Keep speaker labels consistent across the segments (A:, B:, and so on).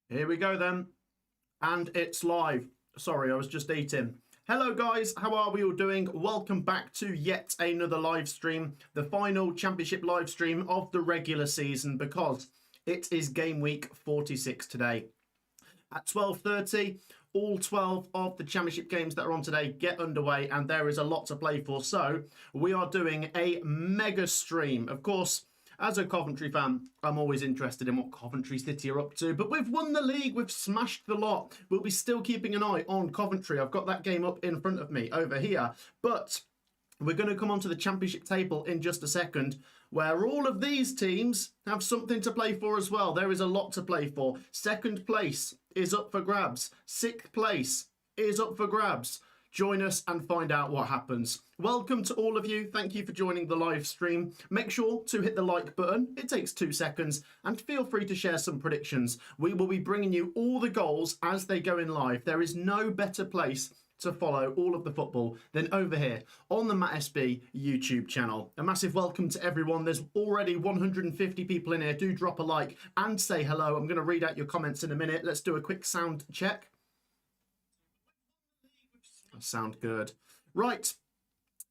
A: Here we go then. And it's live. Sorry, I was just eating. Hello guys, how are we all doing? Welcome back to yet another live stream, the final championship live stream of the regular season, because it is game week 46 today. At 12:30, all 12 of the championship games that are on today get underway, and there is a lot to play for. So we are doing a mega stream. Of course, as a Coventry fan, I'm always interested in what Coventry City are up to. But we've won the league. We've smashed the lot. We'll be still keeping an eye on Coventry. I've got that game up in front of me over here. But we're going to come onto the championship table in just a second, where all of these teams have something to play for as well. There is a lot to play for. Second place is up for grabs. Sixth place is up for grabs. Join us and find out what happens. Welcome to all of you. Thank you for joining the live stream. Make sure to hit the like button. It takes 2 seconds. And feel free to share some predictions. We will be bringing you all the goals as they go in live. There is no better place to follow all of the football than over here on the Matchday YouTube channel. A massive welcome to everyone. There's already 150 people in here. Do drop a like and say hello. I'm going to read out your comments in a minute. Let's do a quick sound check. Sound good. Right.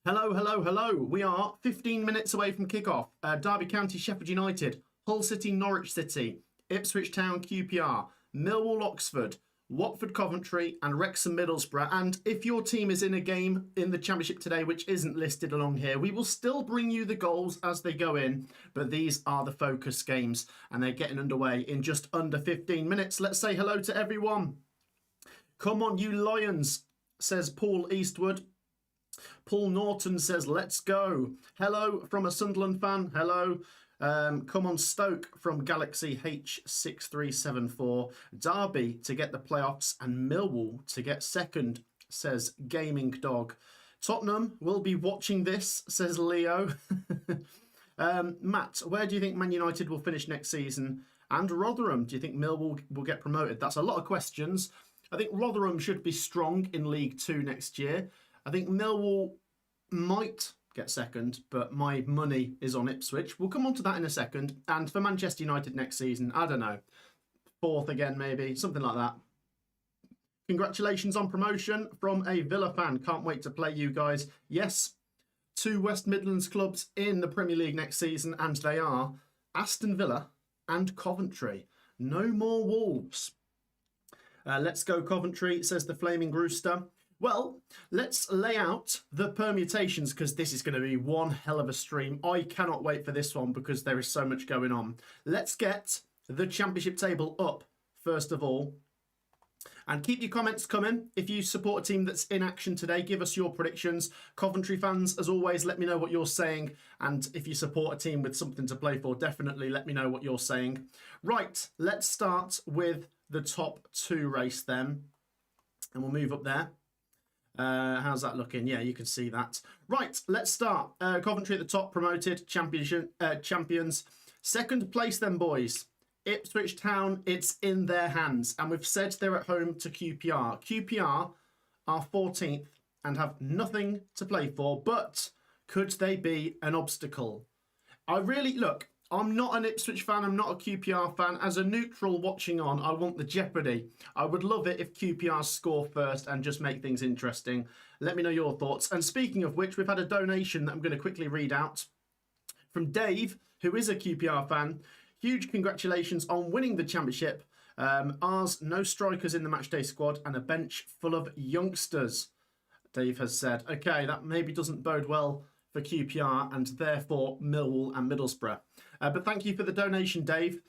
A: Hello, hello, hello. We are 15 minutes away from kickoff. Derby County, Sheffield United, Hull City, Norwich City, Ipswich Town, QPR, Millwall, Oxford, Watford, Coventry, and Wrexham, Middlesbrough. And if your team is in a game in the Championship today, which isn't listed along here, we will still bring you the goals as they go in. But these are the focus games, and they're getting underway in just under 15 minutes. Let's say hello to everyone. Come on, you Lions, says Paul Eastwood. Paul Norton says, let's go. Hello from a Sunderland fan. Hello. Come on, Stoke from Galaxy H6374. Derby to get the playoffs and Millwall to get second, says Gaming Dog. Tottenham will be watching this, says Leo. Matt, where do you think Man United will finish next season? And Rotherham, do you think Millwall will get promoted? That's a lot of questions. I think Rotherham should be strong in League 2 next year. I think Millwall might get second, but my money is on Ipswich. We'll come on to that in a second. And for Manchester United next season, I don't know, 4th again maybe, something like that. Congratulations on promotion from a Villa fan. Can't wait to play you guys. Yes, 2 West Midlands clubs in the Premier League next season, and they are Aston Villa and Coventry. No more Wolves. Let's go Coventry, says the Flaming Rooster. Well, let's lay out the permutations, because this is going to be one hell of a stream. I cannot wait for this one because there is so much going on. Let's get the championship table up, first of all. And keep your comments coming. If you support a team that's in action today, give us your predictions. Coventry fans, as always, let me know what you're saying. And if you support a team with something to play for, definitely let me know what you're saying. Right, let's start with the top 2 race then. And we'll move up there. How's that looking? Yeah, you can see that. Right, let's start. Coventry at the top, promoted, champions. Second place then, boys. Ipswich Town, it's in their hands. And we've said they're at home to QPR. QPR are 14th and have nothing to play for, but could they be an obstacle? Look, I'm not an Ipswich fan, I'm not a QPR fan. As a neutral watching on, I want the jeopardy. I would love it if QPR score first and just make things interesting. Let me know your thoughts. And speaking of which, we've had a donation that I'm going to quickly read out from Dave, who is a QPR fan. Huge congratulations on winning the championship. Ours, no strikers in the matchday squad and a bench full of youngsters, Dave has said. Okay, that maybe doesn't bode well for QPR and therefore Millwall and Middlesbrough. But thank you for the donation, Dave.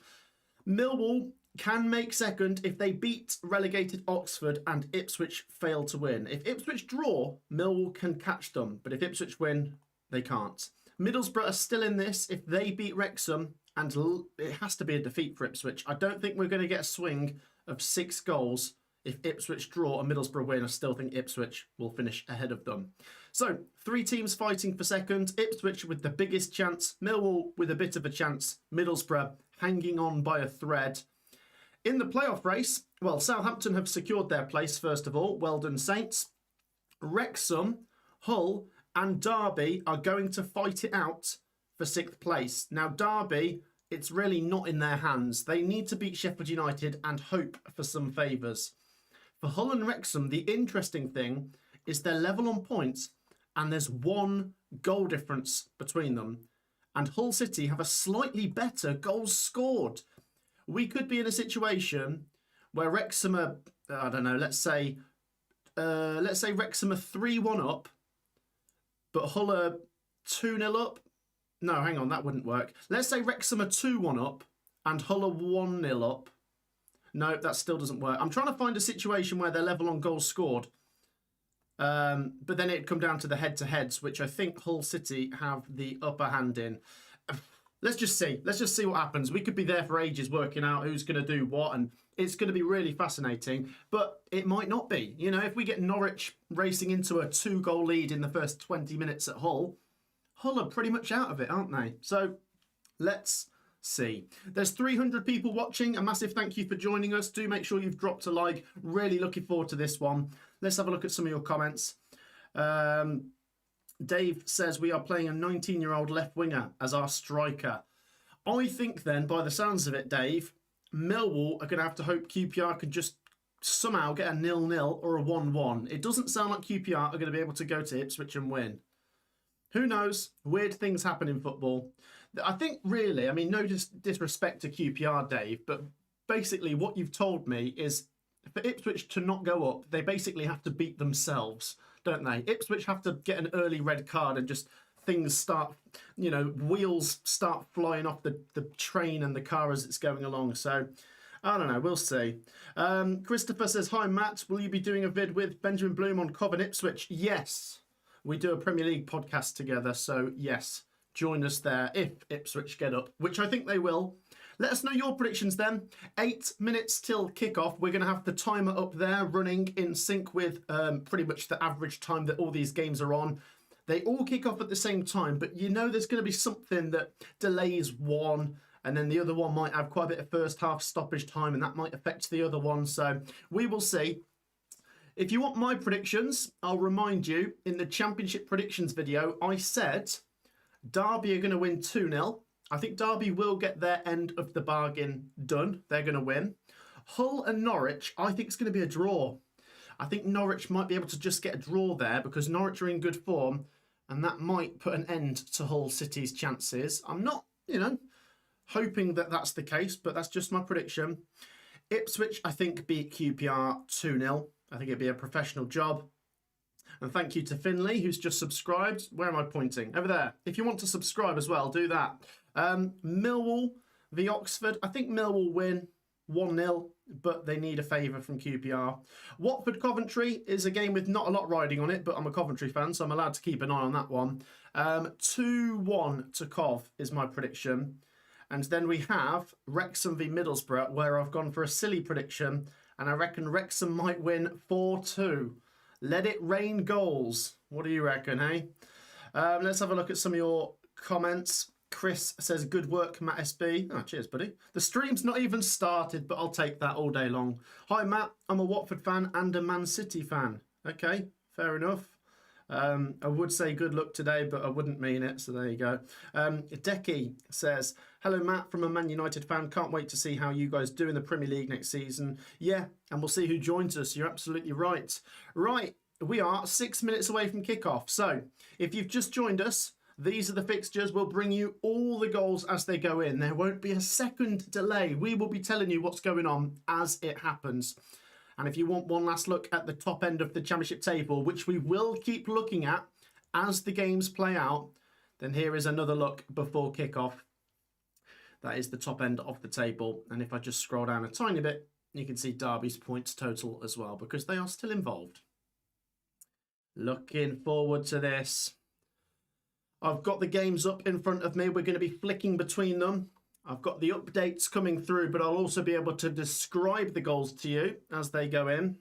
A: Millwall can make second if they beat relegated Oxford and Ipswich fail to win. If Ipswich draw, Millwall can catch them. But if Ipswich win, they can't. Middlesbrough are still in this if they beat Wrexham, and it has to be a defeat for Ipswich. I don't think we're going to get a swing of 6 goals if Ipswich draw and Middlesbrough win. I still think Ipswich will finish ahead of them. So, 3 teams fighting for second. Ipswich with the biggest chance. Millwall with a bit of a chance. Middlesbrough hanging on by a thread. In the playoff race, well, Southampton have secured their place, first of all. Well done, Saints. Wrexham, Hull and Derby are going to fight it out for 6th place. Now, Derby it's really not in their hands. They need to beat Sheffield United and hope for some favours. For Hull and Wrexham, the interesting thing is they're level on points and there's 1 goal difference between them. And Hull City have a slightly better goals scored. We could be in a situation where Wrexham are, I don't know, let's say Wrexham are 3-1 up, but Hull are 2-0 up. No, hang on, that wouldn't work. Let's say Wrexham are 2-1 up and Hull are 1-0 up. No, that still doesn't work. I'm trying to find a situation where they're level on goals scored. But then it'd come down to the head-to-heads, which I think Hull City have the upper hand in. Let's just see. Let's just see what happens. We could be there for ages working out who's going to do what, and it's going to be really fascinating. But it might not be. You know, if we get Norwich racing into a 2-goal lead in the first 20 minutes at Hull, Hull are pretty much out of it, aren't they? So let's see. There's 300 people watching. A massive thank you for joining us. Do make sure you've dropped a like. Really looking forward to this one. Let's have a look at some of your comments. Dave says we are playing a 19-year-old left winger as our striker. I think then, by the sounds of it, Dave, Millwall are going to have to hope QPR can just somehow get a 0-0 or a 1-1. It doesn't sound like QPR are going to be able to go to Ipswich and win. Who knows? Weird things happen in football. I think really, I mean, no disrespect to QPR, Dave, but basically what you've told me is for Ipswich to not go up, they basically have to beat themselves, don't they? Ipswich have to get an early red card and just things start, you know, wheels start flying off the train and the car as it's going along. So, I don't know. We'll see. Christopher says, hi, Matt. Will you be doing a vid with Benjamin Bloom on Cov and Ipswich? Yes. We do a Premier League podcast together. So, yes, join us there if Ipswich get up, which I think they will. Let us know your predictions then. 8 minutes till kickoff. We're going to have the timer up there running in sync with pretty much the average time that all these games are on. They all kick off at the same time, but you know there's going to be something that delays one, and then the other one might have quite a bit of first half stoppage time, and that might affect the other one. So we will see. If you want my predictions, I'll remind you, in the Championship predictions video, I said Derby are going to win 2-0. I think Derby will get their end of the bargain done. They're going to win. Hull and Norwich, I think it's going to be a draw. I think Norwich might be able to just get a draw there because Norwich are in good form, and that might put an end to Hull City's chances. I'm not, you know, hoping that that's the case, but that's just my prediction. Ipswich, I think, beat QPR 2-0. I think it'd be a professional job. And thank you to Finley, who's just subscribed. Where am I pointing? Over there. If you want to subscribe as well, do that. Millwall v Oxford. I think Millwall win 1-0, but they need a favour from QPR. Watford Coventry is a game with not a lot riding on it, but I'm a Coventry fan, so I'm allowed to keep an eye on that one. 2-1 to Cov is my prediction. And then we have Wrexham v Middlesbrough, where I've gone for a silly prediction, and I reckon Wrexham might win 4-2. Let it rain goals. What do you reckon, eh? Let's have a look at some of your comments. Chris says, good work, Matt SB. Oh, cheers, buddy. The stream's not even started, but I'll take that all day long. Hi, Matt. I'm a Watford fan and a Man City fan. Okay, fair enough. I would say good luck today, but I wouldn't mean it, so there you go. Decky says, hello, Matt, from a Man United fan. Can't wait to see how you guys do in the Premier League next season. Yeah, and we'll see who joins us. You're absolutely right. Right, we are 6 minutes away from kickoff. So if you've just joined us, these are the fixtures. We'll bring you all the goals as they go in. There won't be a second delay. We will be telling you what's going on as it happens. And if you want one last look at the top end of the Championship table, which we will keep looking at as the games play out, then here is another look before kickoff. That is the top end of the table. And if I just scroll down a tiny bit, you can see Derby's points total as well, because they are still involved. Looking forward to this. I've got the games up in front of me. We're going to be flicking between them. I've got the updates coming through, but I'll also be able to describe the goals to you as they go in.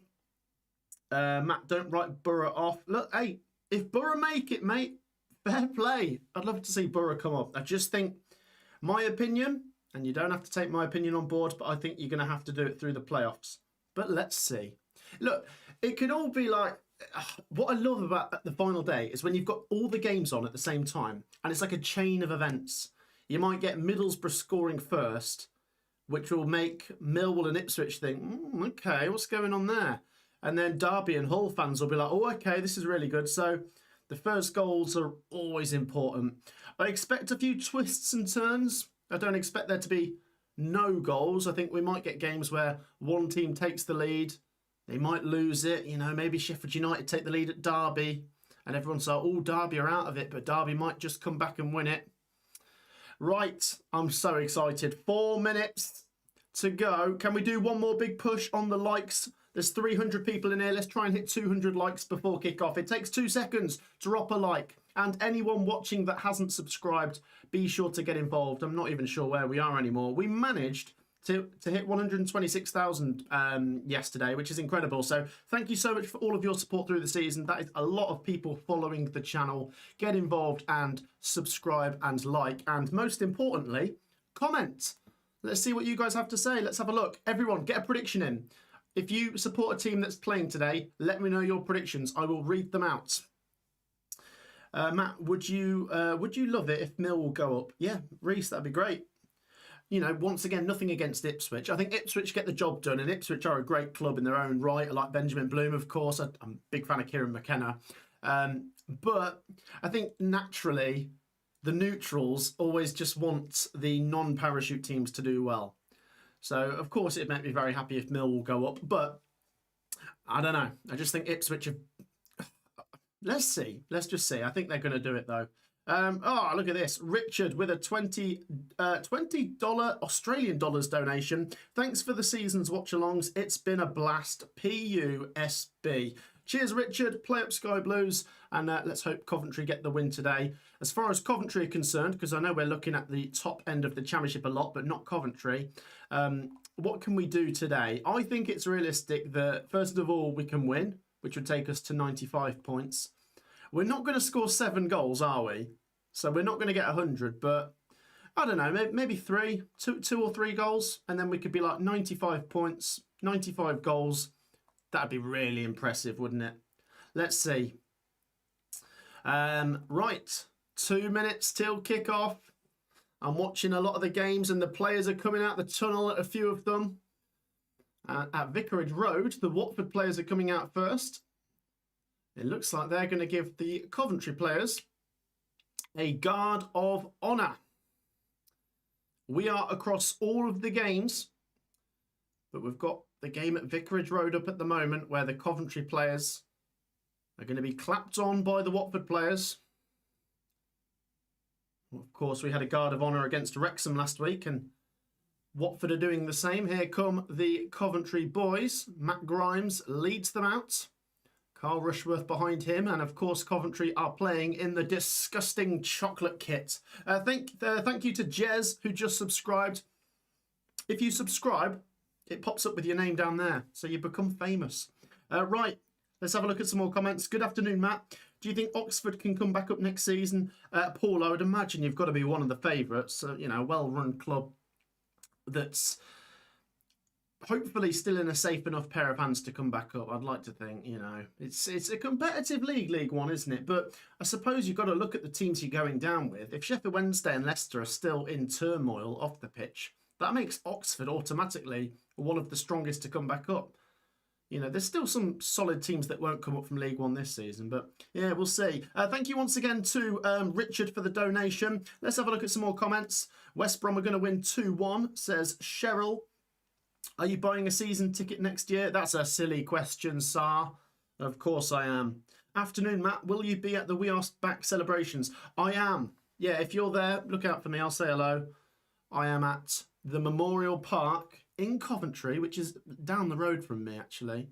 A: Matt, don't write Borough off. Look, hey, if Borough make it, mate, fair play. I'd love to see Borough come up. I just think, my opinion, and you don't have to take my opinion on board, but I think you're going to have to do it through the playoffs. But let's see. Look, it could all be like, what I love about the final day is when you've got all the games on at the same time, and it's like a chain of events. You might get Middlesbrough scoring first, which will make Millwall and Ipswich think, okay, what's going on there? And then Derby and Hull fans will be like, oh, okay, this is really good. So the first goals are always important. I expect a few twists and turns. I don't expect there to be no goals. I think we might get games where one team takes the lead. They might lose it. You know, maybe Sheffield United take the lead at Derby and everyone's like, oh, Derby are out of it, but Derby might just come back and win it. Right, I'm so excited. 4 minutes to go. Can we do one more big push on the likes? There's 300 people in here. Let's try and hit 200 likes before kickoff. It takes 2 seconds to drop a like. And anyone watching that hasn't subscribed, be sure to get involved. I'm not even sure where we are anymore. We managed to hit 126,000 yesterday, which is incredible. So thank you so much for all of your support through the season. That is a lot of people following the channel. Get involved and subscribe and like. And most importantly, comment. Let's see what you guys have to say. Let's have a look. Everyone, get a prediction in. If you support a team that's playing today, let me know your predictions. I will read them out. Matt, would you love it if Mill will go up? Yeah, Reese, that'd be great. You know, once again, nothing against Ipswich. I think Ipswich get the job done, and Ipswich are a great club in their own right. I like Benjamin Bloom, of course. I'm a big fan of Kieran McKenna. But I think naturally, the neutrals always just want the non-parachute teams to do well. So, of course, it made me very happy if Mill will go up. But I don't know. I just think Ipswich have... Let's see. Let's just see. I think they're going to do it, though. Oh, look at this. Richard with a $20 Australian dollars donation. Thanks for the season's watch-alongs. It's been a blast. PUSB. Cheers, Richard. Play up Sky Blues. And let's hope Coventry get the win today. As far as Coventry are concerned, because I know we're looking at the top end of the Championship a lot, but not Coventry. What can we do today? I think it's realistic that, first of all, we can win, which would take us to 95 points. We're not going to score 7 goals, are we? So we're not going to get 100, but I don't know, maybe 2 or 3 goals, and then we could be like 95 points, 95 goals. That'd be really impressive, wouldn't it? Let's see. Right, 2 minutes till kickoff. I'm watching a lot of the games, and the players are coming out the tunnel at a few of them. At Vicarage Road, the Watford players are coming out first. It looks like they're going to give the Coventry players a guard of honour. We are across all of the games, but we've got the game at Vicarage Road up at the moment where the Coventry players are going to be clapped on by the Watford players. Of course, we had a guard of honour against Wrexham last week, and Watford are doing the same. Here come the Coventry boys. Matt Grimes leads them out. Carl Rushworth behind him. And, of course, Coventry are playing in the disgusting chocolate kit. Thank you to Jez, who just subscribed. If you subscribe, it pops up with your name down there. So you become famous. Right, let's have a look at some more comments. Good afternoon, Matt. Do you think Oxford can come back up next season? Paul, I would imagine you've got to be one of the favourites. You know, a well-run club that's hopefully still in a safe enough pair of hands to come back up. I'd like to think, you know, it's a competitive league, League One, isn't it? But I suppose you've got to look at the teams you're going down with. If Sheffield Wednesday and Leicester are still in turmoil off the pitch, that makes Oxford automatically one of the strongest to come back up. You know, there's still some solid teams that won't come up from League One this season, but yeah, we'll see. Thank you once again to Richard for the donation. Let's have a look at some more comments. West Brom are going to win 2-1, says Cheryl. Are you buying a season ticket next year? That's a silly question, Sar. Of course I am. Afternoon, Matt. Will you be at the We Are Back celebrations? I am. Yeah, if you're there, look out for me. I'll say hello. I am at the Memorial Park in Coventry, which is down the road from me, actually,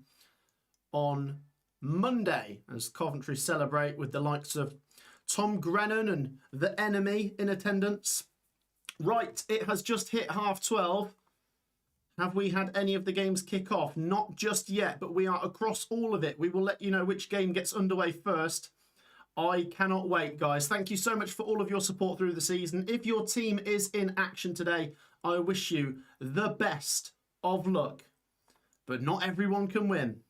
A: on Monday, as Coventry celebrate with the likes of Tom Grennan and The Enemy in attendance. Right, it has just hit 12:30. Have we had any of the games kick off? Not just yet, but we are across all of it. We will let you know which game gets underway first. I cannot wait, guys. Thank you so much for all of your support through the season. If your team is in action today, I wish you the best of luck. But not everyone can win.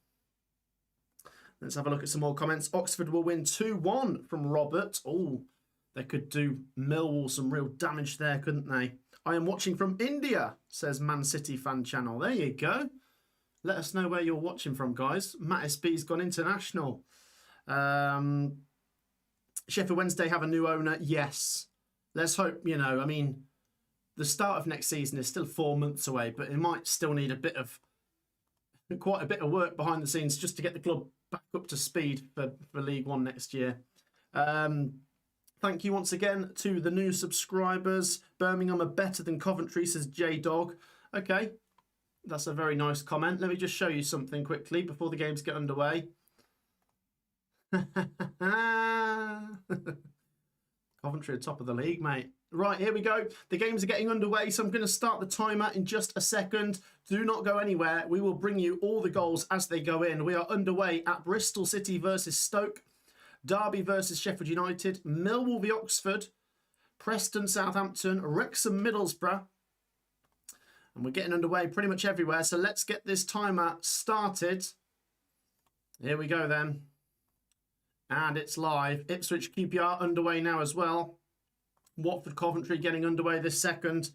A: Let's have a look at some more comments. Oxford will win 2-1 from Robert. Oh, They could do Millwall some real damage there, couldn't they? I am watching from India, says Man City Fan Channel. There you go. Let us know where you're watching from, guys. Matt SB's gone international. Sheffield Wednesday have a new owner. Yes. Let's hope, you know, I mean, the start of next season is still 4 months away, but it might still need quite a bit of work behind the scenes just to get the club back up to speed for League One next year. Thank you once again to the new subscribers. Birmingham are better than Coventry, says J-Dog. Okay, that's a very nice comment. Let me just show you something quickly before the games get underway. Coventry are top of the league, mate. Right, here we go. The games are getting underway, so I'm going to start the timer in just a second. Do not go anywhere. We will bring you all the goals as they go in. We are underway at Bristol City versus Stoke, Derby versus Sheffield United, Millwall v Oxford, Preston Southampton, Wrexham Middlesbrough. And we're getting underway pretty much everywhere, so let's get this timer started. Here we go then. And it's live. Ipswich QPR underway now as well. Watford Coventry getting underway this second.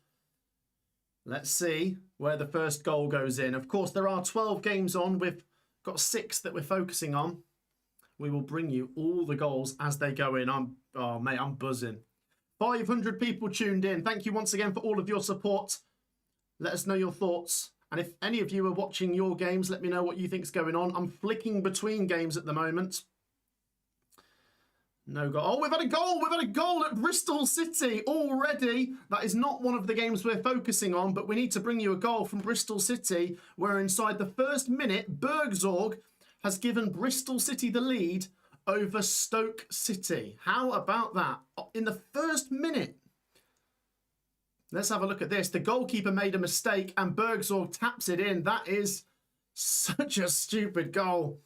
A: Let's see where the first goal goes in. Of course, there are 12 games on. We've got 6 that we're focusing on. We will bring you all the goals as they go in. Oh, mate, I'm buzzing. 500 people tuned in. Thank you once again for all of your support. Let us know your thoughts. And if any of you are watching your games, let me know what you think's going on. I'm flicking between games at the moment. No goal. Oh, we've had a goal. We've had a goal at Bristol City already. That is not one of the games we're focusing on, but we need to bring you a goal from Bristol City, where inside the first minute, Bergzorg has given Bristol City the lead over Stoke City. How about that? In the first minute. Let's have a look at this. The goalkeeper made a mistake and Bergzorg taps it in. That is such a stupid goal.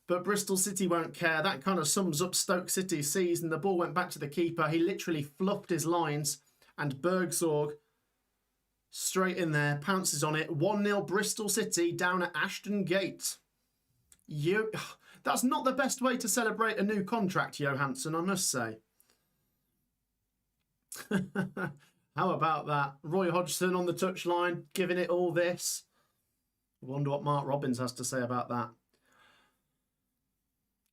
A: But Bristol City won't care. That kind of sums up Stoke City's season. The ball went back to the keeper. He literally fluffed his lines. And Bergzorg, straight in there, pounces on it. 1-0 Bristol City down at Ashton Gate. That's not the best way to celebrate a new contract, Johansson, I must say. How about that? Roy Hodgson on the touchline, giving it all this. I wonder what Mark Robbins has to say about that.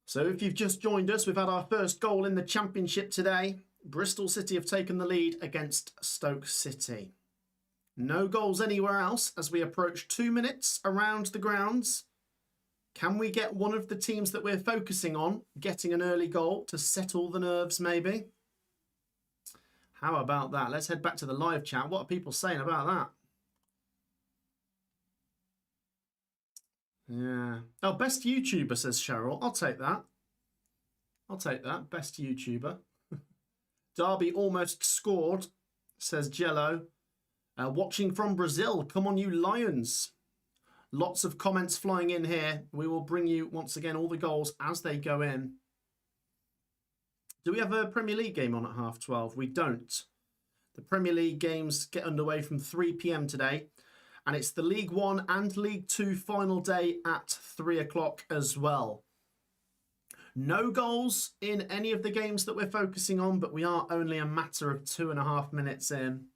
A: So if you've just joined us, we've had our first goal in the Championship today. Bristol City have taken the lead against Stoke City. No goals anywhere else as we approach 2 minutes around the grounds. Can we get one of the teams that we're focusing on getting an early goal to settle the nerves maybe? How about that? Let's head back to the live chat. What are people saying about that? Yeah. Oh, best YouTuber, says Cheryl. I'll take that. I'll take that. Best YouTuber. Derby almost scored, says Jello. Watching from Brazil. Come on, you Lions. Lots of comments flying in here. We will bring you, once again, all the goals as they go in. Do we have a Premier League game on at 12:30? We don't. The Premier League games get underway from 3 p.m. today. And it's the League One and League Two final day at 3 o'clock as well. No goals in any of the games that we're focusing on, but we are only a matter of 2.5 minutes in.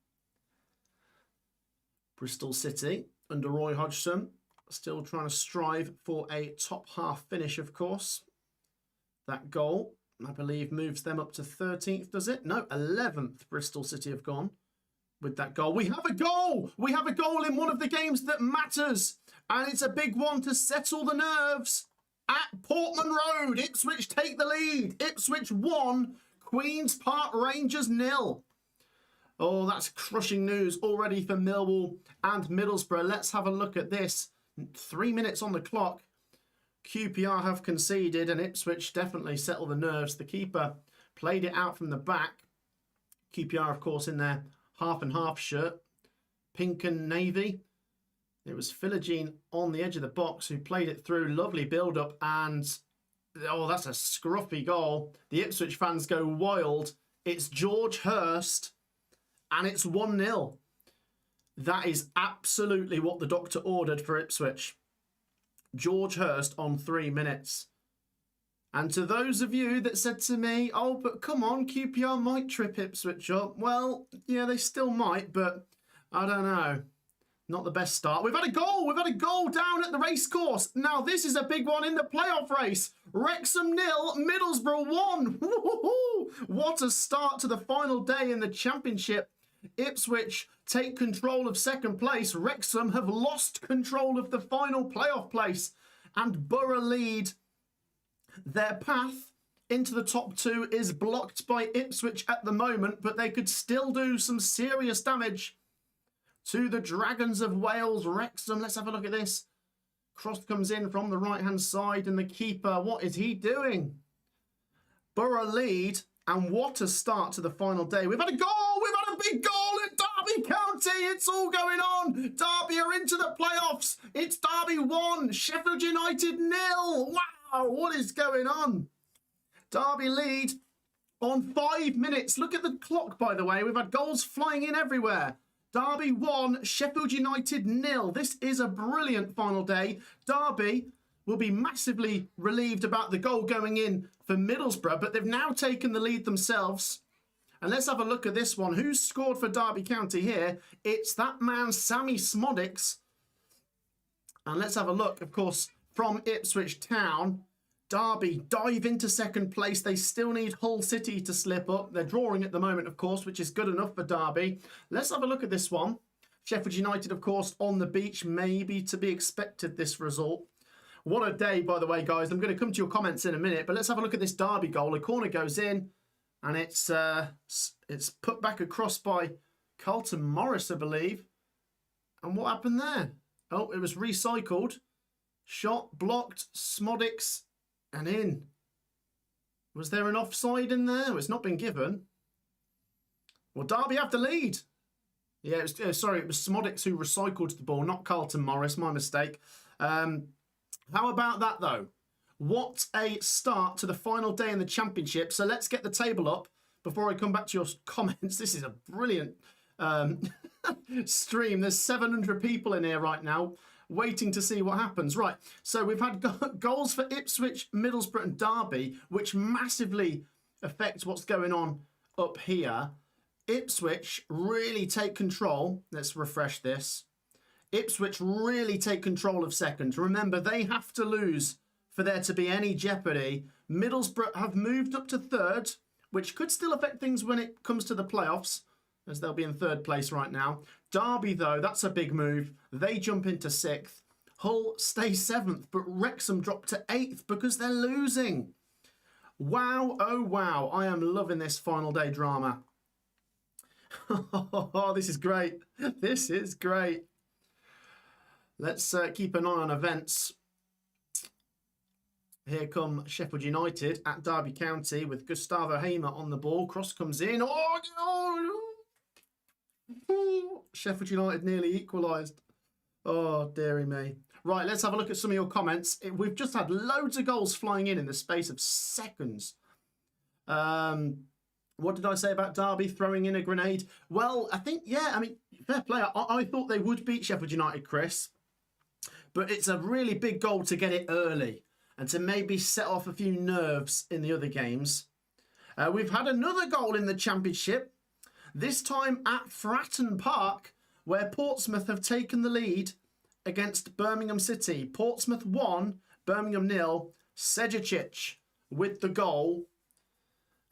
A: Bristol City under Roy Hodgson, still trying to strive for a top half finish, of course. That goal, I believe, moves them up to 13th, does it? No, 11th Bristol City have gone. With that goal. We have a goal! We have a goal in one of the games that matters. And it's a big one to settle the nerves. At Portman Road, Ipswich take the lead. Ipswich 1, Queen's Park Rangers 0. Oh, that's crushing news already for Millwall and Middlesbrough. Let's have a look at this. 3 minutes on the clock. QPR have conceded and Ipswich definitely settle the nerves. The keeper played it out from the back. QPR, of course, in their half and half shirt, pink and navy. It was Philogene on the edge of the box who played it through. Lovely build-up and, oh, that's a scruffy goal. The Ipswich fans go wild. It's George Hurst and it's 1-0. That is absolutely what the doctor ordered for Ipswich. George Hurst on 3 minutes. And to those of you that said to me, oh, but come on, QPR might trip Ipswich up. Well, yeah, they still might, but I don't know. Not the best start. We've had a goal. We've had a goal down at the racecourse. Now, this is a big one in the playoff race. Wrexham 0, Middlesbrough 1. What a start to the final day in the Championship. Ipswich take control of second place. Wrexham have lost control of the final playoff place. And Borough lead. Their path into the top two is blocked by Ipswich at the moment, but they could still do some serious damage to the Dragons of Wales. Wrexham, let's have a look at this. Cross comes in from the right-hand side, and the keeper, what is he doing? Borough lead, and what a start to the final day. We've had a goal! We've had a big goal at Derby County! It's all going on! Derby are into the playoffs! It's Derby 1, Sheffield United 0! Wow, what is going on? Derby lead on 5 minutes. Look at the clock, by the way. We've had goals flying in everywhere. Derby 1, Sheffield United 0. This is a brilliant final day. Derby will be massively relieved about the goal going in for Middlesbrough, but they've now taken the lead themselves. And let's have a look at this one. Who's scored for Derby County here? It's that man, Sammy Smodics. And let's have a look, of course, from Ipswich Town. Derby dive into second place. They still need Hull City to slip up. They're drawing at the moment, of course, which is good enough for Derby. Let's have a look at this one. Sheffield United, of course, on the beach. Maybe to be expected, this result. What a day, by the way, guys. I'm going to come to your comments in a minute, but let's have a look at this Derby goal. A corner goes in, and it's put back across by Carlton Morris, I believe. And what happened there? Oh, it was recycled. Shot, blocked, Smodics, and in. Was there an offside in there? It's not been given. Well, Derby have the lead. Yeah, it was Smodics who recycled the ball, not Carlton Morris. My mistake. How about that, though? What a start to the final day in the Championship. So let's get the table up before I come back to your comments. This is a brilliant stream. There's 700 people in here right now waiting to see what happens. Right, so we've had goals for Ipswich, Middlesbrough and Derby, which massively affects what's going on up here. Ipswich really take control. Let's refresh this. Ipswich really take control of second. Remember, they have to lose for there to be any jeopardy. Middlesbrough have moved up to third, which could still affect things when it comes to the playoffs, as they'll be in third place right now. Derby, though, that's a big move. They jump into sixth. Hull stays seventh, but Wrexham drop to eighth because they're losing. Wow, oh wow, I am loving this final day drama. Oh, this is great. This is great. Let's keep an eye on events. Here come Sheffield United at Derby County with Gustavo Hamer on the ball. Cross comes in. Oh, Sheffield United nearly equalised. Oh, dearie me. Right, let's have a look at some of your comments. We've just had loads of goals flying in the space of seconds. What did I say about Derby throwing in a grenade? Well, I think, yeah, I mean, fair play. I thought they would beat Sheffield United, Chris. But it's a really big goal to get it early and to maybe set off a few nerves in the other games. We've had another goal in the Championship, this time at Fratton Park, where Portsmouth have taken the lead against Birmingham City. Portsmouth 1, Birmingham 0, Sejic with the goal.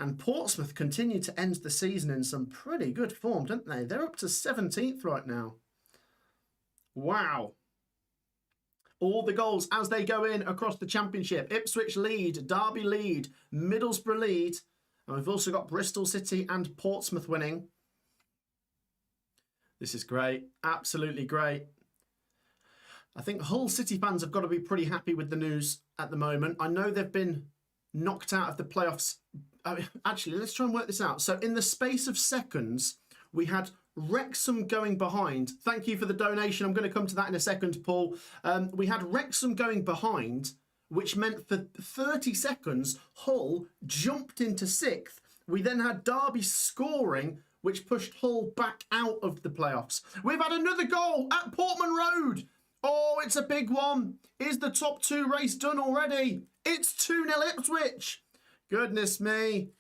A: And Portsmouth continue to end the season in some pretty good form, don't they? They're up to 17th right now. Wow. All the goals as they go in across the Championship. Ipswich lead, Derby lead, Middlesbrough lead. And we've also got Bristol City and Portsmouth winning. This is great. Absolutely great. I think Hull City fans have got to be pretty happy with the news at the moment. I know they've been knocked out of the playoffs. Actually, let's try and work this out. So in the space of seconds, we had Wrexham going behind. Thank you for the donation. I'm going to come to that in a second, Paul. We had Wrexham going behind, which meant for 30 seconds, Hull jumped into sixth. We then had Derby scoring, which pushed Hull back out of the playoffs. We've had another goal at Portman Road. Oh, it's a big one. Is the top two race done already? It's 2-0 Ipswich. Goodness me.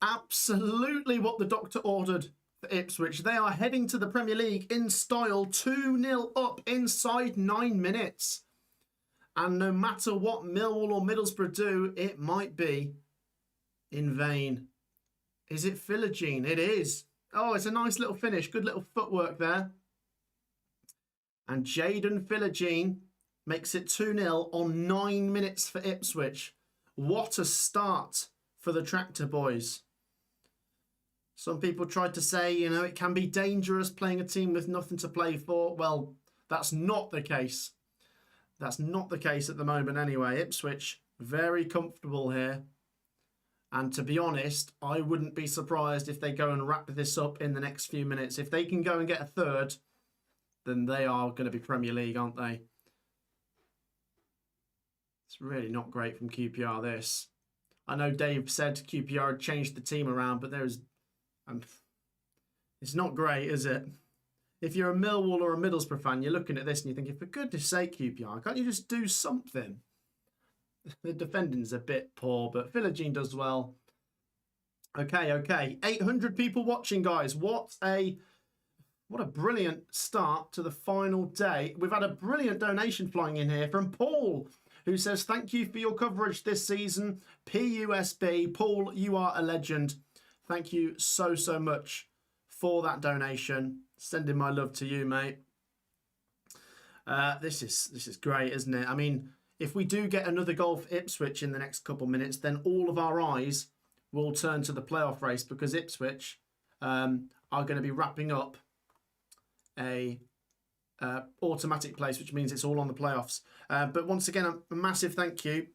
A: Absolutely what the doctor ordered for Ipswich. They are heading to the Premier League in style, 2-0 up inside 9 minutes. And no matter what Millwall or Middlesbrough do, it might be in vain. Is it Philogene? It is. Oh, it's a nice little finish. Good little footwork there. And Jayden Philogene makes it 2-0 on 9 minutes for Ipswich. What a start for the Tractor Boys. Some people tried to say, you know, it can be dangerous playing a team with nothing to play for. Well, that's not the case. That's not the case at the moment anyway. Ipswich, very comfortable here. And to be honest, I wouldn't be surprised if they go and wrap this up in the next few minutes. If they can go and get a third, then they are going to be Premier League, aren't they? It's really not great from QPR, this. I know Dave said QPR had changed the team around, but there's... it's not great, is it? If you're a Millwall or a Middlesbrough fan, you're looking at this and you're thinking, for goodness sake, QPR, can't you just do something? The defending's a bit poor, but Philogene does well. Okay. 800 people watching, guys. What a brilliant start to the final day. We've had a brilliant donation flying in here from Paul, who says, thank you for your coverage this season. PUSB. Paul, you are a legend. Thank you so much for that donation. Sending my love to you, mate. This is great, isn't it? I mean, if we do get another goal for Ipswich in the next couple of minutes, then all of our eyes will turn to the playoff race, because Ipswich are going to be wrapping up a automatic place, which means it's all on the playoffs. But once again, a massive thank you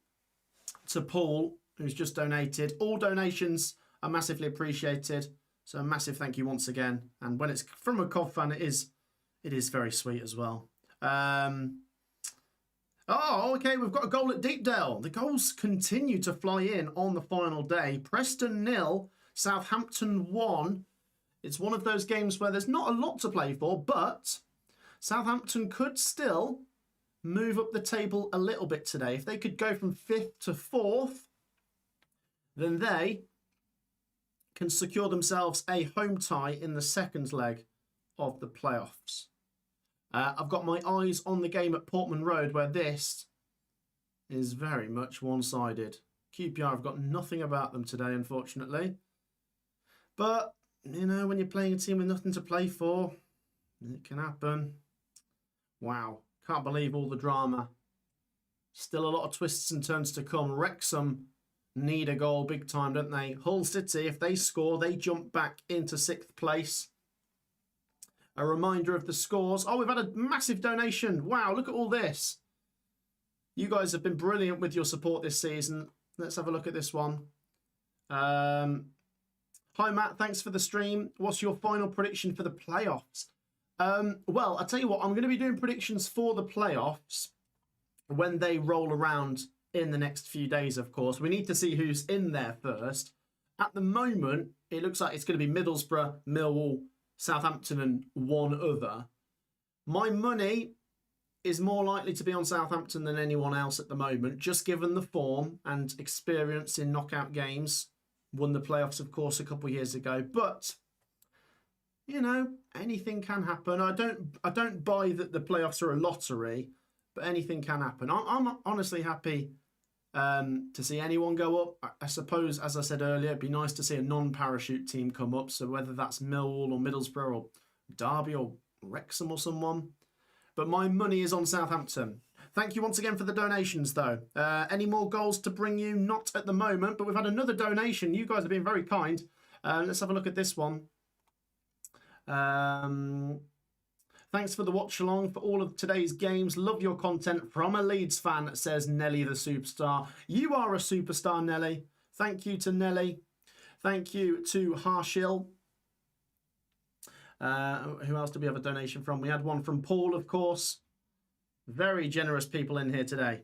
A: to Paul, who's just donated. All donations are massively appreciated. So a massive thank you once again. And when it's from a Cov fan, it is very sweet as well. Oh, okay, we've got a goal at Deepdale. The goals continue to fly in on the final day. Preston 0, Southampton 1. It's one of those games where there's not a lot to play for, but Southampton could still move up the table a little bit today. If they could go from 5th to 4th, then they can secure themselves a home tie in the second leg of the playoffs. I've got my eyes on the game at Portman Road, where this is very much one-sided. QPR have got nothing about them today, unfortunately. But, you know, when you're playing a team with nothing to play for, it can happen. Wow. Can't believe all the drama. Still a lot of twists and turns to come. Wrexham need a goal big time, don't they? Hull City, if they score, they jump back into 6th place. A reminder of the scores. Oh, we've had a massive donation. Wow, look at all this. You guys have been brilliant with your support this season. Let's have a look at this one. Hi, Matt. Thanks for the stream. What's your final prediction for the playoffs? Well, I'll tell you what. I'm going to be doing predictions for the playoffs when they roll around in the next few days, of course. We need to see who's in there first. At the moment, it looks like it's going to be Middlesbrough, Millwall, Southampton and one other. My money is more likely to be on Southampton than anyone else at the moment, just given the form and experience in knockout games. Won the playoffs, of course, a couple of years ago. But, you know, anything can happen. I don't buy that the playoffs are a lottery, but anything can happen. I'm honestly happy to see anyone go up. I suppose, as I said earlier, it'd be nice to see a non-parachute team come up. So whether that's Millwall or Middlesbrough or Derby or Wrexham or someone. But my money is on Southampton. Thank you once again for the donations, though. Any more goals to bring you? Not at the moment, but we've had another donation. You guys have been very kind. Let's have a look at this one. Thanks for the watch along for all of today's games. Love your content from a Leeds fan, says Nelly the Superstar. You are a superstar, Nelly. Thank you to Nelly. Thank you to Harshil. Who else did we have a donation from? We had one from Paul, of course. Very generous people in here today.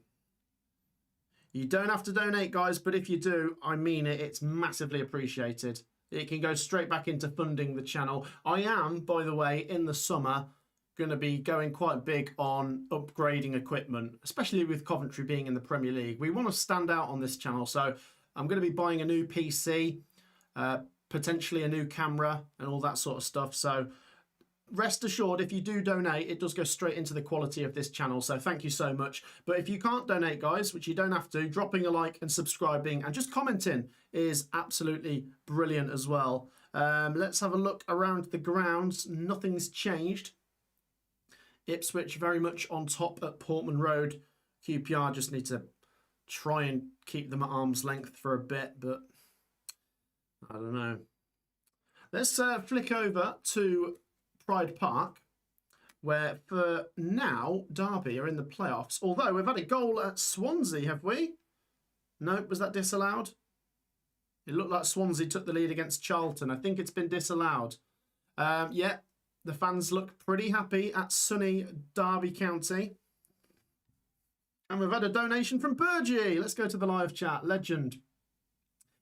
A: You don't have to donate, guys, but if you do, I mean it. It's massively appreciated. It can go straight back into funding the channel. I am, by the way, in the summer, going to be going quite big on upgrading equipment, especially with Coventry being in the Premier League. We want to stand out on this channel, so I'm going to be buying a new PC, potentially a new camera and all that sort of stuff. So rest assured, if you do donate, it does go straight into the quality of this channel. So thank you so much. But if you can't donate, guys, which you don't have to, dropping a like and subscribing and just commenting is absolutely brilliant as well. Let's have a look around the grounds. Nothing's changed. Ipswich very much on top at Portman Road. QPR just need to try and keep them at arm's length for a bit, but I don't know. Let's flick over to Pride Park, where for now Derby are in the playoffs. Although we've had a goal at Swansea, have we? No, was that disallowed? It looked like Swansea took the lead against Charlton. I think it's been disallowed. Yeah, the fans look pretty happy at sunny Derby County. And we've had a donation from Burgie. Let's go to the live chat. Legend.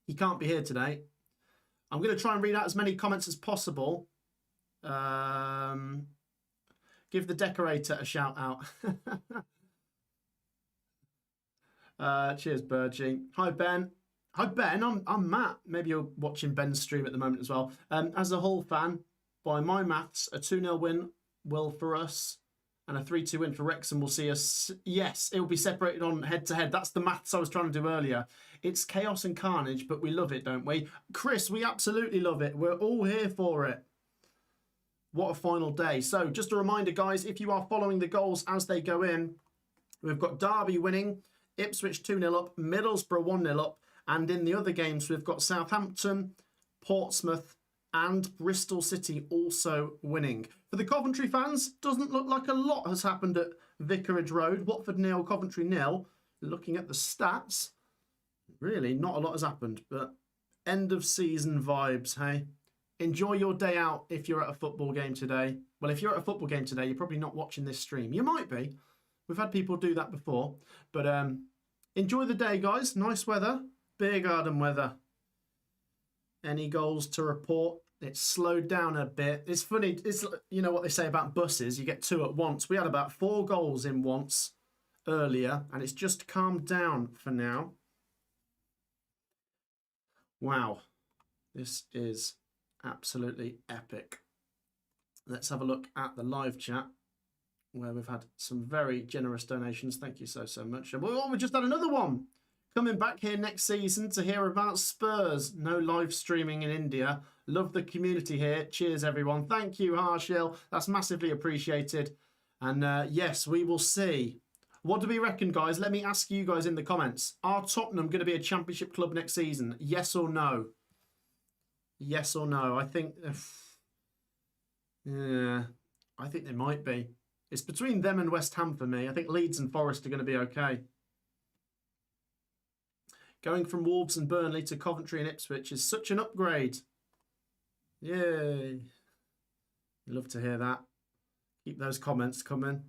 A: He can't be here today. I'm going to try and read out as many comments as possible. Give the decorator a shout out. Cheers, Burgie. Hi, Ben. Hi, Ben. I'm Matt. Maybe you're watching Ben's stream at the moment as well. As a Hull fan, by my maths, a 2-0 win will for us and a 3-2 win for Wrexham will see us. Yes, it will be separated on head-to-head. That's the maths I was trying to do earlier. It's chaos and carnage, but we love it, don't we? Chris, we absolutely love it. We're all here for it. What a final day. So just a reminder, guys, if you are following the goals as they go in, we've got Derby winning, Ipswich 2-0 up, Middlesbrough 1-0 up, and in the other games, we've got Southampton, Portsmouth, and Bristol City also winning. For the Coventry fans, doesn't look like a lot has happened at Vicarage Road. Watford 0, Coventry 0. Looking at the stats, really not a lot has happened, but end of season vibes, hey? Enjoy your day out if you're at a football game today. Well, if you're at a football game today, you're probably not watching this stream. You might be. We've had people do that before. But enjoy the day, guys. Nice weather. Beer garden weather. Any goals to report? It's slowed down a bit. It's funny. It's, you know what they say about buses. You get 2 at once. We had about 4 goals in once earlier, and it's just calmed down for now. Wow. This is absolutely epic. Let's have a look at the live chat where we've had some very generous donations. Thank you so much. And we just had another one coming back here next season to hear about Spurs. No live streaming in India. Love the community here. Cheers, everyone. Thank you, Harshil. That's massively appreciated. And yes, we will see. What do we reckon, guys? Let me ask you guys in the comments. Are Tottenham going to be a championship club next season? Yes or no? Yes or no? I think... yeah, I think they might be. It's between them and West Ham for me. I think Leeds and Forest are going to be okay. Going from Wolves and Burnley to Coventry and Ipswich is such an upgrade. Yay. Love to hear that. Keep those comments coming.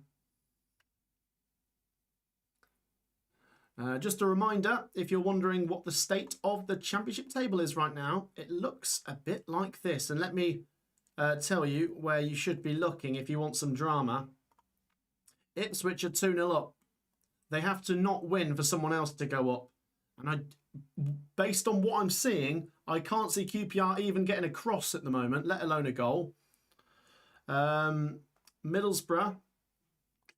A: Just a reminder, if you're wondering what the state of the championship table is right now, it looks a bit like this. And let me tell you where you should be looking if you want some drama. Ipswich are 2-0 up. They have to not win for someone else to go up. And based on what I'm seeing, I can't see QPR even getting a cross at the moment, let alone a goal. Middlesbrough,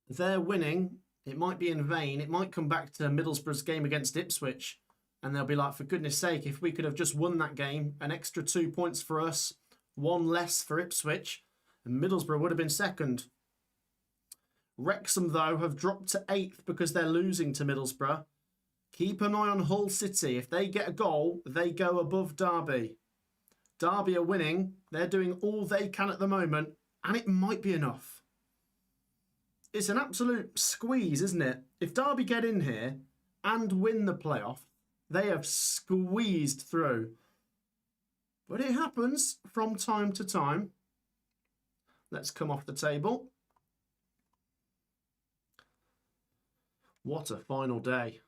A: they're winning. It might be in vain. It might come back to Middlesbrough's game against Ipswich. And they'll be like, for goodness sake, if we could have just won that game, an extra 2 points for us, 1 less for Ipswich, and Middlesbrough would have been second. Wrexham, though, have dropped to 8th because they're losing to Middlesbrough. Keep an eye on Hull City. If they get a goal, they go above Derby. Derby are winning. They're doing all they can at the moment, and it might be enough. It's an absolute squeeze, isn't it? If Derby get in here and win the playoff, they have squeezed through. But it happens from time to time. Let's come off the table. What a final day.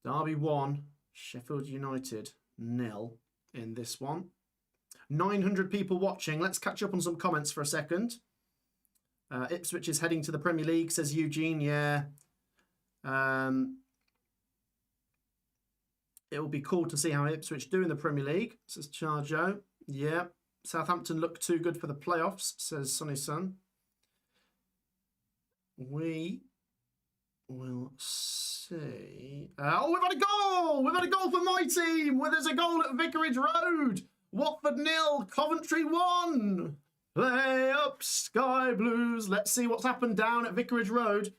A: Derby 1, Sheffield United 0 in this one. 900 people watching. Let's catch up on some comments for a second. Ipswich is heading to the Premier League, says Eugene. Yeah. It will be cool to see how Ipswich do in the Premier League, says Charjo. Yeah. Southampton look too good for the playoffs, says Sonny Sun. We will see. Oh, we've had a goal! We've had a goal for my team! Well, there's a goal at Vicarage Road! Watford 0, Coventry 1! Play up, Sky Blues. Let's see what's happened down at Vicarage Road.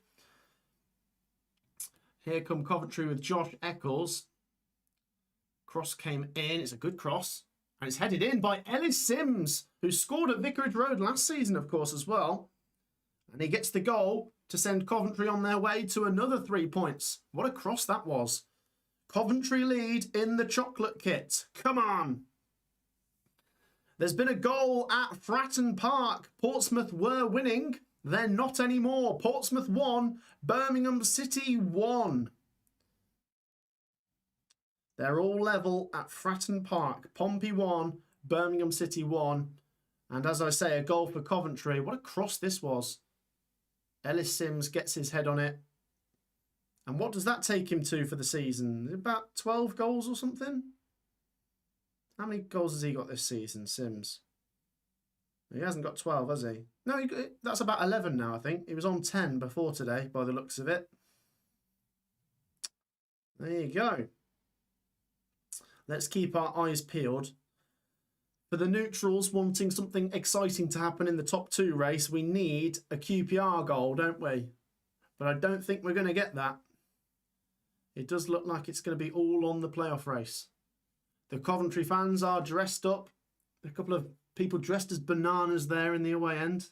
A: Here come Coventry with Josh Eccles. Cross came in. It's a good cross. And it's headed in by Ellis Sims, who scored at Vicarage Road last season, of course, as well. And he gets the goal to send Coventry on their way to another 3 points. What a cross that was. Coventry lead in the chocolate kit. Come on. There's been a goal at Fratton Park. Portsmouth were winning. They're not anymore. Portsmouth 1, Birmingham City 1. They're all level at Fratton Park. Pompey 1, Birmingham City 1. And as I say, a goal for Coventry. What a cross this was. Ellis Sims gets his head on it. And what does that take him to for the season? About 12 goals or something? How many goals has he got this season, Sims? He hasn't got 12, has he? No, that's about 11 now, I think. He was on 10 before today, by the looks of it. There you go. Let's keep our eyes peeled. For the neutrals wanting something exciting to happen in the top 2 race, we need a QPR goal, don't we? But I don't think we're going to get that. It does look like it's going to be all on the playoff race. The Coventry fans are dressed up. A couple of people dressed as bananas there in the away end.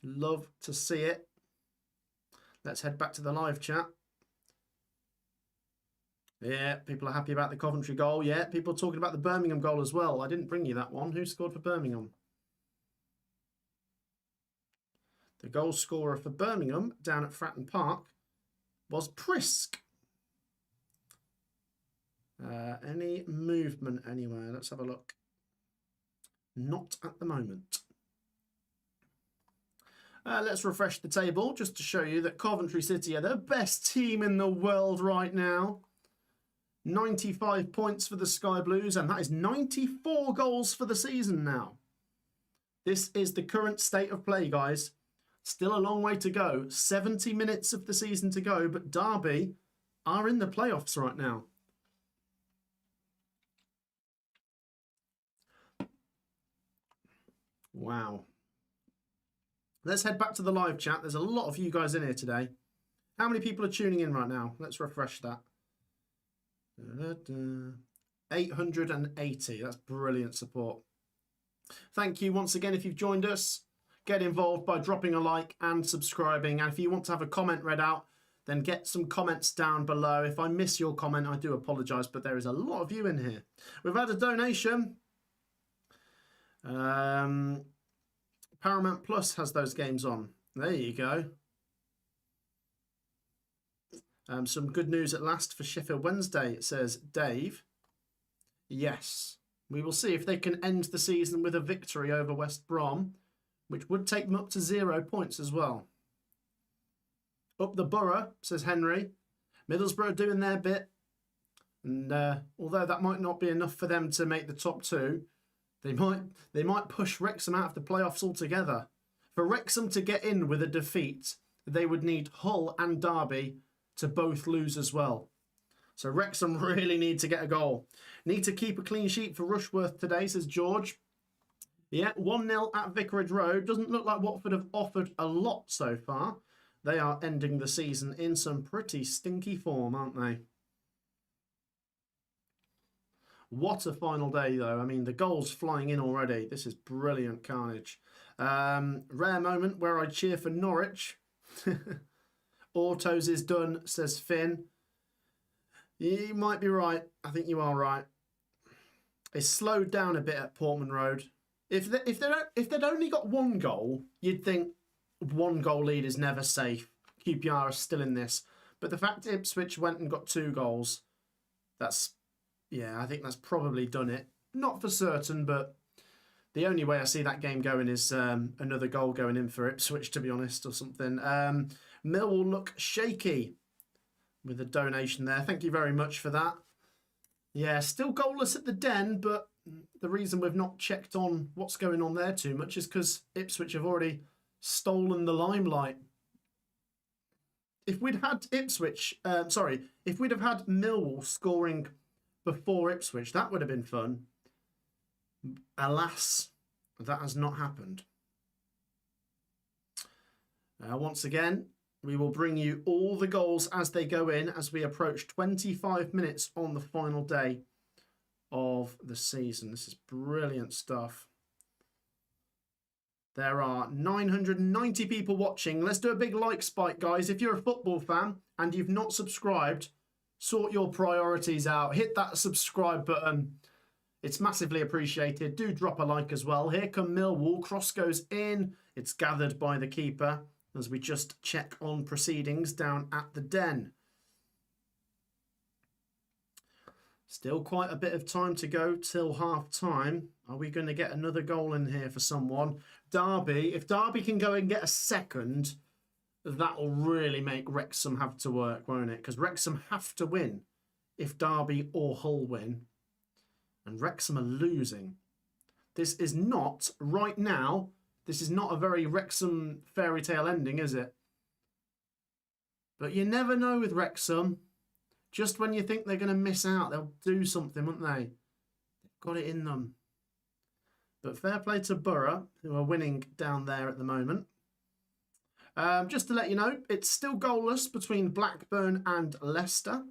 A: Love to see it. Let's head back to the live chat. Yeah, people are happy about the Coventry goal. Yeah, people talking about the Birmingham goal as well. I didn't bring you that one. Who scored for Birmingham? The goal scorer for Birmingham down at Fratton Park was Prisk. Any movement anywhere? Let's have a look. Not at the moment. Let's refresh the table just to show you that Coventry City are the best team in the world right now. 95 points for the Sky Blues, and that is 94 goals for the season now. This is the current state of play, guys. Still a long way to go. 70 minutes of the season to go, but Derby are in the playoffs right now. Wow. Let's head back to the live chat. There's a lot of you guys in here today. How many people are tuning in right now? Let's refresh that. 880. That's brilliant support. Thank you once again if you've joined us. Get involved by dropping a like and subscribing. And if you want to have a comment read out, then get some comments down below. If I miss your comment, I do apologise, but there is a lot of you in here. We've had a donation. Paramount Plus has those games on. There you go. Some good news at last for Sheffield Wednesday, it says Dave. Yes, we will see if they can end the season with a victory over West Brom, which would take them up to 0 points as well. Up the borough, says Henry. Middlesbrough doing their bit. And although that might not be enough for them to make the top 2, they might push Wrexham out of the playoffs altogether. For Wrexham to get in with a defeat, they would need Hull and Derby to both lose as well. So Wrexham really need to get a goal. Need to keep a clean sheet for Rushworth today, says George. Yeah, 1-0 at Vicarage Road. Doesn't look like Watford have offered a lot so far. They are ending the season in some pretty stinky form, aren't they? What a final day, though. I mean, the goals flying in already. This is brilliant carnage. Rare moment where I cheer for Norwich. Autos is done, says Finn. You might be right. I think you are right. It's slowed down a bit at Portman Road. If they'd only got 1 goal, you'd think 1 goal lead is never safe. QPR are still in this. But the fact Ipswich went and got 2 goals, yeah, I think that's probably done it. Not for certain, but The only way I see that game going is another goal going in for Ipswich, to be honest, or something. Millwall look shaky with a donation there. Thank you very much for that. Yeah, still goalless at the Den, but the reason we've not checked on what's going on there too much is because Ipswich have already stolen the limelight. If we'd had Ipswich, if we'd have had Millwall scoring before Ipswich, that would have been fun. Alas, that has not happened. Once again, we will bring you all the goals as they go in as we approach 25 minutes on the final day of the season. This is brilliant stuff. There are 990 people watching. Let's do a big like spike, guys. If you're a football fan and you've not subscribed, sort your priorities out. Hit that subscribe button. It's massively appreciated. Do drop a like as well. Here come Millwall. Cross goes in. It's gathered by the keeper as we just check on proceedings down at the Den. Still quite a bit of time to go till half time. Are we going to get another goal in here for someone? Derby. If Derby can go and get a second, that will really make Wrexham have to work, won't it? Because Wrexham have to win if Derby or Hull win. And Wrexham are losing. This is not, right now, this is not a very Wrexham fairy tale ending, is it? But you never know with Wrexham. Just when you think they're going to miss out, they'll do something, won't they? They've got it in them. But fair play to Borough, who are winning down there at the moment. Just to let you know, it's still goalless between Blackburn and Leicester.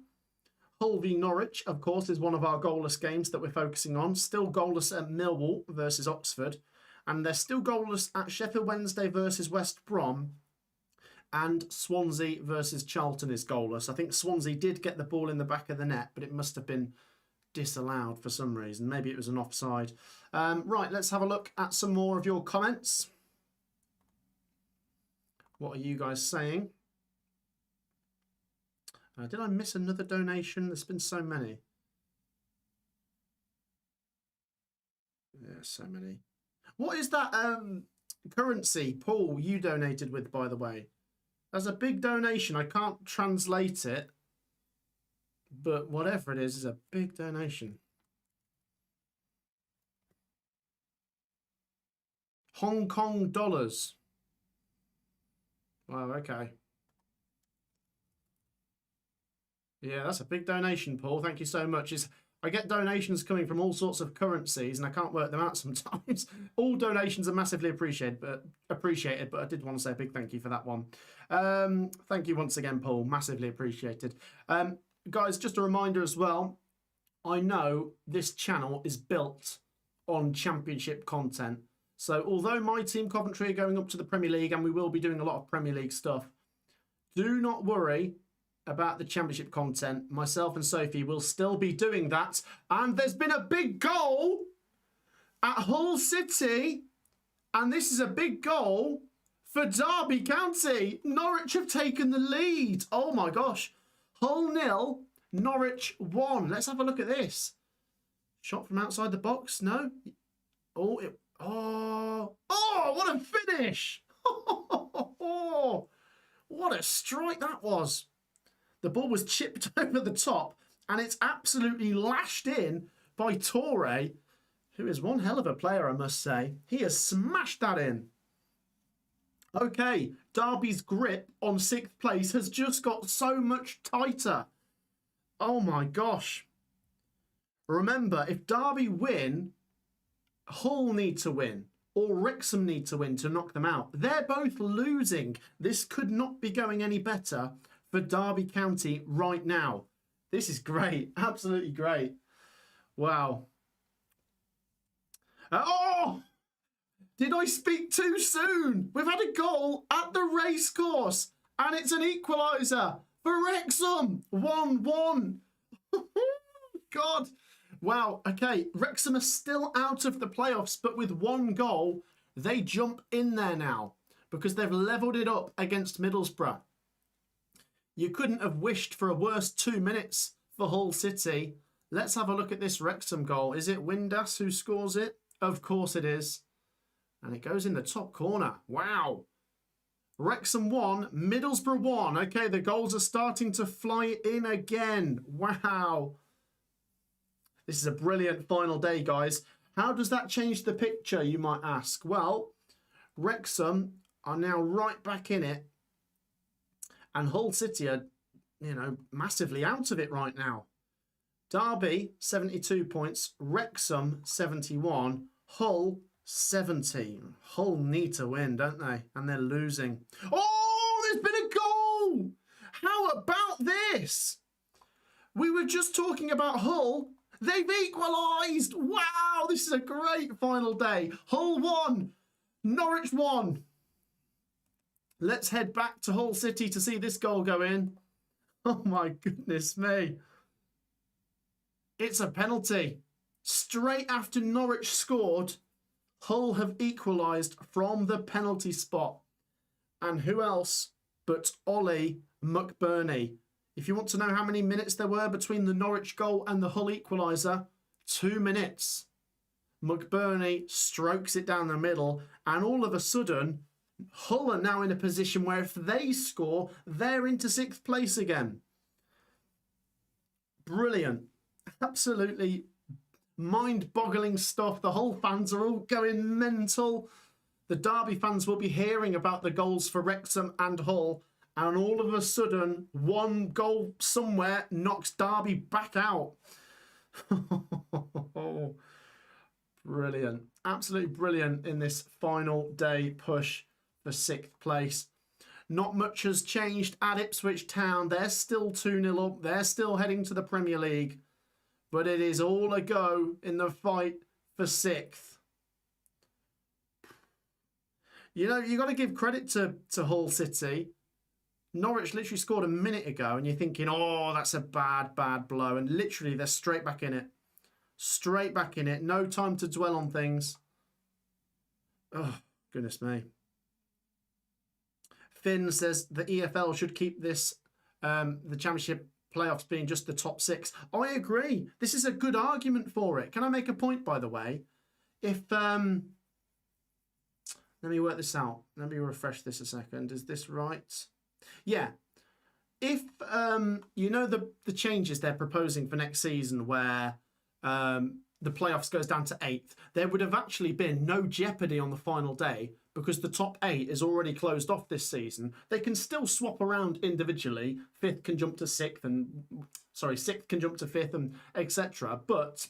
A: Hull v Norwich, of course, is one of our goalless games that we're focusing on. Still goalless at Millwall versus Oxford. And they're still goalless at Sheffield Wednesday versus West Brom. And Swansea versus Charlton is goalless. I think Swansea did get the ball in the back of the net, but it must have been disallowed for some reason. Maybe it was an offside. Right, let's have a look at some more of your comments. What are you guys saying? Did I miss another donation? There's been so many. Yeah, so many. What is that currency, Paul, you donated with, by the way? That's a big donation. I can't translate it. But whatever it is a big donation. Hong Kong dollars. Wow, okay. Yeah, that's a big donation, Paul. Thank you so much. I get donations coming from all sorts of currencies and I can't work them out sometimes. All donations are massively appreciated, but I did want to say a big thank you for that one. Thank you once again, Paul. Massively appreciated. Guys, just a reminder as well. I know this channel is built on Championship content. So although my team Coventry are going up to the Premier League and we will be doing a lot of Premier League stuff, do not worry about the Championship content. Myself and Sophie will still be doing that. And there's been a big goal at Hull City. And this is a big goal for Derby County. Norwich have taken the lead. Oh my gosh. Hull 0, Norwich 1. Let's have a look at this. Shot from outside the box. No. Oh, what a finish. What a strike that was. The ball was chipped over the top and it's absolutely lashed in by Torre, who is one hell of a player, I must say. He has smashed that in. Okay, Derby's grip on 6th place has just got so much tighter. Oh my gosh. Remember, if Derby win, Hull need to win or Wrexham need to win to knock them out. They're both losing. This could not be going any better for Derby County right now. This is great. Absolutely great. Wow. Oh! Did I speak too soon? We've had a goal at the racecourse and it's an equaliser for Wrexham. 1-1. God. Wow. Okay. Wrexham are still out of the playoffs, but with one goal, they jump in there now because they've levelled it up against Middlesbrough. You couldn't have wished for a worse 2 minutes for Hull City. Let's have a look at this Wrexham goal. Is it Windass who scores it? Of course it is. And it goes in the top corner. Wow. Wrexham 1, Middlesbrough 1. Okay, the goals are starting to fly in again. Wow. This is a brilliant final day, guys. How does that change the picture, you might ask? Well, Wrexham are now right back in it. And Hull City are, massively out of it right now. Derby, 72 points. Wrexham, 71. Hull, 17. Hull need to win, don't they? And they're losing. Oh, there's been a goal! How about this? We were just talking about Hull. They've equalised. Wow, this is a great final day. Hull 1, Norwich 1. Let's head back to Hull City to see this goal go in. Oh my goodness me. It's a penalty. Straight after Norwich scored, Hull have equalised from the penalty spot. And who else but Ollie McBurney? If you want to know how many minutes there were between the Norwich goal and the Hull equaliser, 2 minutes. McBurney strokes it down the middle, and all of a sudden, Hull are now in a position where if they score, they're into 6th place again. Brilliant. Absolutely mind-boggling stuff. The Hull fans are all going mental. The Derby fans will be hearing about the goals for Wrexham and Hull, and all of a sudden, one goal somewhere knocks Derby back out. Brilliant. Absolutely brilliant in this final day push for 6th place. Not much has changed at Ipswich Town. They're still 2-0 up. They're still heading to the Premier League. But it is all a go in the fight for 6th. You got to give credit to Hull City. Norwich literally scored a minute ago and you're thinking, oh, that's a bad blow. And literally they're straight back in it. Straight back in it. No time to dwell on things. Oh, goodness me. Finn says the EFL should keep this, the Championship playoffs being just the top 6. I agree. This is a good argument for it. Can I make a point, by the way? If, let me work this out. Let me refresh this a second. Is this right? Yeah. If, the changes they're proposing for next season where the playoffs goes down to 8th, there would have actually been no jeopardy on the final day because the top 8 is already closed off this season. They can still swap around individually. 5th can jump to 6th and, 6th can jump to 5th and etc. But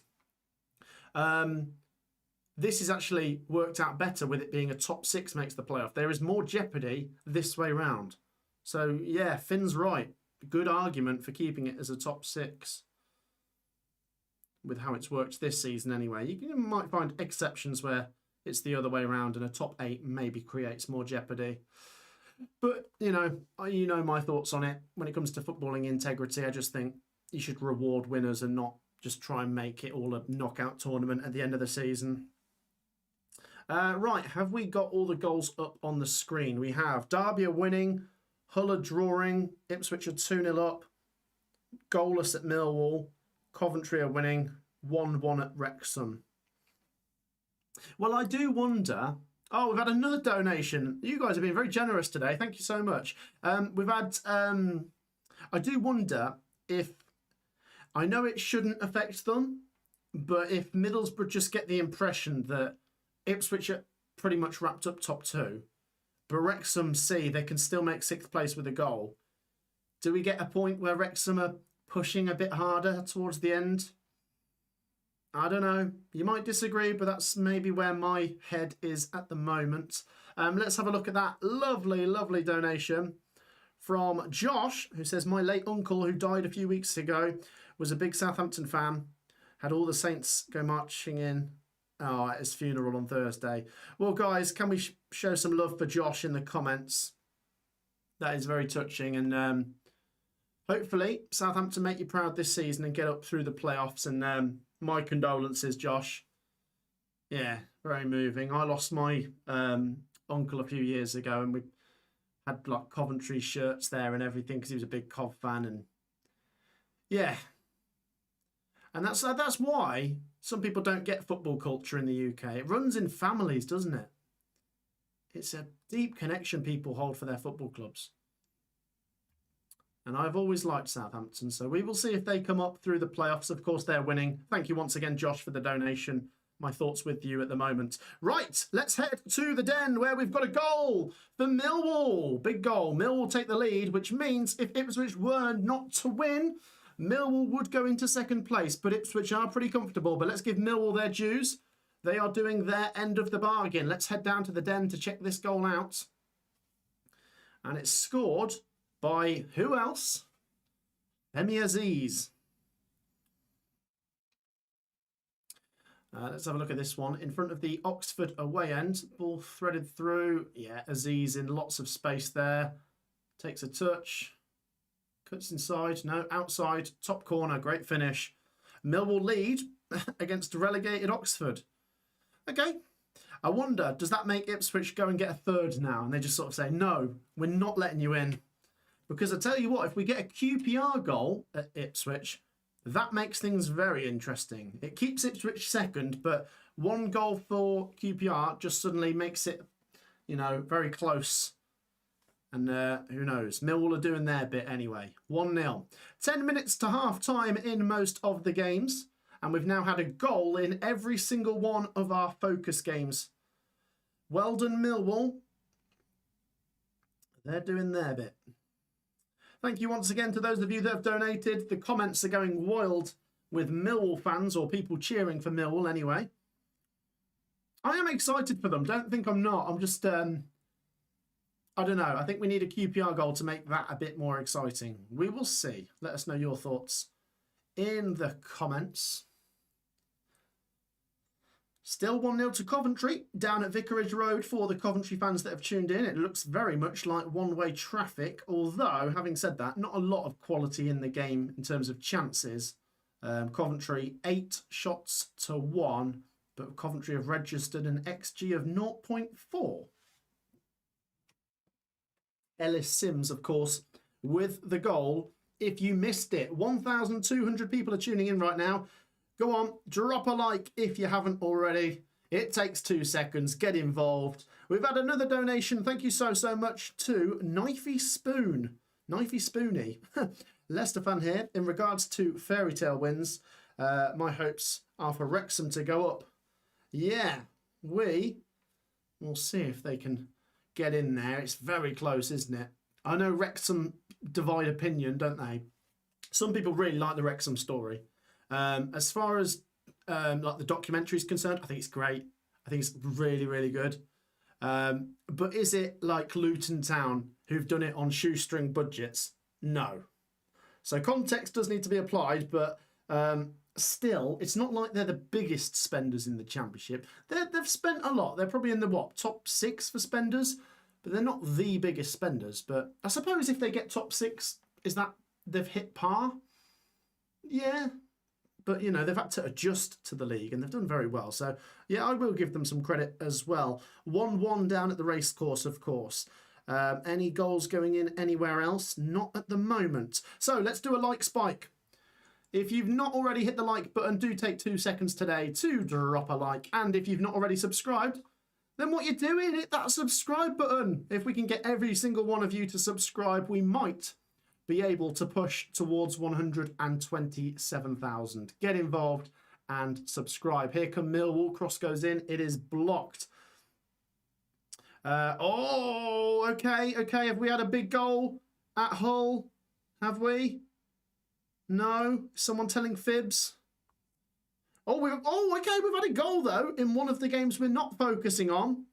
A: this is actually worked out better with it being a top 6 makes the playoff. There is more jeopardy this way round. So, yeah, Finn's right. Good argument for keeping it as a top 6 with how it's worked this season anyway. You might find exceptions where it's the other way around and a top 8 maybe creates more jeopardy. But, my thoughts on it. When it comes to footballing integrity, I just think you should reward winners and not just try and make it all a knockout tournament at the end of the season. Right, have we got all the goals up on the screen? We have. Derby are winning. Hull are drawing. Ipswich are 2-0 up. Goalless at Millwall. Coventry are winning. 1-1 at Wrexham. Well, I do wonder... Oh, we've had another donation. You guys have been very generous today. Thank you so much. We've had... I do wonder if... I know it shouldn't affect them, but if Middlesbrough just get the impression that Ipswich are pretty much wrapped up top 2, but Wrexham see they can still make 6th place with a goal, do we get a point where Wrexham are pushing a bit harder towards the end? I don't know. You might disagree, but that's maybe where my head is at the moment. Let's have a look at that lovely, lovely donation from Josh, who says, my late uncle, who died a few weeks ago, was a big Southampton fan, had all the Saints go marching in at his funeral on Thursday. Well, guys, can we show some love for Josh in the comments? That is very touching, and hopefully Southampton make you proud this season and get up through the playoffs, and my condolences, Josh. Yeah, very moving. I lost my uncle a few years ago, and we had like Coventry shirts there and everything because he was a big Cov fan, and yeah. And that's why some people don't get football culture in the UK. It runs in families, doesn't it? It's a deep connection people hold for their football clubs. And I've always liked Southampton, so we will see if they come up through the playoffs. Of course, they're winning. Thank you once again, Josh, for the donation. My thoughts with you at the moment. Right, let's head to the Den where we've got a goal for Millwall. Big goal. Millwall take the lead, which means if Ipswich were not to win, Millwall would go into second place. But Ipswich are pretty comfortable. But let's give Millwall their dues. They are doing their end of the bargain. Let's head down to the Den to check this goal out. And it's scored by who else? Femi Aziz. Let's have a look at this one. In front of the Oxford away end. Ball threaded through. Yeah, Aziz in lots of space there. Takes a touch. Cuts inside. No, outside. Top corner. Great finish. Millwall lead against relegated Oxford. Okay. I wonder, does that make Ipswich go and get a third now? And they just sort of say, no, we're not letting you in. Because I tell you what, if we get a QPR goal at Ipswich, that makes things very interesting. It keeps Ipswich second, but one goal for QPR just suddenly makes it, you know, very close. And who knows? Millwall are doing their bit anyway. 1-0. 10 minutes to half-time in most of the games. And we've now had a goal in every single one of our focus games. Well done, Millwall. They're doing their bit. Thank you once again to those of you that have donated. The comments are going wild with Millwall fans, or people cheering for Millwall anyway. I am excited for them. Don't think I'm not. I'm just, I don't know. I think we need a QPR goal to make that a bit more exciting. We will see. Let us know your thoughts in the comments. Still 1-0 to Coventry down at Vicarage Road for the Coventry fans that have tuned in. It looks very much like one-way traffic, although, having said that, not a lot of quality in the game in terms of chances. Coventry 8 shots to 1, but Coventry have registered an XG of 0.4. Ellis Sims, of course, with the goal. If you missed it, 1,200 people are tuning in right now. Go on, drop a like if you haven't already. It takes 2 seconds. Get involved. We've had another donation. Thank you so much to Knifey Spoon. Knifey Spoony. Leicester fan here. In regards to fairy tale wins, my hopes are for Wrexham to go up. Yeah, we'll see if they can get in there. It's very close, isn't it? I know Wrexham divide opinion, don't they? Some people really like the Wrexham story. As far as like the documentary is concerned, I think it's great. I think it's really, really good. But is it like Luton Town, who've done it on shoestring budgets? No. So context does need to be applied, but still, it's not like they're the biggest spenders in the Championship. They've spent a lot. They're probably in the, top 6 for spenders? But they're not the biggest spenders. But I suppose if they get top 6, is that they've hit par? Yeah. But, you know, they've had to adjust to the league and they've done very well. So, yeah, I will give them some credit as well. 1-1 down at the racecourse, of course. Any goals going in anywhere else? Not at the moment. So, let's do a like spike. If you've not already hit the like button, do take 2 seconds today to drop a like. And if you've not already subscribed, then what you're doing, hit that subscribe button. If we can get every single one of you to subscribe, we might be able to push towards 127,000. Get involved and subscribe. Here come Millwall. Cross goes in. It is blocked. Okay. Have we had a big goal at Hull? Have we? No. Someone telling fibs? Okay. We've had a goal, though, in one of the games we're not focusing on.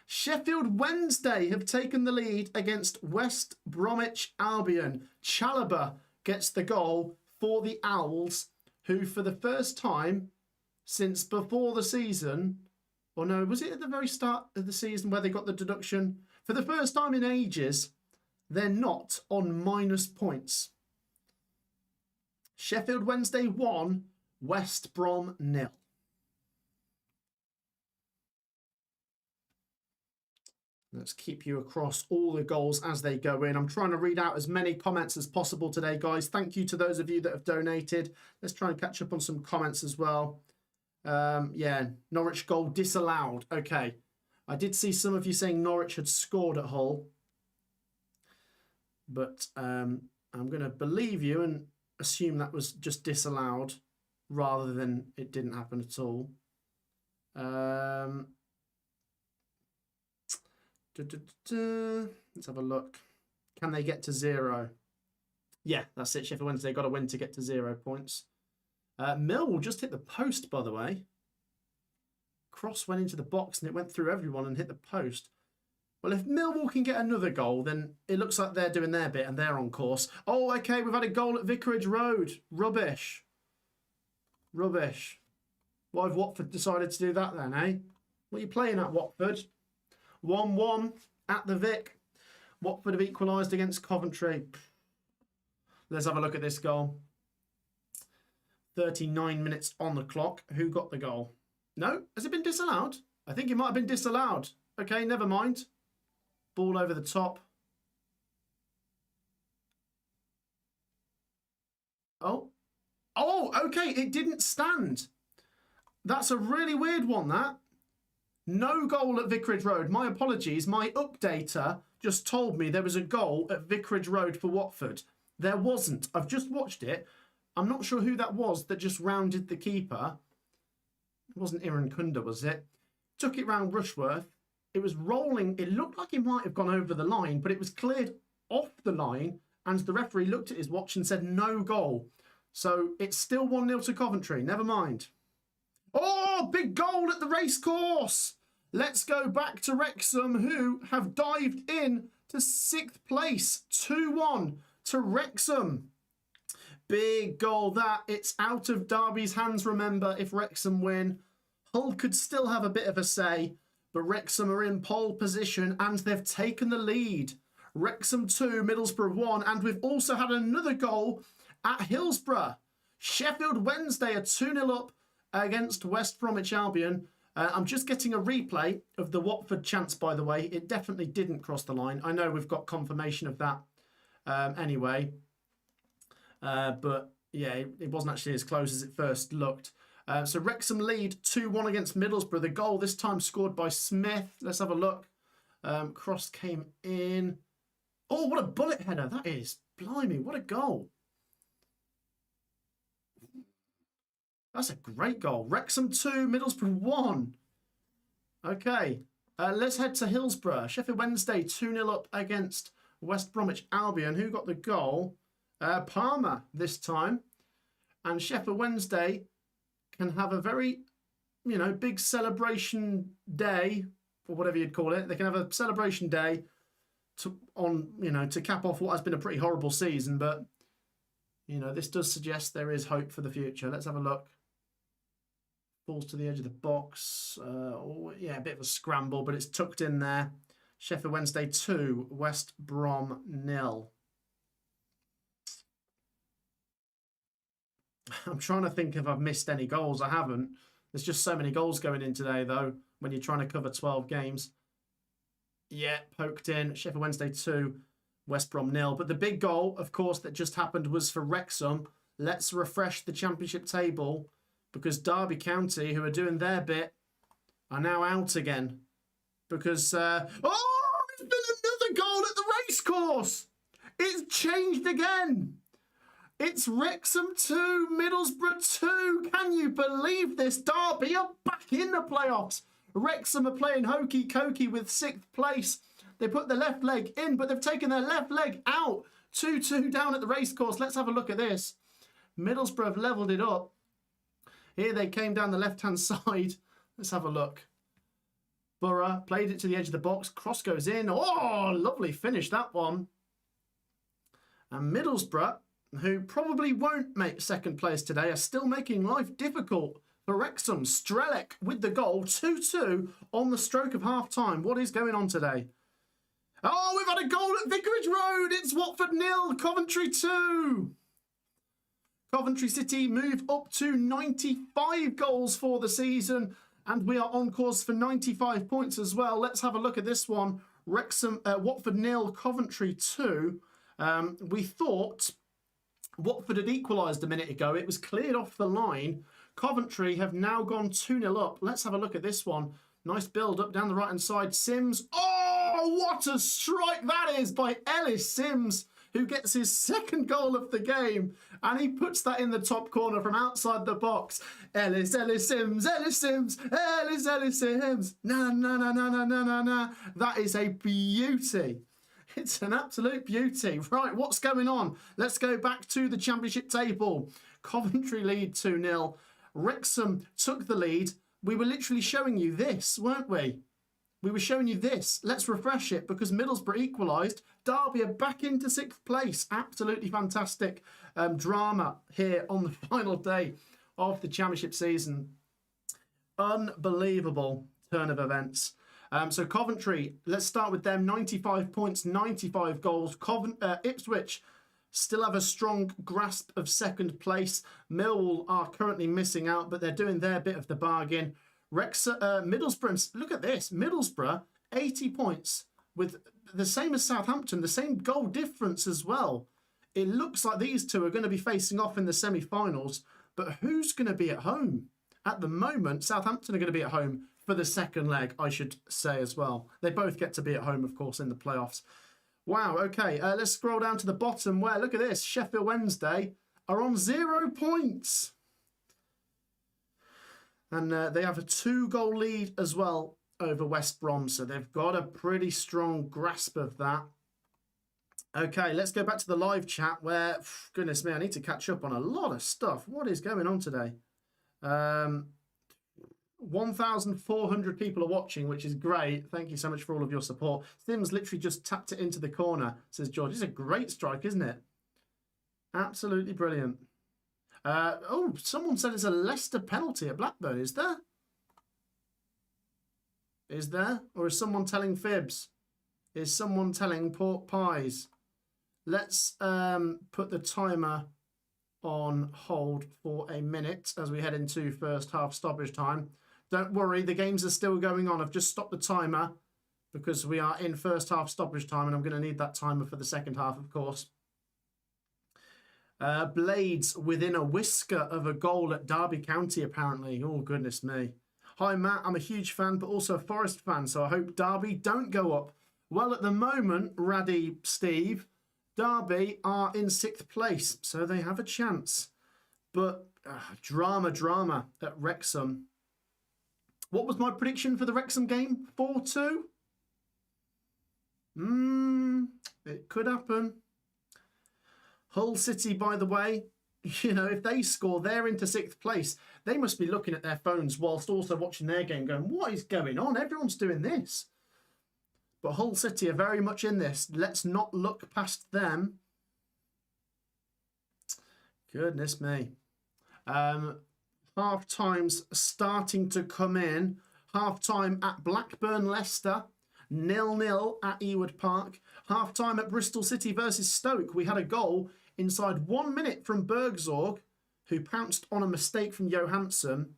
A: Sheffield Wednesday have taken the lead against West Bromwich Albion. Chalobah gets the goal for the Owls, who for the first time since before the season, or no, was it at the very start of the season where they got the deduction? For the first time in ages, they're not on minus points. Sheffield Wednesday 1, West Brom 0. Let's keep you across all the goals as they go in. I'm trying to read out as many comments as possible today, guys. Thank you to those of you that have donated. Let's try and catch up on some comments as well. Yeah, Norwich goal disallowed. Okay. I did see some of you saying Norwich had scored at Hull. But I'm going to believe you and assume that was just disallowed rather than it didn't happen at all. Let's have a look. Can they get to 0? Yeah, that's it. Sheffield Wednesday got to win to get to 0 points. Millwall just hit the post, by the way. Cross went into the box and it went through everyone and hit the post. Well, if Millwall can get another goal, then it looks like they're doing their bit and they're on course. Oh, okay, we've had a goal at Vicarage Road. Rubbish. Rubbish. Why have Watford decided to do that then, eh? What are you playing at, Watford? 1-1 at the Vic. Watford have equalised against Coventry. Let's have a look at this goal. 39 minutes on the clock. Who got the goal? No? Has it been disallowed? I think it might have been disallowed. Okay, never mind. Ball over the top. Oh. Oh, okay, it didn't stand. That's a really weird one, that. No goal at Vicarage Road. My apologies. My updater just told me there was a goal at Vicarage Road for Watford. There wasn't. I've just watched it. I'm not sure who that was that just rounded the keeper. It wasn't Iran Kunda, was it? Took it round Rushworth. It was rolling. It looked like it might have gone over the line, but it was cleared off the line, and the referee looked at his watch and said no goal. So it's still 1-0 to Coventry. Never mind. Oh, big goal at the racecourse. Let's go back to Wrexham, who have dived in to 6th place. 2-1 to Wrexham. Big goal that. It's out of Derby's hands, remember, if Wrexham win. Hull could still have a bit of a say, but Wrexham are in pole position and they've taken the lead. Wrexham 2, Middlesbrough 1, and we've also had another goal at Hillsborough. Sheffield Wednesday are 2-0 up against West Bromwich Albion. I'm just getting a replay of the Watford chance, by the way. It definitely didn't cross the line. I know we've got confirmation of that anyway. But yeah, it wasn't actually as close as it first looked. So Wrexham lead 2-1 against Middlesbrough. The goal this time scored by Smith. Let's have a look. Cross came in. Oh, what a bullet header that is. Blimey, what a goal. That's a great goal. Wrexham 2, Middlesbrough 1. Okay, let's head to Hillsborough. Sheffield Wednesday 2-0 up against West Bromwich Albion. Who got the goal? Palmer this time. And Sheffield Wednesday can have a very, big celebration day, or whatever you'd call it. They can have a celebration day to cap off what has been a pretty horrible season. But, this does suggest there is hope for the future. Let's have a look. Balls to the edge of the box. Yeah, a bit of a scramble, but it's tucked in there. Sheffield Wednesday 2, West Brom 0. I'm trying to think if I've missed any goals. I haven't. There's just so many goals going in today, though, when you're trying to cover 12 games. Yeah, poked in. Sheffield Wednesday 2, West Brom 0. But the big goal, of course, that just happened was for Wrexham. Let's refresh the championship table, because Derby County, who are doing their bit, are now out again. Because, there's been another goal at the racecourse. It's changed again. It's Wrexham 2, Middlesbrough 2. Can you believe this? Derby are back in the playoffs. Wrexham are playing hokey cokey with 6th place. They put their left leg in, but they've taken their left leg out. 2-2 down at the racecourse. Let's have a look at this. Middlesbrough have levelled it up. Here they came down the left-hand side. Let's have a look. Borough played it to the edge of the box. Cross goes in. Oh, lovely finish, that one. And Middlesbrough, who probably won't make 2nd place today, are still making life difficult for Wrexham. Strelec with the goal. 2-2 on the stroke of half-time. What is going on today? Oh, we've had a goal at Vicarage Road. It's Watford 0, Coventry 2. Coventry City move up to 95 goals for the season, and we are on course for 95 points as well. Let's have a look at this one. Watford 0, Coventry 2. We thought Watford had equalised a minute ago. It was cleared off the line. Coventry have now gone 2-0 up. Let's have a look at this one. Nice build up down the right-hand side. Sims. Oh, what a strike that is by Ellis Sims, who gets his second goal of the game. And he puts that in the top corner from outside the box. Ellis Sims, Ellis Sims, Ellis Sims. Na, na, na, na, na, na, na. That is a beauty. It's an absolute beauty. Right, what's going on? Let's go back to the Championship table. Coventry lead 2-0. Wrexham took the lead. We were literally showing you this, weren't we? We were showing you this. Let's refresh it because Middlesbrough equalised. Derby are back into 6th place. Absolutely fantastic drama here on the final day of the Championship season. Unbelievable turn of events. So Coventry, let's start with them. 95 points, 95 goals. Ipswich still have a strong grasp of 2nd place. Millwall are currently missing out, but they're doing their bit of the bargain. Middlesbrough, look at this. Middlesbrough, 80 points with the same as Southampton, the same goal difference as well. It looks like these two are going to be facing off in the semi-finals, but who's going to be at home? At the moment, Southampton are going to be at home for the second leg, I should say as well. They both get to be at home, of course, in the playoffs. Wow, okay, let's scroll down to the bottom where, look at this, Sheffield Wednesday are on 0 points. And they have a 2-goal lead as well over West Brom, so they've got a pretty strong grasp of that. Okay, let's go back to the live chat where, goodness me, I need to catch up on a lot of stuff. What is going on today? 1,400 people are watching, which is great. Thank you so much for all of your support. Sims literally just tapped it into the corner, says George. It's a great strike, isn't it? Absolutely brilliant. Oh, someone said it's a Leicester penalty at Blackburn. Is there? Is there? Or is someone telling fibs? Is someone telling pork pies? Let's put the timer on hold for a minute as we head into first half stoppage time. Don't worry, the games are still going on. I've just stopped the timer because we are in first half stoppage time and I'm going to need that timer for the second half, of course. Blades within a whisker of a goal at Derby County, apparently. Oh, goodness me. Hi, Matt. I'm a huge fan, but also a Forest fan, so I hope Derby don't go up. Well, at the moment, Raddy Steve, Derby are in 6th place, so they have a chance. But drama at Wrexham. What was my prediction for the Wrexham game? 4-2? It could happen. Hull City, by the way, you know, if they score, they're into 6th place. They must be looking at their phones whilst also watching their game going, what is going on? Everyone's doing this. But Hull City are very much in this. Let's not look past them. Goodness me. Half time's starting to come in. Half time at Blackburn, Leicester. 0-0 at Ewood Park. Half time at Bristol City versus Stoke. We had a goal inside 1 minute from Bergzorg, who pounced on a mistake from Johansson.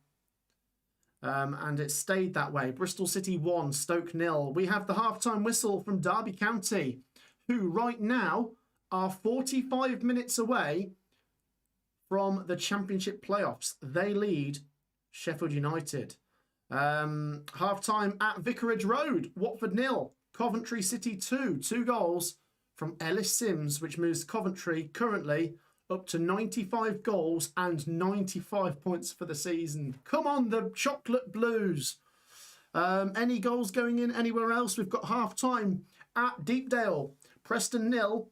A: And it stayed that way. Bristol City 1, Stoke 0. We have the half-time whistle from Derby County, who right now are 45 minutes away from the Championship playoffs. They lead Sheffield United. Half-time at Vicarage Road, Watford 0, Coventry City 2. 2 goals from Ellis Sims, which moves Coventry currently up to 95 goals and 95 points for the season. Come on, the Chocolate Blues. Any goals going in anywhere else? We've got half-time at Deepdale. Preston 0,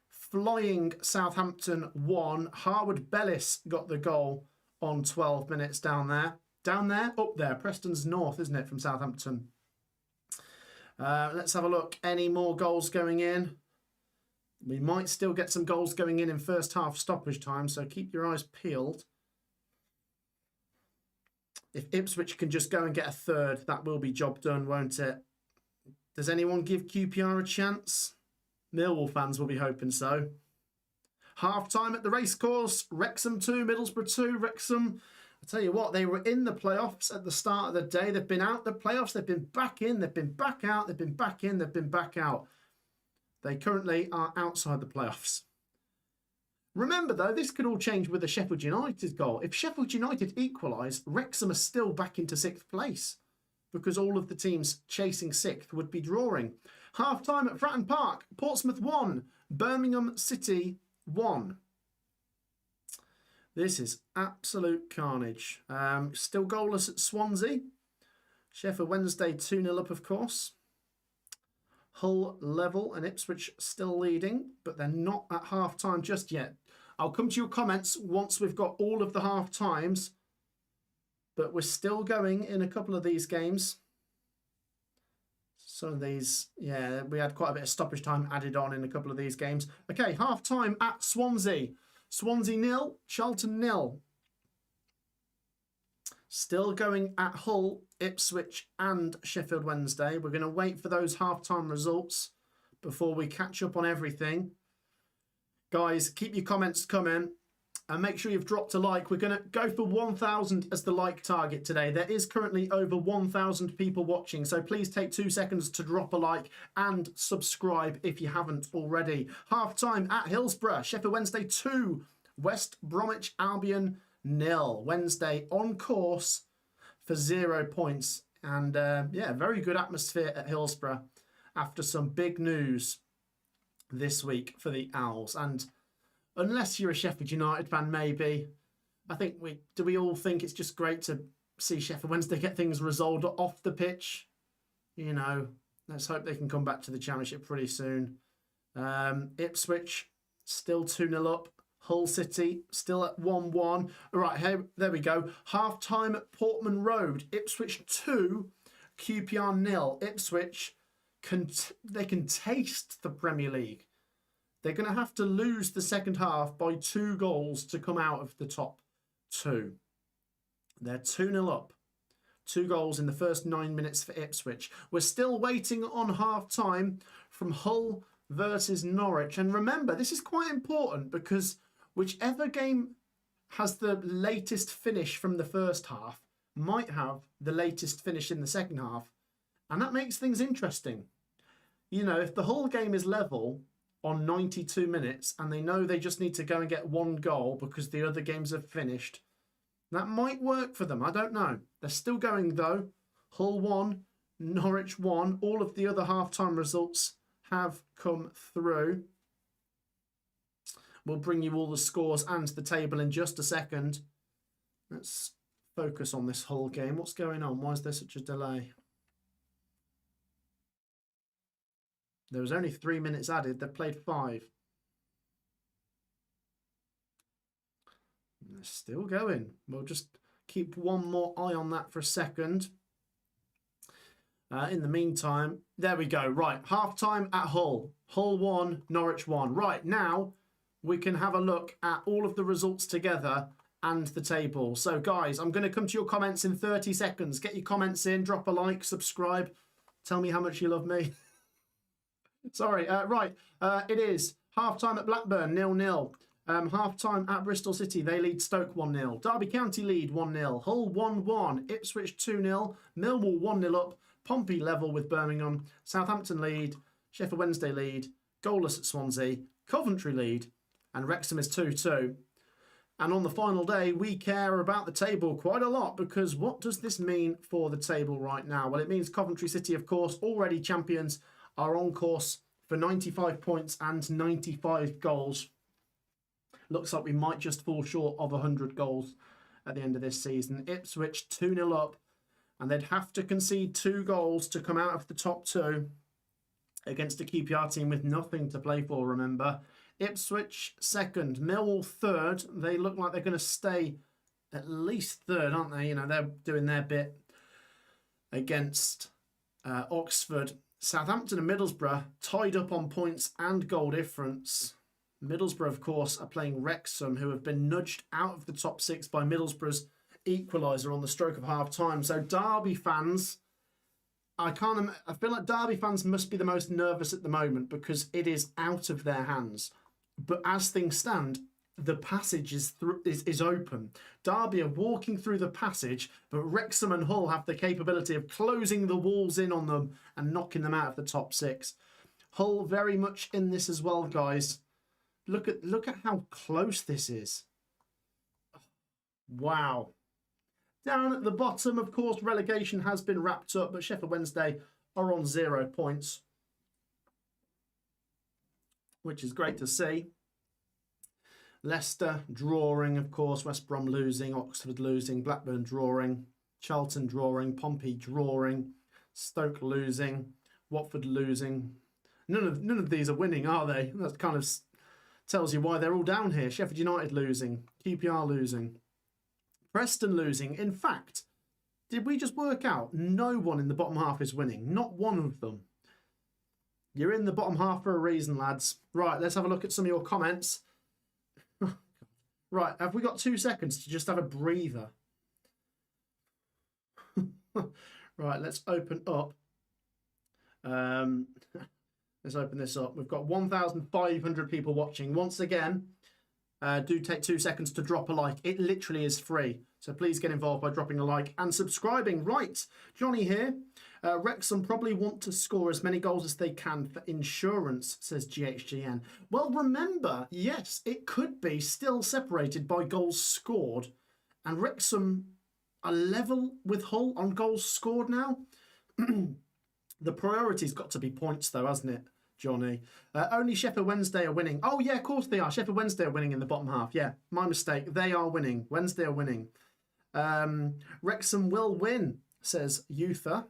A: Flying Southampton 1. Harwood Bellis got the goal on 12 minutes down there. Down there? Up there. Preston's north, isn't it, from Southampton? Let's have a look. Any more goals going in? We might still get some goals going in first half stoppage time, so keep your eyes peeled. If Ipswich can just go and get a third, that will be job done, won't it? Does anyone give QPR a chance? Millwall fans will be hoping so. Half time at the racecourse. Wrexham 2, Middlesbrough 2. Wrexham I tell you what, they were in the playoffs at the start of the day. They've been out the playoffs. They've been back in. They've been back out. They've been back in. They've been back out. They currently are outside the playoffs. Remember, though, this could all change with a Sheffield United goal. If Sheffield United equalise, Wrexham are still back into 6th place because all of the teams chasing 6th would be drawing. Half-time at Fratton Park, Portsmouth 1, Birmingham City 1. This is absolute carnage. Still goalless at Swansea. Sheffield Wednesday 2-0 up, of course. Hull level and Ipswich still leading, but they're not at half-time just yet. I'll come to your comments once we've got all of the half-times, but we're still going in a couple of these games. Some of these, yeah, we had quite a bit of stoppage time added on in a couple of these games. Okay, half-time at Swansea. Swansea 0, Charlton 0. Still going at Hull, Ipswich and Sheffield Wednesday. We're going to wait for those half-time results before we catch up on everything. Guys, keep your comments coming and make sure you've dropped a like. We're going to go for 1,000 as the like target today. There is currently over 1,000 people watching, so please take 2 seconds to drop a like and subscribe if you haven't already. Half-time at Hillsborough, Sheffield Wednesday 2, West Bromwich Albion 0. Wednesday on course for 0 points. And yeah, very good atmosphere at Hillsborough after some big news this week for the Owls. And unless you're a Sheffield United fan, maybe, I think we all think it's just great to see Sheffield Wednesday get things resolved off the pitch. You know, let's hope they can come back to the Championship pretty soon. Ipswich still 2-0 up. Hull City still at 1-1. All right, here, there we go. Half-time at Portman Road. Ipswich 2, QPR 0. Ipswich, they can taste the Premier League. They're going to have to lose the second half by 2 goals to come out of the top 2. They're 2-0 up. 2 goals in the first 9 minutes for Ipswich. We're still waiting on half-time from Hull versus Norwich. And remember, this is quite important because whichever game has the latest finish from the first half might have the latest finish in the second half. And that makes things interesting. You know, if the whole game is level on 92 minutes and they know they just need to go and get 1 goal because the other games have finished, that might work for them. I don't know. They're still going though. Hull 1, Norwich 1. All of the other half-time results have come through. We'll bring you all the scores and the table in just a second. Let's focus on this Hull game. What's going on? Why is there such a delay? There was only 3 minutes added. They played 5. They're still going. We'll just keep one more eye on that for a second. In the meantime, there we go. Right, half-time at Hull. Hull 1, Norwich 1. Right, now we can have a look at all of the results together and the table. So, guys, I'm going to come to your comments in 30 seconds. Get your comments in, drop a like, subscribe. Tell me how much you love me. Sorry, right. It is half-time at Blackburn, 0-0. Half-time at Bristol City, they lead Stoke 1-0. Derby County lead 1-0. Hull 1-1. Ipswich 2-0. Millwall 1-0 up. Pompey level with Birmingham. Southampton lead. Sheffield Wednesday lead. Goalless at Swansea. Coventry lead. And Wrexham is 2-2. And on the final day, we care about the table quite a lot because what does this mean for the table right now? Well, it means Coventry City, of course, already champions, are on course for 95 points and 95 goals. Looks like we might just fall short of 100 goals at the end of this season. Ipswich 2-0 up, and they'd have to concede 2 goals to come out of the top 2 against a QPR team with nothing to play for, remember. Ipswich second, Millwall third. They look like they're going to stay at least third, aren't they? You know, they're doing their bit against Oxford. Southampton and Middlesbrough tied up on points and goal difference. Middlesbrough, of course, are playing Wrexham, who have been nudged out of the top 6 by Middlesbrough's equaliser on the stroke of half-time. So Derby fans, I feel like Derby fans must be the most nervous at the moment because it is out of their hands. But as things stand, the passage is open. Derby are walking through the passage, but Wrexham and Hull have the capability of closing the walls in on them and knocking them out of the top 6. Hull very much in this as well, guys. Look at how close this is. Wow. Down at the bottom, of course, relegation has been wrapped up, but Sheffield Wednesday are on 0 points, which is great to see. Leicester drawing, of course, West Brom losing, Oxford losing, Blackburn drawing, Charlton drawing, Pompey drawing, Stoke losing, Watford losing. None of these are winning, are they? That kind of tells you why they're all down here. Sheffield United losing, QPR losing, Preston losing. In fact, did we just work out no one in the bottom half is winning? Not one of them. You're in the bottom half for a reason, lads. Right, let's have a look at some of your comments. Right, have we got 2 seconds to just have a breather? Right, let's open up. Let's open this up. We've got 1,500 people watching. Once again, do take 2 seconds to drop a like. It literally is free. So please get involved by dropping a like and subscribing. Right, Johnny here. Wrexham probably want to score as many goals as they can for insurance, says GHGN. Well, remember, yes, it could be still separated by goals scored. And Wrexham are level with Hull on goals scored now. The priority's got to be points, though, hasn't it, Johnny? Only Sheffield Wednesday are winning. Oh, yeah, of course they are. Sheffield Wednesday are winning in the bottom half. Yeah, my mistake. They are winning. Wednesday are winning. Wrexham will win, says Euther.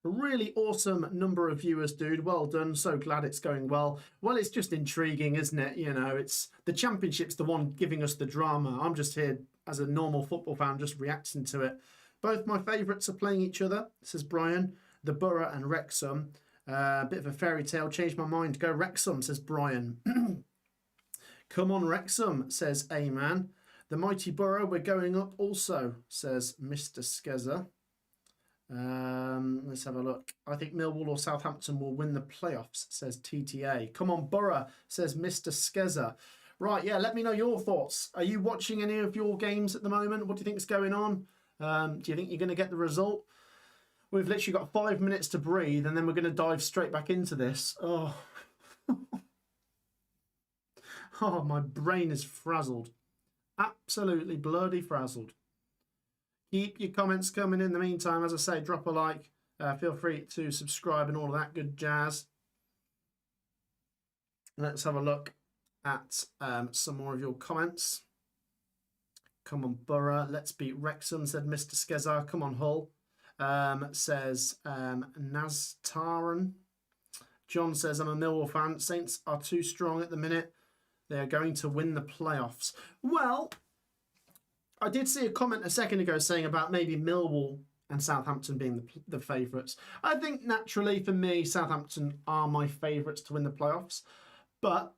A: A really awesome number of viewers, dude. Well done. So glad it's going well. Well, it's just intriguing, isn't it? You know, it's the Championship's the one giving us the drama. I'm just here as a normal football fan, just reacting to it. Both my favourites are playing each other, says Brian. The Borough and Wrexham. Bit of a fairy tale. Changed my mind. Go Wrexham, says Brian. Come on, Wrexham, says A-Man. The mighty Borough, we're going up also, says Mr. Skeza. Let's have a look. I think Millwall or Southampton will win the playoffs, says TTA. Come on, Borough, says Mr. Skeza. Right, yeah, let me know your thoughts. Are you watching any of your games at the moment? What do you think is going on? Do you think you're going to get the result? We've literally got 5 minutes to breathe, and then we're going to dive straight back into this. Oh, oh, my brain is frazzled. Absolutely bloody frazzled. Keep your comments coming in the meantime. As I say, drop a like. Feel free to subscribe and all of that good jazz. Let's have a look at some more of your comments. Come on, Borough. Let's beat Wrexham, said Mr. Skeza. Come on, Hull. Says Naztaran. John says, I'm a Millwall fan. Saints are too strong at the minute. They are going to win the playoffs. Well, I did see a comment a second ago saying about maybe Millwall and Southampton being the favourites. I think naturally for me, Southampton are my favourites to win the playoffs. But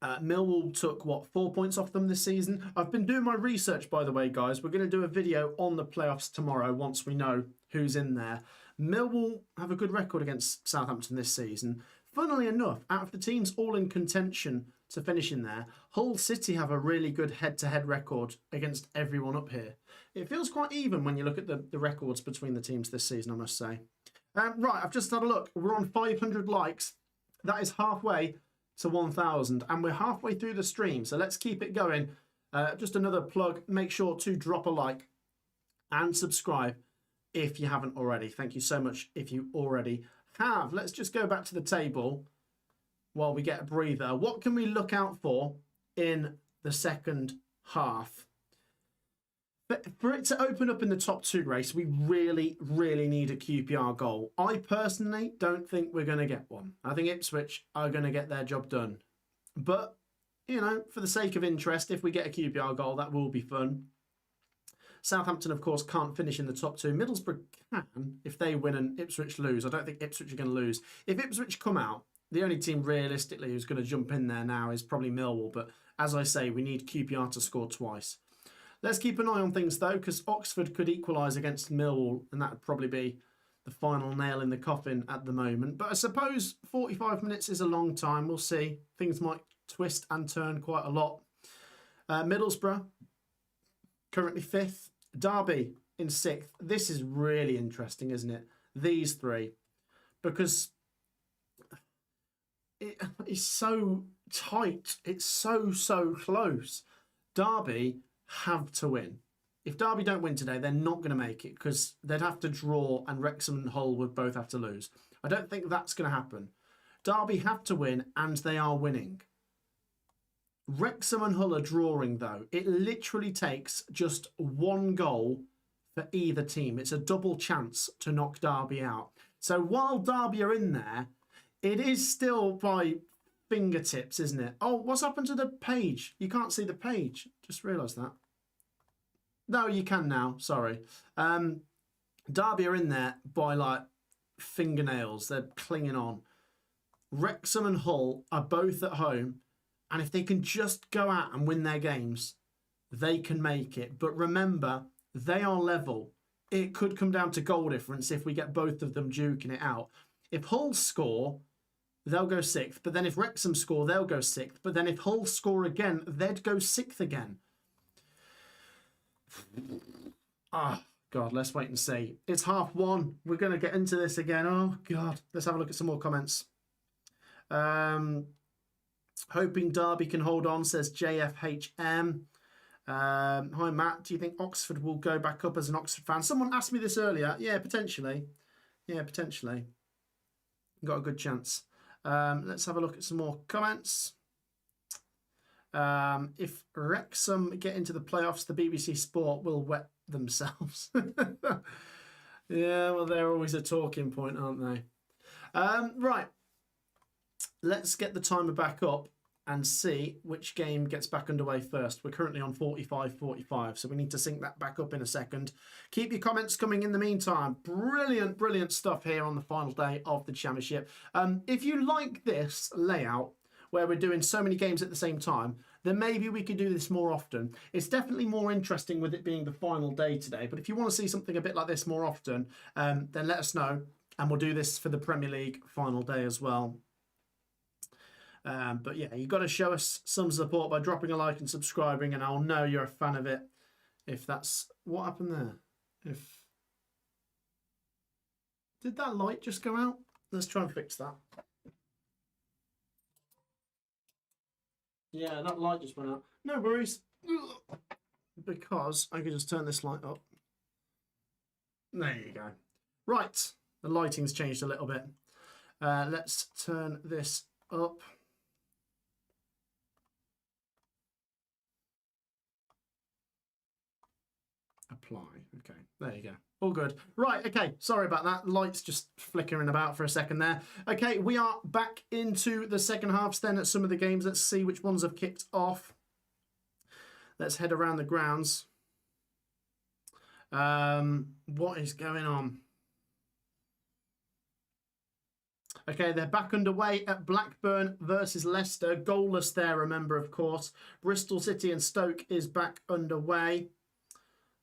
A: Millwall took, 4 points off them this season? I've been doing my research, by the way, guys. We're going to do a video on the playoffs tomorrow once we know who's in there. Millwall have a good record against Southampton this season. Funnily enough, out of the teams all in contention to finish in there, Hull City have a really good head-to-head record against everyone up here. It feels quite even when you look at the records between the teams this season, I must say. Right, I've just had a look. We're on 500 likes. That is halfway to 1,000, and we're halfway through the stream, so let's keep it going. Just another plug. Make sure to drop a like and subscribe if you haven't already. Thank you so much if you already have. Let's just go back to the table while we get a breather. What can we look out for in the second half? But for it to open up in the top 2 race, we really, really need a QPR goal. I personally don't think we're going to get one. I think Ipswich are going to get their job done. But, you know, for the sake of interest, if we get a QPR goal, that will be fun. Southampton, of course, can't finish in the top 2. Middlesbrough can if they win and Ipswich lose. I don't think Ipswich are going to lose. If Ipswich come out, the only team realistically who's going to jump in there now is probably Millwall. But as I say, we need QPR to score twice. Let's keep an eye on things, though, because Oxford could equalise against Millwall, and that would probably be the final nail in the coffin at the moment. But I suppose 45 minutes is a long time. We'll see. Things might twist and turn quite a lot. Middlesbrough, currently 5th. Derby in 6th. This is really interesting, isn't it? These three. Because it is so tight. It's so close. Derby have to win. If Derby don't win today, they're not going to make it because they'd have to draw and Wrexham and Hull would both have to lose. I don't think that's going to happen. Derby have to win and they are winning. Wrexham and Hull are drawing though. It literally takes just one goal for either team. It's a double chance to knock Derby out. So while Derby are in there, it is still by fingertips, isn't it? Oh, what's happened to the page? You can't see the page. Just realised that. No, you can now. Sorry. Derby are in there by like fingernails. They're clinging on. Wrexham and Hull are both at home. And if they can just go out and win their games, they can make it. But remember, they are level. It could come down to goal difference if we get both of them duking it out. If Hull score, they'll go 6th. But then if Wrexham score, they'll go 6th. But then if Hull score again, they'd go 6th again. Ah, God, let's wait and see. It's 1:30. We're going to get into this again. Oh, God. Let's have a look at some more comments. Hoping Derby can hold on, says JFHM. Hi, Matt. Do you think Oxford will go back up as an Oxford fan? Someone asked me this earlier. Yeah, potentially. Yeah, potentially. Got a good chance. Let's have a look at some more comments. If Wrexham get into the playoffs, the BBC Sport will wet themselves. Yeah, well, they're always a talking point, aren't they? Right. Let's get the timer back up and see which game gets back underway first. We're currently on 45-45, so we need to sync that back up in a second. Keep your comments coming in the meantime. Brilliant, brilliant stuff here on the final day of the Championship. If you like this layout, where we're doing so many games at the same time, then maybe we could do this more often. It's definitely more interesting with it being the final day today, but if you want to see something a bit like this more often, then let us know, and we'll do this for the Premier League final day as well. But yeah, you've got to show us some support by dropping a like and subscribing, and I'll know you're a fan of it. If that's... What happened there? Did that light just go out? Let's try and fix that. Yeah, that light just went out. No worries. Because I can just turn this light up. There you go. Right. The lighting's changed a little bit. Let's turn this up. Apply. Okay, there you go. All good. Right, okay, sorry about that. Lights just flickering about for a second there. Okay, we are back into the second halves then at some of the games. Let's see which ones have kicked off. Let's head around the grounds. What is going on? Okay, they're back underway at Blackburn versus Leicester. Goalless there, remember, of course. Bristol City and Stoke is back underway.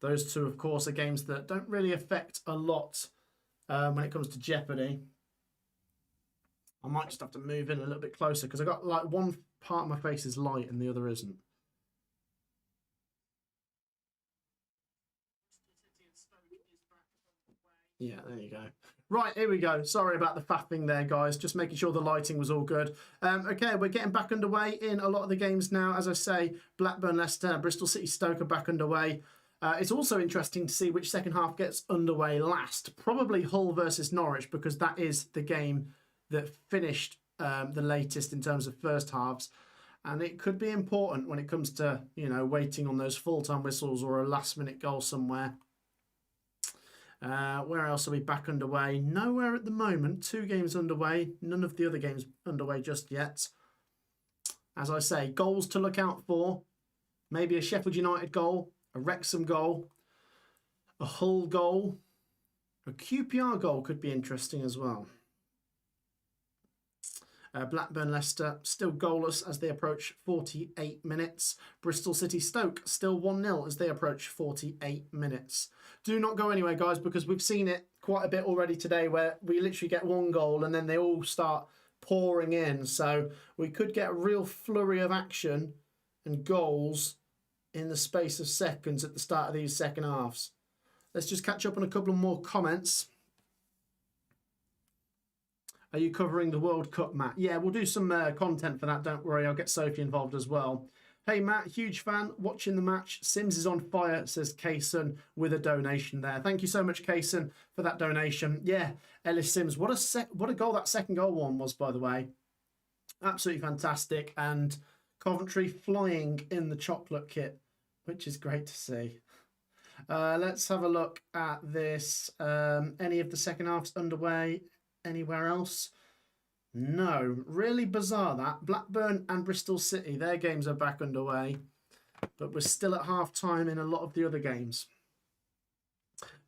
A: Those two, of course, are games that don't really affect a lot when it comes to jeopardy. I might just have to move in a little bit closer because I got like one part of my face is light and the other isn't. Yeah, there you go. Right, here we go. Sorry about the faffing there, guys. Just making sure the lighting was all good. Okay, we're getting back underway in a lot of the games now. As I say, Blackburn, Leicester, Bristol City, Stoke are back underway. It's also interesting to see which second half gets underway last. Probably Hull versus Norwich, because that is the game that finished the latest in terms of first halves. And it could be important when it comes to, you know, waiting on those full-time whistles or a last-minute goal somewhere. Where else are we back underway? Nowhere at the moment. 2 games underway. None of the other games underway just yet. As I say, goals to look out for. Maybe a Sheffield United goal, a Wrexham goal, a Hull goal, a QPR goal could be interesting as well. Blackburn, Leicester still goalless as they approach 48 minutes. Bristol City, Stoke still 1-0 as they approach 48 minutes. Do not go anywhere, guys, because we've seen it quite a bit already today where we literally get one goal and then they all start pouring in. So we could get a real flurry of action and goals in the space of seconds at the start of these second halves. Let's just catch up on a couple of more comments. Are you covering the World Cup, Matt? Yeah, we'll do some content for that. Don't worry. I'll get Sophie involved as well. Hey, Matt, huge fan. Watching the match. Sims is on fire, says Kaysen with a donation there. Thank you so much, Kaysen, for that donation. Yeah, Ellis Sims. What a goal that second goal one was, by the way. Absolutely fantastic. And Coventry flying in the chocolate kit, which is great to see. Let's have a look at this. Any of the second halves underway anywhere else? No. Really bizarre that. Blackburn and Bristol City, their games are back underway, but we're still at half-time in a lot of the other games.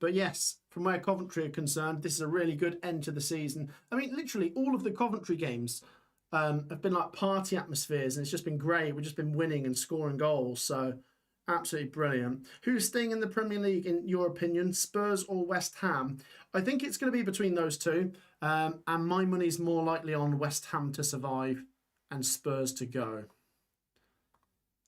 A: But yes, from where Coventry are concerned, this is a really good end to the season. I mean, literally all of the Coventry games have been like party atmospheres, and it's just been great. We've just been winning and scoring goals, so absolutely brilliant. Who's staying in the Premier League, in your opinion, Spurs or West Ham? I think it's going to be between those two, and my money's more likely on West Ham to survive and Spurs to go.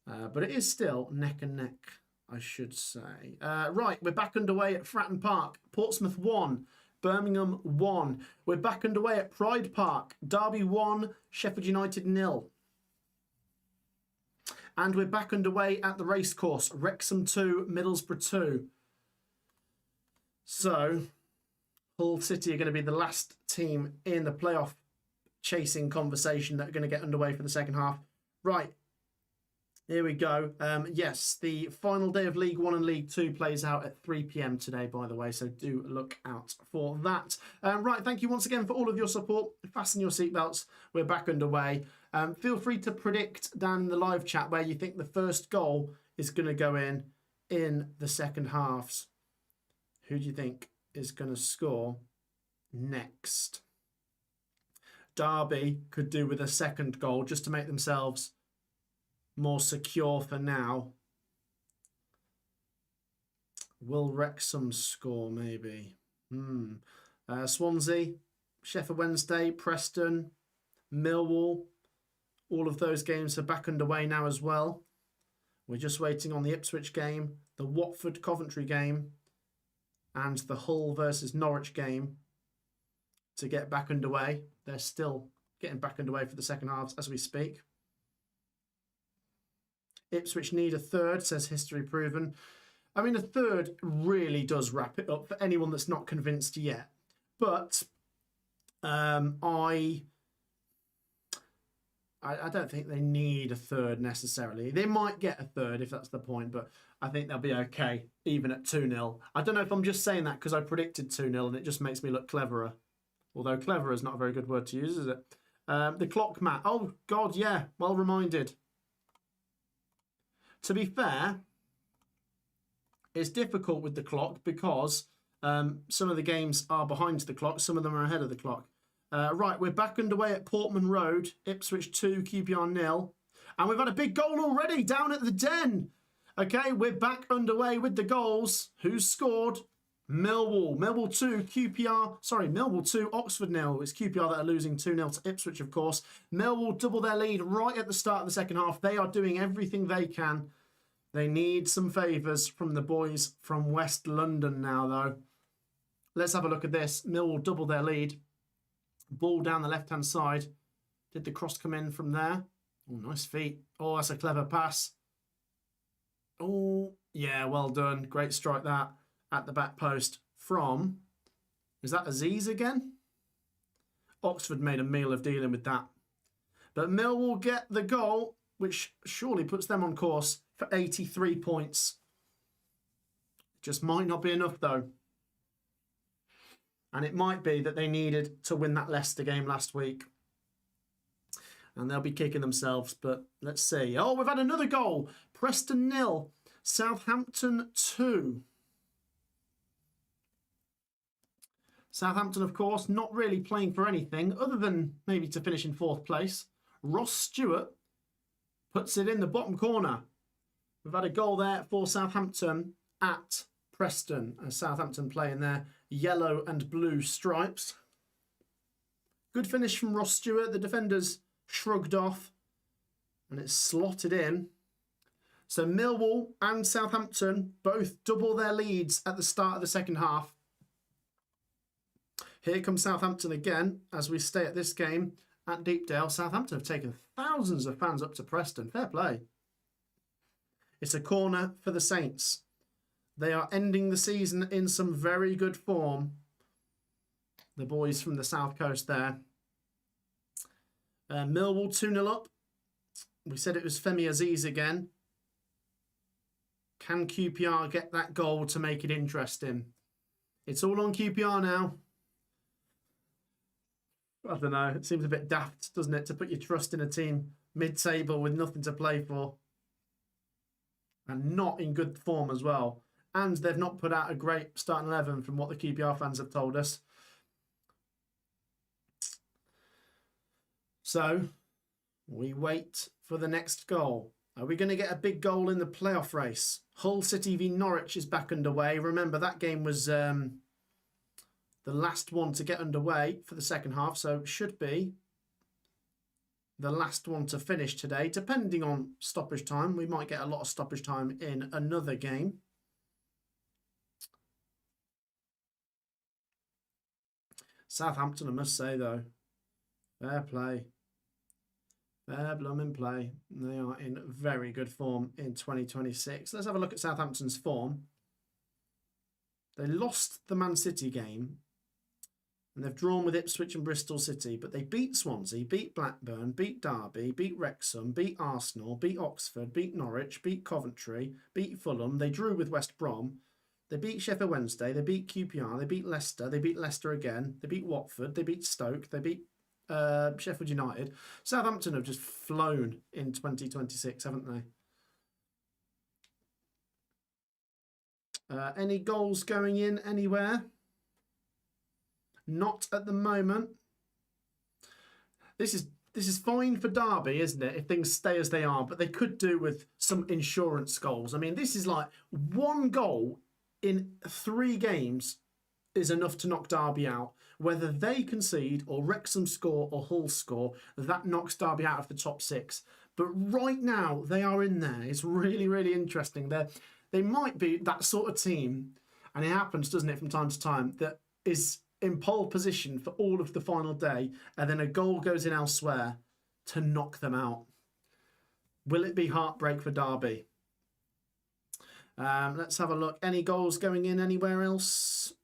A: But it is still neck and neck, I should say. Right, we're back underway at Fratton Park. Portsmouth 1, Birmingham 1. We're back underway at Pride Park. Derby 1, Sheffield United 0. And we're back underway at the racecourse. Wrexham 2, Middlesbrough 2. So, Hull City are going to be the last team in the playoff chasing conversation that are going to get underway for the second half. Right, here we go. Yes, the final day of League 1 and League 2 plays out at 3 p.m. today, by the way, so do look out for that. Right, thank you once again for all of your support. Fasten your seatbelts. We're back underway. Feel free to predict down in the live chat where you think the first goal is going to go in the second halves. Who do you think is going to score next? Derby could do with a second goal just to make themselves more secure for now. Will Wrexham score maybe? Swansea, Sheffield Wednesday, Preston, Millwall. All of those games are back underway now as well. We're just waiting on the Ipswich game, the Watford Coventry game, and the Hull versus Norwich game to get back underway. They're still getting back underway for the second halves as we speak. Ipswich need a third, says History Proven. I mean, a third really does wrap it up for anyone that's not convinced yet. But I don't think they need a third necessarily. They might get a third if that's the point, but I think they'll be okay, even at 2-0. I don't know if I'm just saying that because I predicted 2-0 and it just makes me look cleverer. Although cleverer is not a very good word to use, is it? The clock, Matt. Oh, God, yeah. Well reminded. To be fair, it's difficult with the clock because some of the games are behind the clock. Some of them are ahead of the clock. Right, we're back underway at Portman Road. Ipswich 2, QPR 0. And we've had a big goal already down at the Den. Okay, we're back underway with the goals. Who's scored? Millwall. Millwall 2, Millwall 2, Oxford 0. It's QPR that are losing 2-0 to Ipswich, of course. Millwall double their lead right at the start of the second half. They are doing everything they can. They need some favours from the boys from West London now, though. Let's have a look at this. Millwall double their lead. Ball down the left-hand side. Did the cross come in from there? Oh, nice feet. Oh, that's a clever pass. Oh, yeah, well done. Great strike that at the back post from... Is that Aziz again? Oxford made a meal of dealing with that. But Millwall get the goal, which surely puts them on course for 83 points. Just might not be enough, though. And it might be that they needed to win that Leicester game last week. And they'll be kicking themselves, but let's see. Oh, we've had another goal. Preston 0, Southampton 2. Southampton, of course, not really playing for anything other than maybe to finish in 4th place. Ross Stewart puts it in the bottom corner. We've had a goal there for Southampton at Preston, as Southampton play in their yellow and blue stripes. Good finish from Ross Stewart. The defenders shrugged off and it's slotted in. So Millwall and Southampton both double their leads at the start of the second half. Here comes Southampton again as we stay at this game at Deepdale. Southampton have taken thousands of fans up to Preston. Fair play. It's a corner for the Saints. They are ending the season in some very good form. The boys from the South Coast there. Millwall 2-0 up. We said it was Femi Aziz again. Can QPR get that goal to make it interesting? It's all on QPR now. I don't know. It seems a bit daft, doesn't it, to put your trust in a team mid-table with nothing to play for. And not in good form as well. And they've not put out a great starting 11 from what the QPR fans have told us. So, we wait for the next goal. Are we going to get a big goal in the playoff race? Hull City v Norwich is back underway. Remember, that game was the last one to get underway for the second half, so it should be the last one to finish today. Depending on stoppage time, we might get a lot of stoppage time in another game. Southampton, I must say, though, fair play. Fair blooming play. They are in very good form in 2026. Let's have a look at Southampton's form. They lost the Man City game and they've drawn with Ipswich and Bristol City, but they beat Swansea, beat Blackburn, beat Derby, beat Wrexham, beat Arsenal, beat Oxford, beat Norwich, beat Coventry, beat Fulham. They drew with West Brom. They beat Sheffield Wednesday. They beat QPR. They beat Leicester. They beat Leicester again. They beat Watford. They beat Stoke. They beat Sheffield United. Southampton have just flown in 2026, haven't they? Any goals going in anywhere? Not at the moment. This is fine for Derby, isn't it, if things stay as they are, but they could do with some insurance goals. I mean, this is like one goal in 3 games is enough to knock Derby out. Whether they concede or Wrexham score or Hull score, that knocks Derby out of the top 6. But right now, they are in there. It's really, really interesting. They might be that sort of team, and it happens, doesn't it, from time to time, that is in pole position for all of the final day, and then a goal goes in elsewhere to knock them out. Will it be heartbreak for Derby? Let's have a look. Any goals going in anywhere else?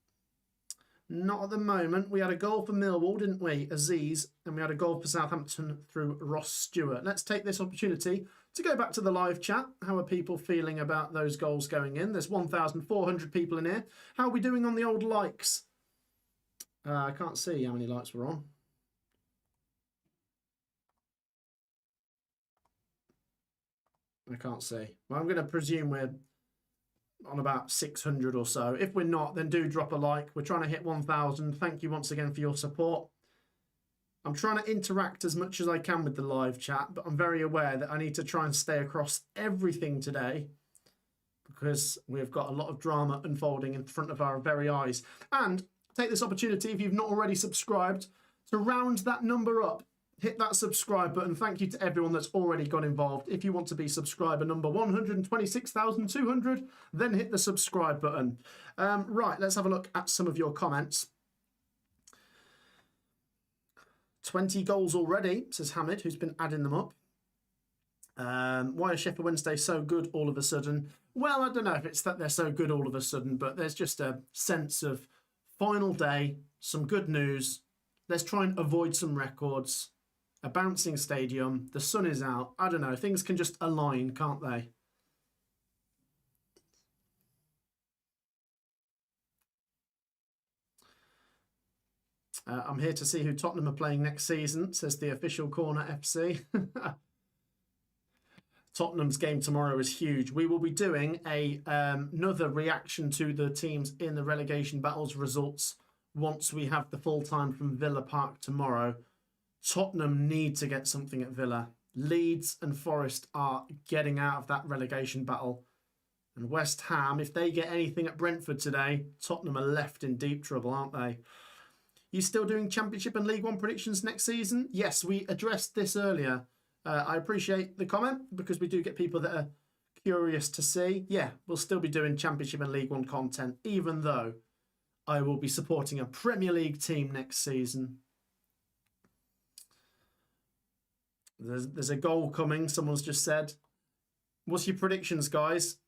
A: Not at the moment. We had a goal for Millwall, didn't we? Aziz. And we had a goal for Southampton through Ross Stewart. Let's take this opportunity to go back to the live chat. How are people feeling about those goals going in? There's 1,400 people in here. How are we doing on the old likes? I can't see how many likes we're on. I can't see. Well, I'm going to presume we're on about 600 or so. If we're not, then do drop a like. We're trying to hit 1,000. Thank you once again for your support. I'm trying to interact as much as I can with the live chat, but I'm very aware that I need to try and stay across everything today because we've got a lot of drama unfolding in front of our very eyes. And take this opportunity, if you've not already subscribed, to round that number up. Hit that subscribe button. Thank you to everyone that's already got involved. If you want to be subscriber number 126,200, then hit the subscribe button. Right, let's have a look at some of your comments. 20 goals already, says Hamid, who's been adding them up. Why is Sheffield Wednesday so good all of a sudden? Well, I don't know if it's that they're so good all of a sudden, but there's just a sense of final day, some good news. Let's try and avoid some records. A bouncing stadium. The sun is out. I don't know. Things can just align, can't they? I'm here to see who Tottenham are playing next season, says the official Corner FC. Tottenham's game tomorrow is huge. We will be doing another reaction to the teams in the relegation battles results once we have the full time from Villa Park tomorrow. Tottenham need to get something at Villa. Leeds and Forest are getting out of that relegation battle. And West Ham, if they get anything at Brentford today, Tottenham are left in deep trouble, aren't they? You still doing Championship and League One predictions next season? Yes, we addressed this earlier. I appreciate the comment because we do get people that are curious to see. Yeah, we'll still be doing Championship and League One content, even though I will be supporting a Premier League team next season. There's a goal coming, someone's just said. What's your predictions, guys?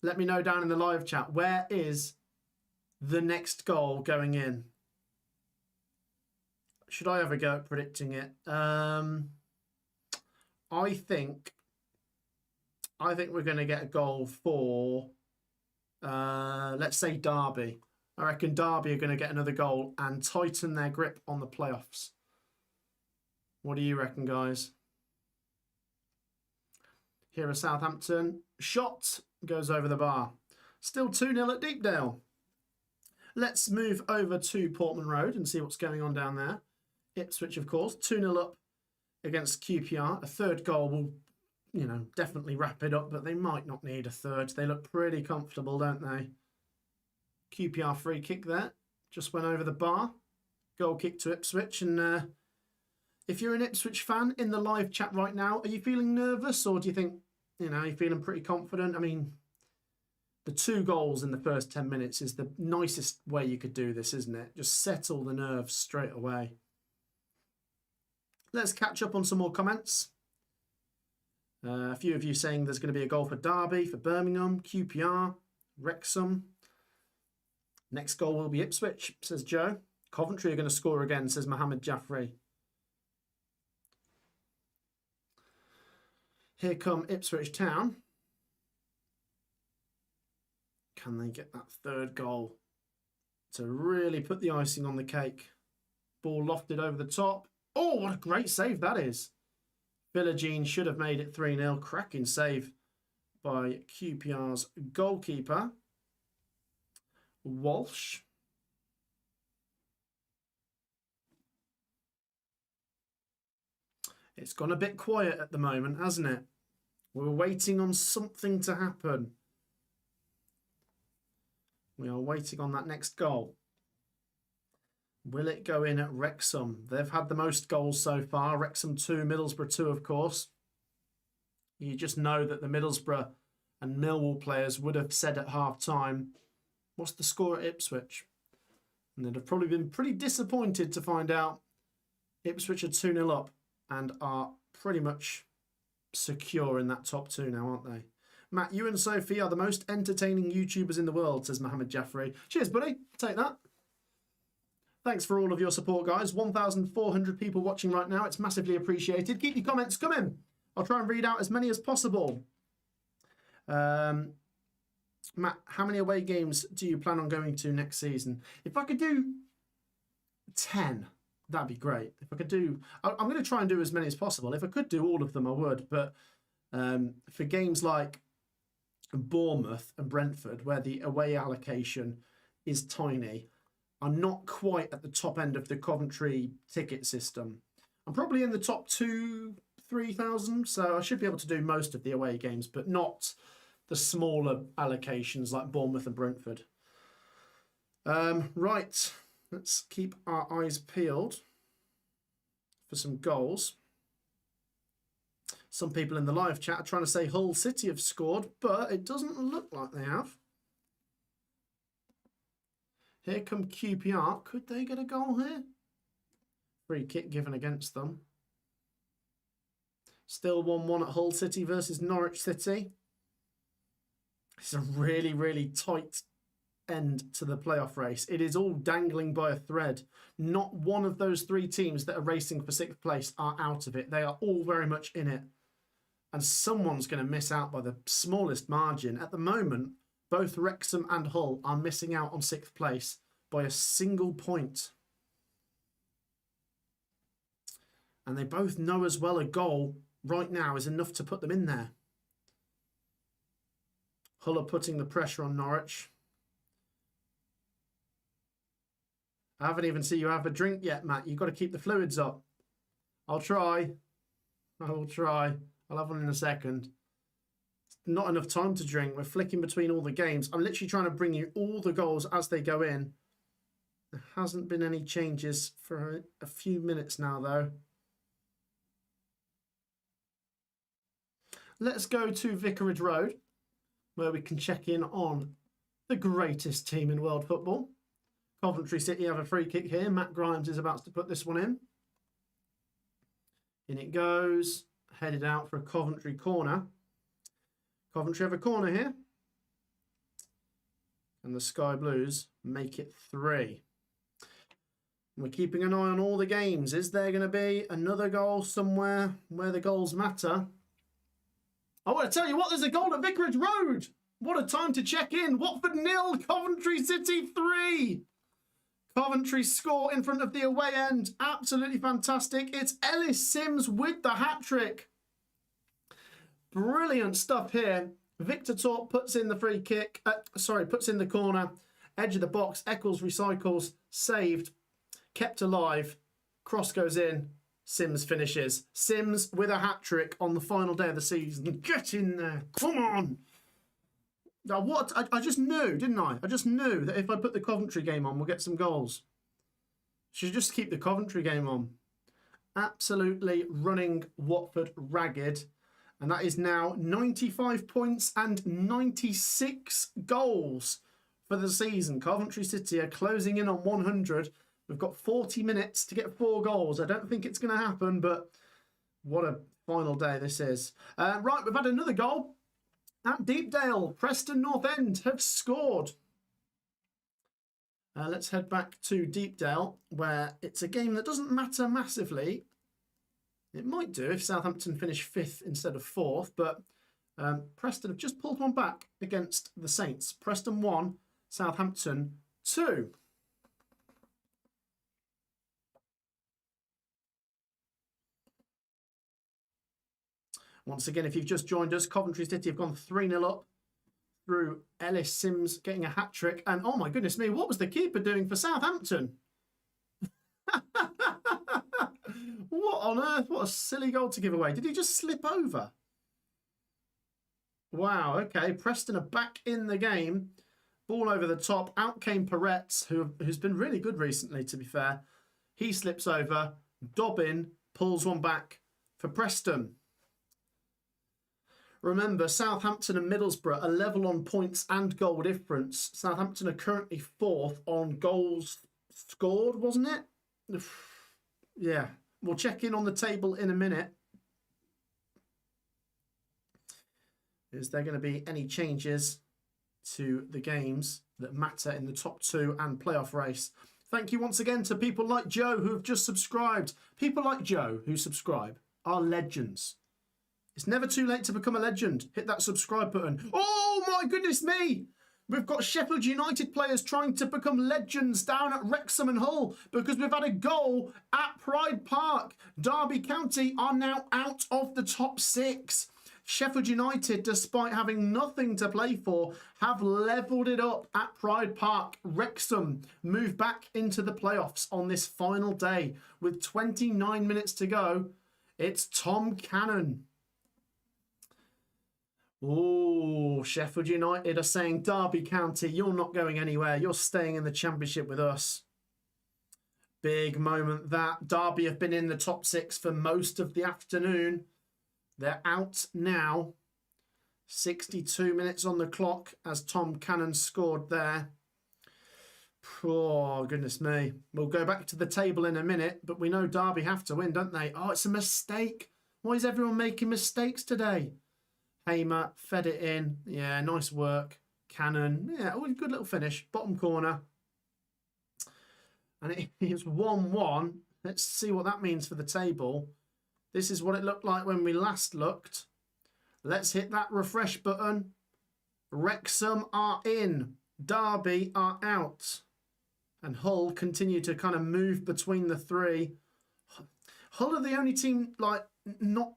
A: Let me know down in the live chat. Where is the next goal going in? Should I ever go at predicting it? I think we're going to get a goal for, let's say, Derby. I reckon Derby are going to get another goal and tighten their grip on the playoffs. What do you reckon, guys? Here are Southampton. Shot goes over the bar. Still 2-0 at Deepdale. Let's move over to Portman Road and see what's going on down there. Ipswich, of course, 2-0 up against QPR. A third goal will, definitely wrap it up, but they might not need a third. They look pretty comfortable, don't they? QPR free kick there. Just went over the bar. Goal kick to Ipswich. And if you're an Ipswich fan in the live chat right now, are you feeling nervous or do you think, you're feeling pretty confident? I mean, the 2 goals in the first 10 minutes is the nicest way you could do this, isn't it? Just settle the nerves straight away. Let's catch up on some more comments. A few of you saying there's going to be a goal for Derby, for Birmingham, QPR, Wrexham. Next goal will be Ipswich, says Joe. Coventry are going to score again, says Mohammed Jaffrey. Here come Ipswich Town. Can they get that third goal to really put the icing on the cake? Ball lofted over the top. Oh, what a great save that is. Villagine should have made it 3-0. Cracking save by QPR's goalkeeper. Walsh. It's gone a bit quiet at the moment, hasn't it? We're waiting on something to happen. We are waiting on that next goal. Will it go in at Wrexham? They've had the most goals so far. Wrexham 2, Middlesbrough 2, of course. You just know that the Middlesbrough and Millwall players would have said at half-time, what's the score at Ipswich? And they'd have probably been pretty disappointed to find out Ipswich are 2-0 up and are pretty much secure in that top 2 now, aren't they? Matt, you and Sophie are the most entertaining YouTubers in the world, says Mohammed Jaffrey. Cheers, buddy. Take that. Thanks for all of your support, guys. 1,400 people watching right now. It's massively appreciated. Keep your comments coming. I'll try and read out as many as possible. Matt, how many away games do you plan on going to next season? If I could do 10, that'd be great. If I could do... I'm going to try and do as many as possible. If I could do all of them, I would. But for games like Bournemouth and Brentford, where the away allocation is tiny, I'm not quite at the top end of the Coventry ticket system. I'm probably in the top 2,000-3,000, so I should be able to do most of the away games, but not the smaller allocations like Bournemouth and Brentford. Right, let's keep our eyes peeled for some goals. Some people in the live chat are trying to say Hull City have scored, but it doesn't look like they have. Here come QPR. Could they get a goal here? Free kick given against them. Still 1-1 at Hull City versus Norwich City. It's a really, really tight end to the playoff race. It is all dangling by a thread. Not one of those 3 teams that are racing for 6th place are out of it. They are all very much in it. And someone's going to miss out by the smallest margin. At the moment, both Wrexham and Hull are missing out on 6th place by a single point. And they both know as well a goal right now is enough to put them in there. Hull are putting the pressure on Norwich. I haven't even seen you have a drink yet, Matt. You've got to keep the fluids up. I'll try. I will try. I'll have one in a second. Not enough time to drink. We're flicking between all the games. I'm literally trying to bring you all the goals as they go in. There hasn't been any changes for a few minutes now, though. Let's go to Vicarage Road, where we can check in on the greatest team in world football. Coventry City have a free kick here. Matt Grimes is about to put this one in. In it goes. Headed out for a Coventry corner. Coventry have a corner here. And the Sky Blues make it 3. We're keeping an eye on all the games. Is there going to be another goal somewhere where the goals matter? I want to tell you what, there's a goal at Vicarage Road. What a time to check in. Watford 0, Coventry City 3. Coventry score in front of the away end. Absolutely fantastic. It's Ellis Sims with the hat-trick. Brilliant stuff here. Victor Torp puts in the free kick. Puts in the corner. Edge of the box. Eccles recycles. Saved. Kept alive. Cross goes in. Sims finishes. Sims with a hat-trick on the final day of the season. Get in there. Come on. Now, what? I just knew, didn't I? I just knew that if I put the Coventry game on, we'll get some goals. Should just keep the Coventry game on. Absolutely running Watford ragged. And that is now 95 points and 96 goals for the season. Coventry City are closing in on 100. We've got 40 minutes to get 4 goals. I don't think it's going to happen, but what a final day this is. Right, we've had another goal. At Deepdale, Preston North End have scored. Let's head back to Deepdale, where it's a game that doesn't matter massively. It might do if Southampton finish 5th instead of 4th, but Preston have just pulled one back against the Saints. Preston 1, Southampton 2. Once again, if you've just joined us, Coventry City have gone 3-0 up through Ellis Sims getting a hat-trick. And oh my goodness me, what was the keeper doing for Southampton? What on earth? What a silly goal to give away. Did he just slip over? Wow, okay. Preston are back in the game. Ball over the top. Out came Peretz, who's been really good recently, to be fair. He slips over. Dobbin pulls one back for Preston. Remember, Southampton and Middlesbrough are level on points and goal difference. Southampton are currently 4th on goals scored, wasn't it? Yeah, we'll check in on the table in a minute. Is there going to be any changes to the games that matter in the top 2 and playoff race? Thank you once again to people like Joe who have just subscribed. People like Joe who subscribe are legends. It's never too late to become a legend. Hit that subscribe button. Oh my goodness me! We've got Sheffield United players trying to become legends down at Wrexham and Hull because we've had a goal at Pride Park. Derby County are now out of the top 6. Sheffield United, despite having nothing to play for, have levelled it up at Pride Park. Wrexham move back into the playoffs on this final day. With 29 minutes to go, it's Tom Cannon. Oh, Sheffield United are saying, Derby County, you're not going anywhere. You're staying in the Championship with us. Big moment that. Derby have been in the top 6 for most of the afternoon. They're out now. 62 minutes on the clock as Tom Cannon scored there. Oh, goodness me. We'll go back to the table in a minute, but we know Derby have to win, don't they? Oh, it's a mistake. Why is everyone making mistakes today? Hamer fed it in. Yeah, nice work. Cannon. Yeah, oh, good little finish. Bottom corner. And it is 1-1. Let's see what that means for the table. This is what it looked like when we last looked. Let's hit that refresh button. Wrexham are in. Derby are out. And Hull continue to kind of move between the 3. Hull are the only team, like, not...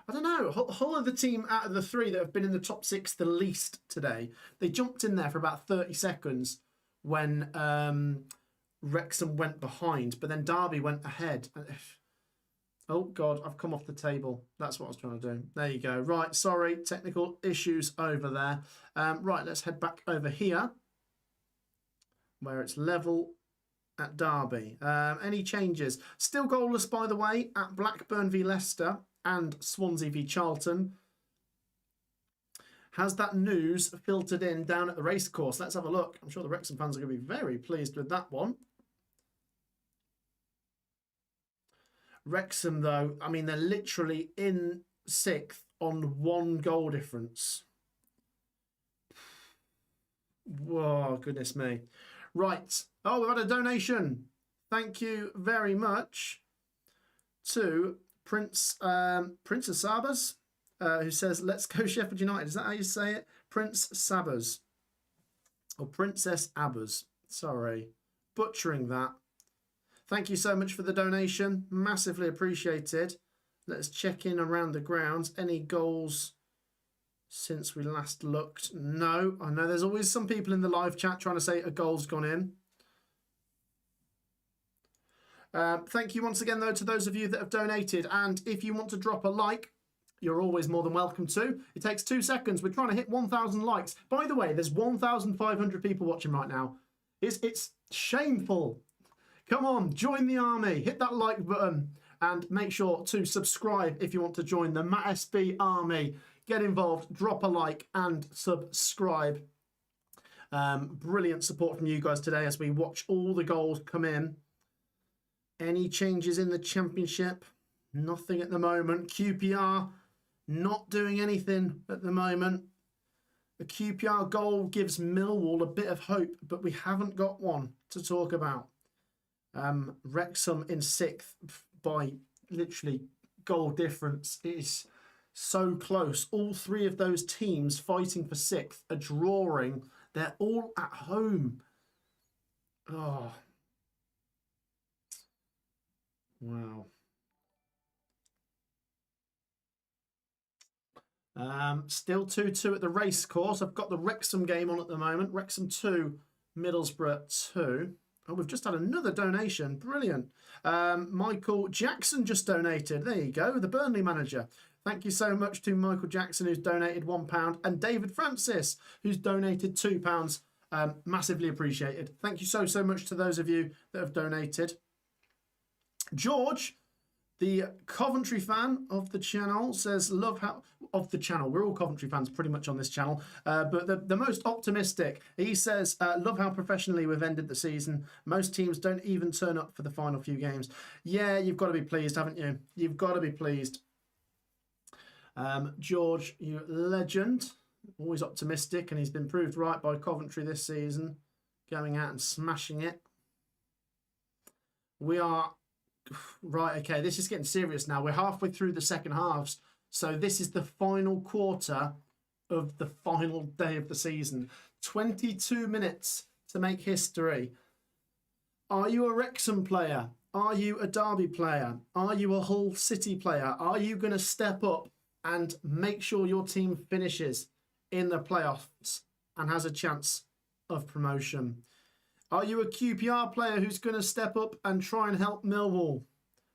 A: I don't know. Hull are the team out of the 3 that have been in the top 6 the least today. They jumped in there for about 30 seconds when Wrexham went behind, but then Derby went ahead. Oh, God, I've come off the table. That's what I was trying to do. There you go. Right, sorry, technical issues over there. Right, let's head back over here where it's level at Derby. Any changes? Still goalless, by the way, at Blackburn v Leicester and Swansea v Charlton. Has that news filtered in down at the racecourse? Let's have a look. I'm sure the Wrexham fans are going to be very pleased with that one. Wrexham, though, I mean, they're literally in 6th on 1 goal difference. Whoa, goodness me. Right. Oh, we've had a donation. Thank you very much to Princess Sabas, who says, let's go Sheffield United. Is that how you say it? Prince Sabas. Or Princess Abbas. Sorry. Butchering that. Thank you so much for the donation. Massively appreciated. Let's check in around the grounds. Any goals since we last looked? No. I know there's always some people in the live chat trying to say a goal's gone in. Thank you once again, though, to those of you that have donated. And if you want to drop a like, you're always more than welcome to. It takes 2 seconds. We're trying to hit 1,000 likes. By the way, there's 1,500 people watching right now. It's shameful. Come on, join the army. Hit that like button and make sure to subscribe if you want to join the Matt SB army. Get involved, drop a like and subscribe. Brilliant support from you guys today as we watch all the goals come in. Any changes in the Championship? Nothing at the moment. QPR not doing anything at the moment. The QPR goal gives Millwall a bit of hope, but we haven't got one to talk about. Wrexham in 6th by literally goal difference. It is so close. All 3 of those teams fighting for 6th are drawing. They're all at home. Oh. Wow. Still 2-2 at the race course. I've got the Wrexham game on at the moment. Wrexham 2, Middlesbrough 2. Oh, we've just had another donation. Brilliant. Michael Jackson just donated. There you go, the Burnley manager. Thank you so much to Michael Jackson, who's donated £1, and David Francis, who's donated £2. Massively appreciated. Thank you so much to those of you that have donated. George, the Coventry fan of the channel, says, love how... Of the channel. We're all Coventry fans pretty much on this channel. But the most optimistic, he says, love how professionally we've ended the season. Most teams don't even turn up for the final few games. Yeah, you've got to be pleased, haven't you? You've got to be pleased. George, you legend. Always optimistic, and he's been proved right by Coventry this season. Going out and smashing it. We are... Right, okay, this is getting serious now. We're halfway through the second halves. So this is the final quarter of the final day of the season. 22 minutes to make history. Are you a Wrexham player? Are you a Derby player? Are you a Hull City player? Are you going to step up and make sure your team finishes in the playoffs and has a chance of promotion? Are you a QPR player who's going to step up and try and help Millwall?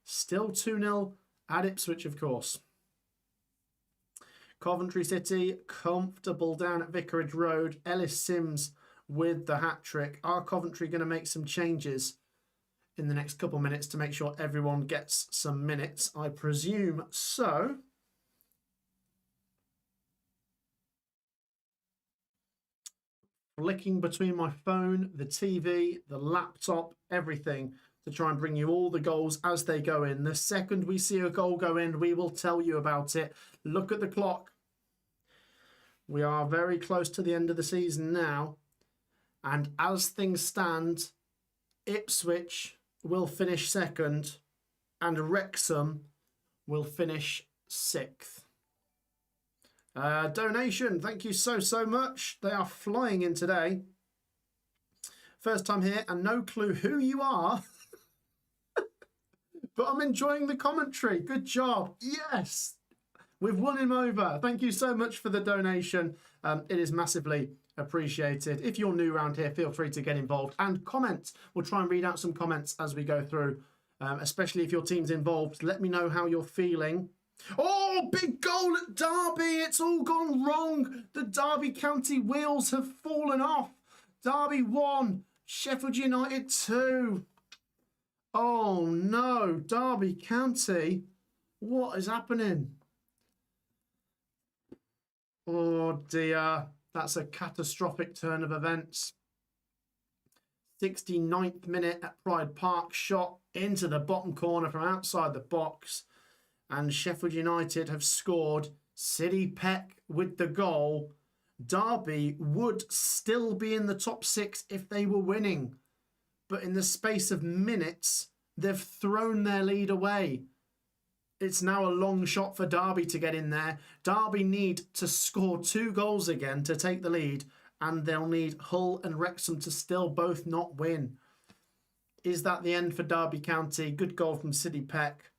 A: Still 2-0 at Ipswich, of course. Coventry City, comfortable down at Vicarage Road. Ellis Sims with the hat-trick. Are Coventry going to make some changes in the next couple of minutes to make sure everyone gets some minutes? I presume so. Flicking between my phone, the TV, the laptop, everything to try and bring you all the goals as they go in. The second we see a goal go in, we will tell you about it. Look at the clock. We are very close to the end of the season now. And as things stand, Ipswich will finish 2nd and Wrexham will finish 6th. Donation, thank you so much. They are flying in today. First time here and no clue who you are. But I'm enjoying the commentary. Good job. Yes. We've won him over. Thank you so much for the donation. It is massively appreciated. If you're new around here, feel free to get involved and comment. We'll try and read out some comments as we go through, especially if your team's involved. Let me know how you're feeling. Oh, big goal at Derby. It's all gone wrong. The Derby County wheels have fallen off. Derby 1, Sheffield United 2. Oh no, Derby County. What is happening? Oh dear, that's a catastrophic turn of events. 69th minute at Pride Park, shot into the bottom corner from outside the box. And Sheffield United have scored. City Peck with the goal. Derby would still be in the top 6 if they were winning. But in the space of minutes, they've thrown their lead away. It's now a long shot for Derby to get in there. Derby need to score 2 goals again to take the lead, and they'll need Hull and Wrexham to still both not win. Is that the end for Derby County? Good goal from City Peck.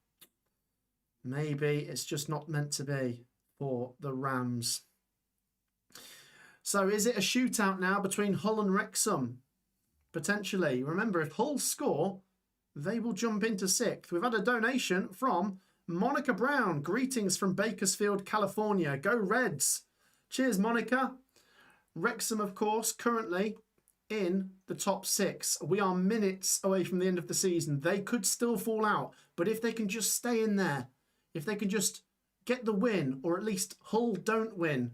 A: Maybe it's just not meant to be for the Rams. So is it a shootout now between Hull and Wrexham? Potentially. Remember, if Hull score, they will jump into 6th. We've had a donation from Monica Brown. Greetings from Bakersfield, California. Go Reds. Cheers, Monica. Wrexham, of course, currently in the top 6. We are minutes away from the end of the season. They could still fall out, but if they can just stay in there, if they can just get the win, or at least Hull don't win,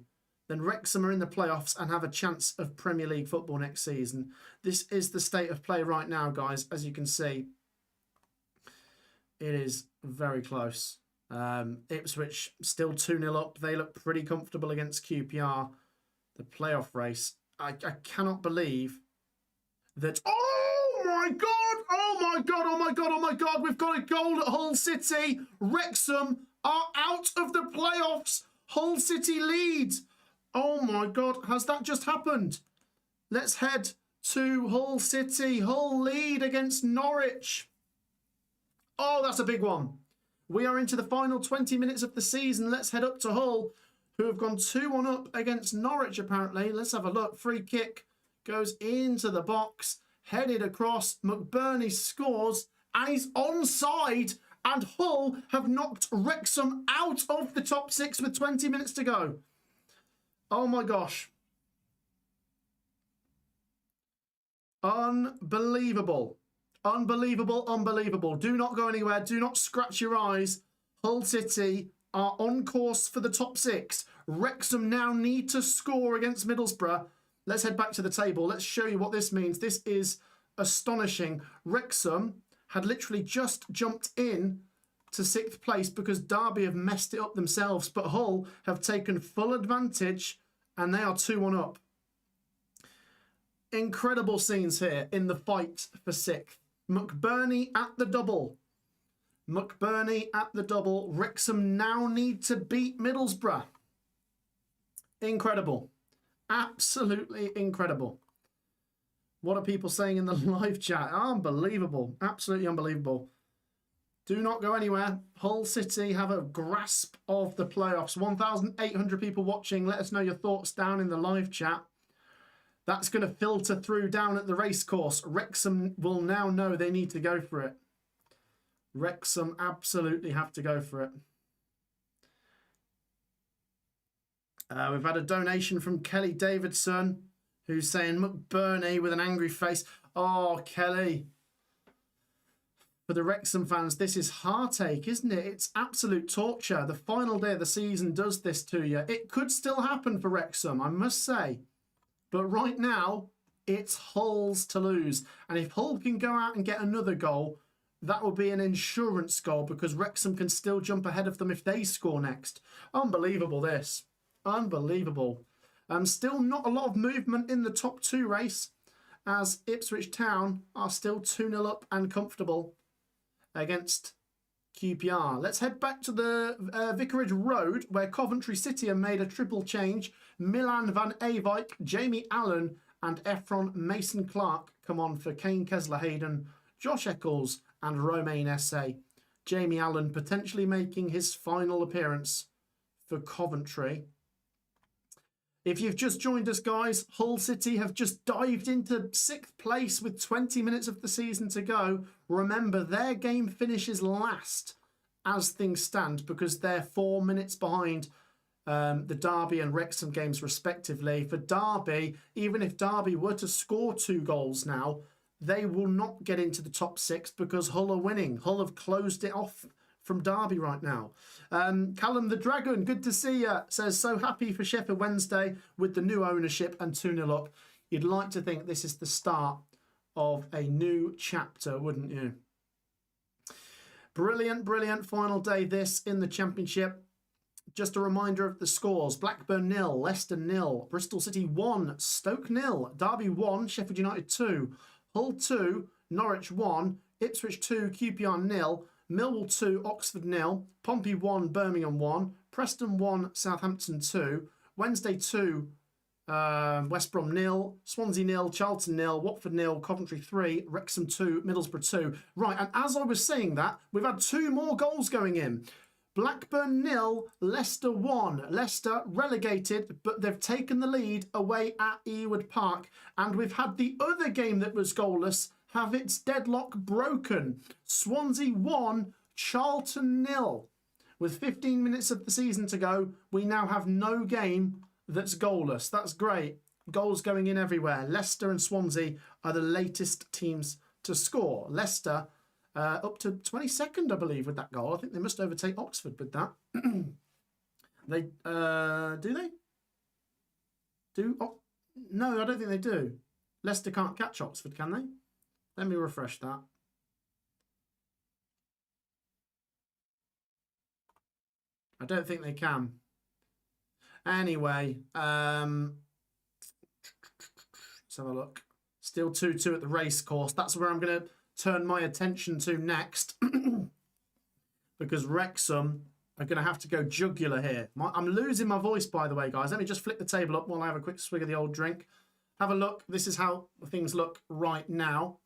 A: then Wrexham are in the playoffs and have a chance of Premier League football next season. This is the state of play right now, guys. As you can see, it is very close. Ipswich still 2-0 up. They look pretty comfortable against QPR. The playoff race. I cannot believe that... Oh my God! Oh my God! Oh my God! Oh my God! We've got a goal at Hull City. Wrexham are out of the playoffs. Hull City lead. Oh my God, has that just happened? Let's head to Hull City. Hull lead against Norwich. Oh, that's a big one. We are into the final 20 minutes of the season. Let's head up to Hull, who have gone 2-1 up against Norwich, apparently. Let's have a look. Free kick goes into the box, headed across. McBurney scores, and he's onside. And Hull have knocked Wrexham out of the top 6 with 20 minutes to go. Oh my gosh. Unbelievable. Unbelievable, unbelievable. Do not go anywhere. Do not scratch your eyes. Hull City are on course for the top 6. Wrexham now need to score against Middlesbrough. Let's head back to the table. Let's show you what this means. This is astonishing. Wrexham had literally just jumped in to 6th place because Derby have messed it up themselves, but Hull have taken full advantage and they are 2-1 up. Incredible scenes here in the fight for 6th. McBurney at the double. McBurney at the double. Wrexham now need to beat Middlesbrough. Incredible. Absolutely incredible. What are people saying in the live chat? Unbelievable. Absolutely unbelievable. Do not go anywhere. Hull City have a grasp of the playoffs. 1,800 people watching. Let us know your thoughts down in the live chat. That's going to filter through down at the racecourse. Wrexham will now know they need to go for it. Wrexham absolutely have to go for it. We've had a donation from Kelly Davidson, who's saying McBurney with an angry face. Oh, Kelly. For the Wrexham fans, this is heartache, isn't it? It's absolute torture. The final day of the season does this to you. It could still happen for Wrexham, I must say. But right now, it's Hull's to lose. And if Hull can go out and get another goal, that will be an insurance goal because Wrexham can still jump ahead of them if they score next. Unbelievable, this. Unbelievable. Still not a lot of movement in the top 2 race as Ipswich Town are still 2-0 up and comfortable against QPR. Let's head back to the Vicarage Road where Coventry City have made a triple change. Milan van Eyck, Jamie Allen and Efron Mason Clark come on for Kane Kessler-Hayden, Josh Eccles and Romain Esse. Jamie Allen potentially making his final appearance for Coventry. If you've just joined us, guys, Hull City have just dived into 6th place with 20 minutes of the season to go. Remember, their game finishes last as things stand because they're 4 minutes behind the Derby and Wrexham games respectively. For Derby, even if Derby were to score 2 goals now, they will not get into the top 6 because Hull are winning. Hull have closed it off from Derby right now. Callum the Dragon, good to see you, says, so happy for Sheffield Wednesday with the new ownership and 2-0 up. You'd like to think this is the start of a new chapter, wouldn't you? Brilliant, brilliant final day this in the Championship. Just a reminder of the scores. Blackburn 0, Leicester 0, Bristol City 1, Stoke 0, Derby 1, Sheffield United 2, Hull 2, Norwich 1, Ipswich 2, QPR 0, Millwall 2, Oxford 0, Pompey 1, Birmingham 1, Preston 1, Southampton 2, Wednesday 2, West Brom 0, Swansea 0, Charlton 0, Watford 0, Coventry 3, Wrexham 2, Middlesbrough 2. Right, and as I was saying that, we've had 2 more goals going in. Blackburn 0, Leicester 1. Leicester relegated, but they've taken the lead away at Ewood Park. And we've had the other game that was goalless have its deadlock broken. Swansea 1, Charlton 0. With 15 minutes of the season to go, we now have no game that's goalless. That's great. Goals going in everywhere. Leicester and Swansea are the latest teams to score. Leicester up to 22nd, I believe, with that goal. I think they must overtake Oxford with that. They do they? No, I don't think they do. Leicester can't catch Oxford, can they? Let me refresh that. I don't think they can. Anyway, let's have a look. Still 2-2 at the race course. That's where I'm going to turn my attention to next. Because Wrexham are going to have to go jugular here. I'm losing my voice, by the way, guys. Let me just flick the table up while I have a quick swig of the old drink. Have a look. This is how things look right now.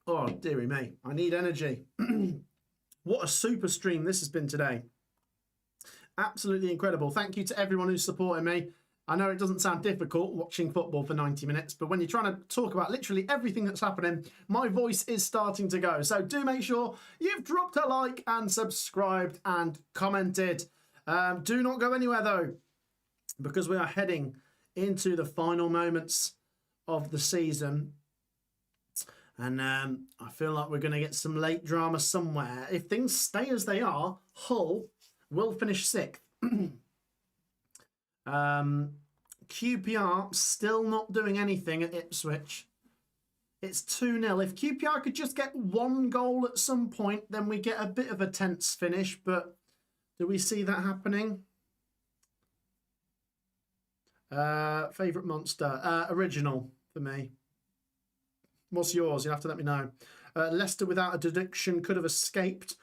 A: Oh, dearie me. I need energy. What a super stream this has been today. Absolutely incredible. Thank you to everyone who's supporting me. I know it doesn't sound difficult watching football for 90 minutes, but when you're trying to talk about literally everything that's happening, my voice is starting to go. So do make sure you've dropped a like and subscribed and commented. Do not go anywhere, though, because we are heading into the final moments of the season. And I feel like we're going to get some late drama somewhere. If things stay as they are, Hull will finish 6th. QPR still not doing anything at Ipswich. It's 2-0. If QPR could just get 1 goal at some point, then we get a bit of a tense finish. But do we see that happening? Favourite monster? Original for me. What's yours? You'll have to let me know. Leicester without a deduction could have escaped.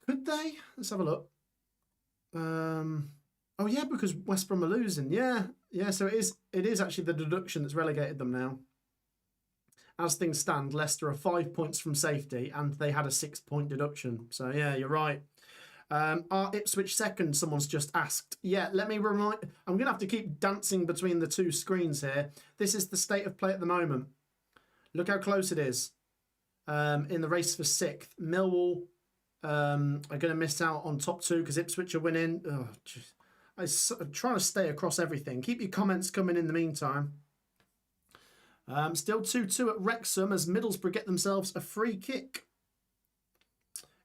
A: Could they? Let's have a look. Oh yeah, because West Brom are losing. Yeah. So it is actually the deduction that's relegated them now. As things stand, Leicester are 5 points from safety, and they had a 6-point deduction. So yeah, you're right. Are Ipswich second? Someone's just asked. Yeah, let me remind. I'm gonna have to keep dancing between the 2 screens here. This is the state of play at the moment. Look how close it is. In the race for 6th, Millwall are going to miss out on top 2 because Ipswich are winning. Oh, I'm trying to stay across everything. Keep your comments coming in the meantime. Still 2-2 at Wrexham as Middlesbrough get themselves a free kick.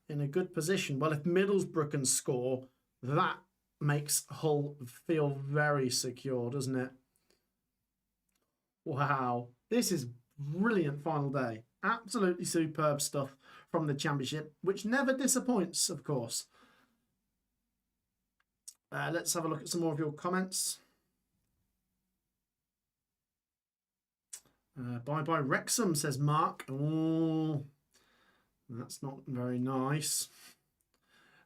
A: In a good position. Well, if Middlesbrough can score, that makes Hull feel very secure, doesn't it? Wow. This is brilliant final day. Absolutely superb stuff from the Championship, which never disappoints, of course. Let's have a look at some more of your comments. Bye-bye Wrexham, says Mark. Oh, that's not very nice.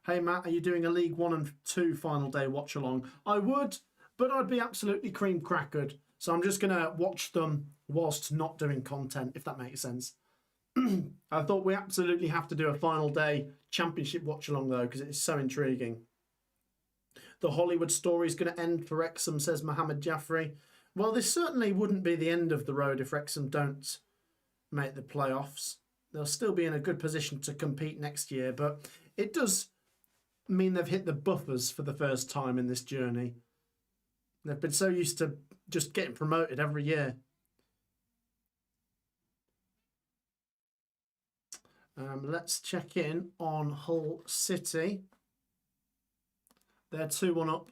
A: Hey, Matt, are you doing a League 1 and 2 final day watch-along? I would, but I'd be absolutely cream-crackered. So I'm just going to watch them whilst not doing content, if that makes sense. I thought we absolutely have to do a final day Championship watch-along, though, because it's so intriguing. The Hollywood story is going to end for Wrexham, says Mohammed Jaffrey. Well, this certainly wouldn't be the end of the road if Wrexham don't make the playoffs. They'll still be in a good position to compete next year, but it does mean they've hit the buffers for the first time in this journey. They've been so used to just getting promoted every year. Let's check in on Hull City. They're 2-1 up.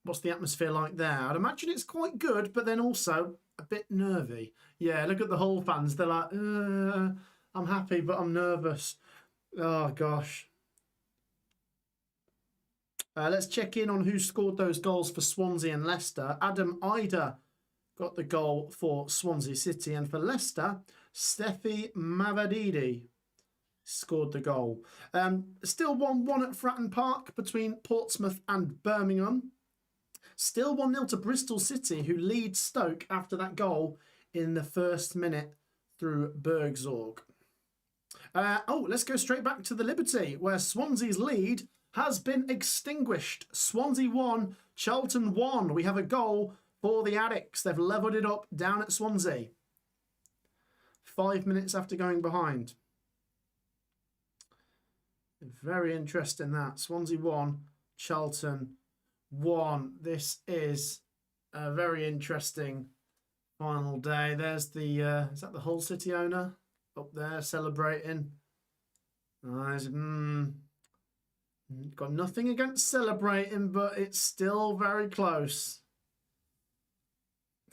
A: What's the atmosphere like there? I'd imagine it's quite good, but then also a bit nervy. Yeah, look at the Hull fans. They're like, I'm happy, but I'm nervous. Oh, gosh. Let's check in on who scored those goals for Swansea and Leicester. Adam Ida got the goal for Swansea City. And for Leicester, Steffi Mavadidi scored the goal. Still 1-1 at Fratton Park between Portsmouth and Birmingham. Still 1-0 to Bristol City, who lead Stoke after that goal in the first minute through Bergzorg. Let's go straight back to the Liberty, where Swansea's lead has been extinguished. Swansea 1, Charlton 1. We have a goal for the Addicts. They've levelled it up down at Swansea. 5 minutes after going behind. Very interesting that. Swansea 1, Charlton 1. This is a very interesting final day. There's the, is that the Hull City owner up there celebrating? Got nothing against celebrating, but it's still very close.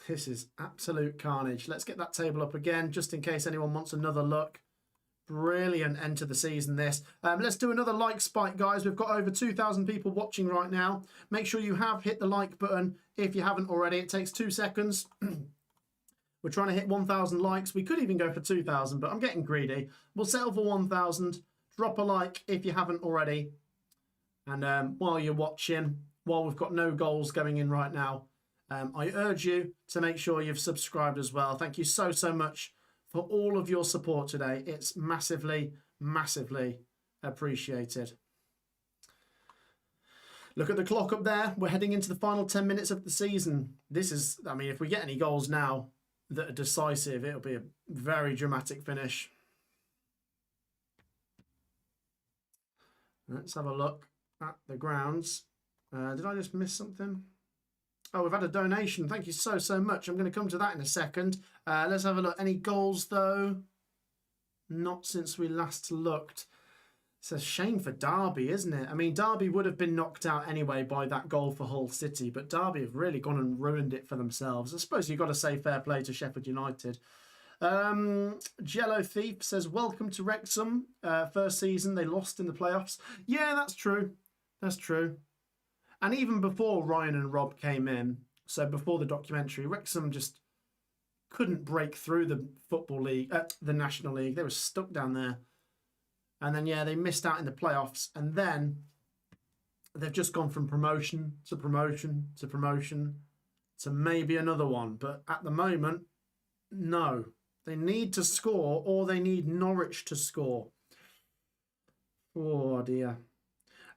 A: This is absolute carnage. Let's get that table up again, just in case anyone wants another look. Brilliant end to the season, this. Let's do another like spike, guys. We've got over 2,000 people watching right now. Make sure you have hit the like button if you haven't already. It takes 2 seconds. We're trying to hit 1,000 likes. We could even go for 2,000, but I'm getting greedy. We'll settle for 1,000. Drop a like if you haven't already. And while you're watching, while we've got no goals going in right now, I urge you to make sure you've subscribed as well. Thank you so much for all of your support today. It's massively, massively appreciated. Look at the clock up there. We're heading into the final 10 minutes of the season. This is, I mean, if we get any goals now that are decisive, it'll be a very dramatic finish. Let's have a look at the grounds. Did I just miss something? Oh, we've had a donation. Thank you so much. I'm going to come to that in a second. Let's have a look. Any goals, though? Not since we last looked. It's a shame for Derby, isn't it? I mean, Derby would have been knocked out anyway by that goal for Hull City, but Derby have really gone and ruined it for themselves. I suppose you've got to say fair play to Sheffield United. Jello Thief says, welcome to Wrexham. First season, they lost in the playoffs. Yeah, that's true. That's true. And even before Ryan and Rob came in, so before the documentary, Wrexham just couldn't break through the Football League, the National League. They were stuck down there. And then, yeah, they missed out in the playoffs. And then they've just gone from promotion to promotion to promotion to maybe another one. But at the moment, no. They need to score, or they need Norwich to score. Oh, dear.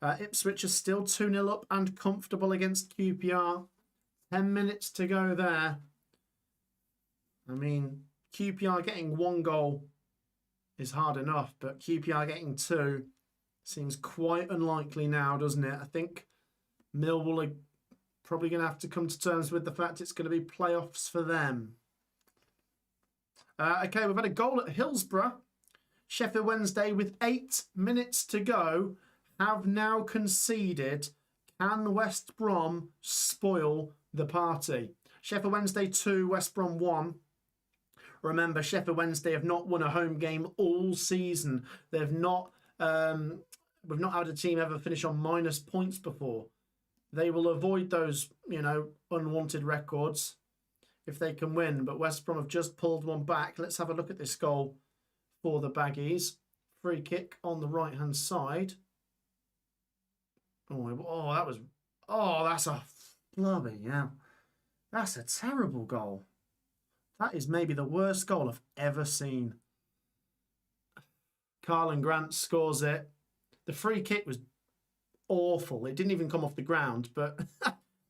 A: Ipswich are still 2-0 up and comfortable against QPR. 10 minutes to go there. I mean, QPR getting 1 goal is hard enough, but QPR getting 2 seems quite unlikely now, doesn't it? I think Millwall are probably going to have to come to terms with the fact it's going to be playoffs for them. Okay, we've had a goal at Hillsborough. Sheffield Wednesday, with 8 minutes to go, have now conceded. Can West Brom spoil the party? Sheffield Wednesday 2, West Brom 1. Remember, Sheffield Wednesday have not won a home game all season. They've not, we've not had a team ever finish on minus points before. They will avoid those, you know, unwanted records if they can win. But West Brom have just pulled one back. Let's have a look at this goal for the Baggies. Free kick on the right-hand side. Oh, that was... Oh, that's a... Bloody hell. That's a terrible goal. That is maybe the worst goal I've ever seen. Carlin Grant scores it. The free kick was awful. It didn't even come off the ground, but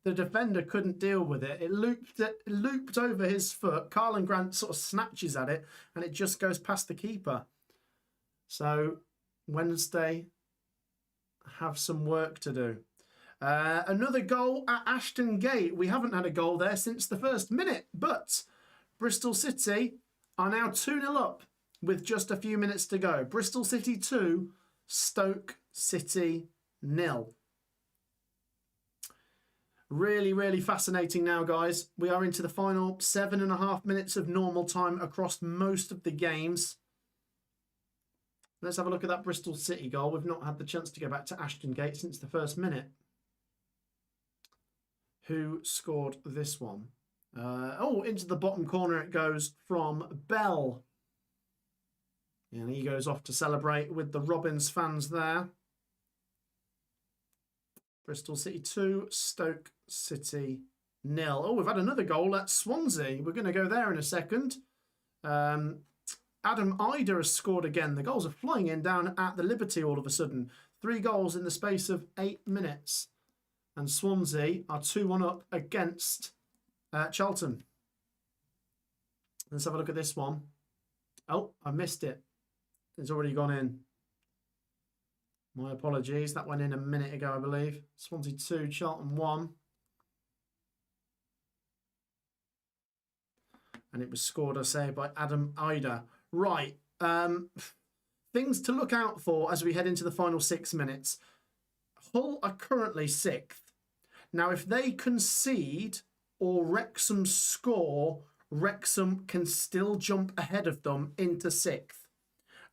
A: the defender couldn't deal with it. It looped over his foot. Carlin Grant sort of snatches at it, and it just goes past the keeper. So Wednesday have some work to do. Another goal at Ashton Gate. We haven't had a goal there since the first minute, but Bristol City are now 2-0 up with just a few minutes to go. Bristol City 2, Stoke City 0. Really, really fascinating now, guys. We are into the final 7.5 minutes of normal time across most of the games. Let's have a look at that Bristol City goal. We've not had the chance to go back to Ashton Gate since the first minute. Who scored this one? Into the bottom corner it goes from Bell. And he goes off to celebrate with the Robins fans there. Bristol City 2, Stoke City 0. Oh, we've had another goal at Swansea. We're going to go there in a second. Adam Ida has scored again. The goals are flying in down at the Liberty all of a sudden. 3 goals in the space of 8 minutes. And Swansea are 2-1 up against Charlton. Let's have a look at this one. Oh, I missed it. It's already gone in. My apologies. That went in a minute ago, I believe. Swansea 2, Charlton 1. And it was scored, I say, by Adam Ida. Right. Things to look out for as we head into the final 6 minutes. Hull are currently 6th. Now, if they concede or Wrexham score, Wrexham can still jump ahead of them into 6th.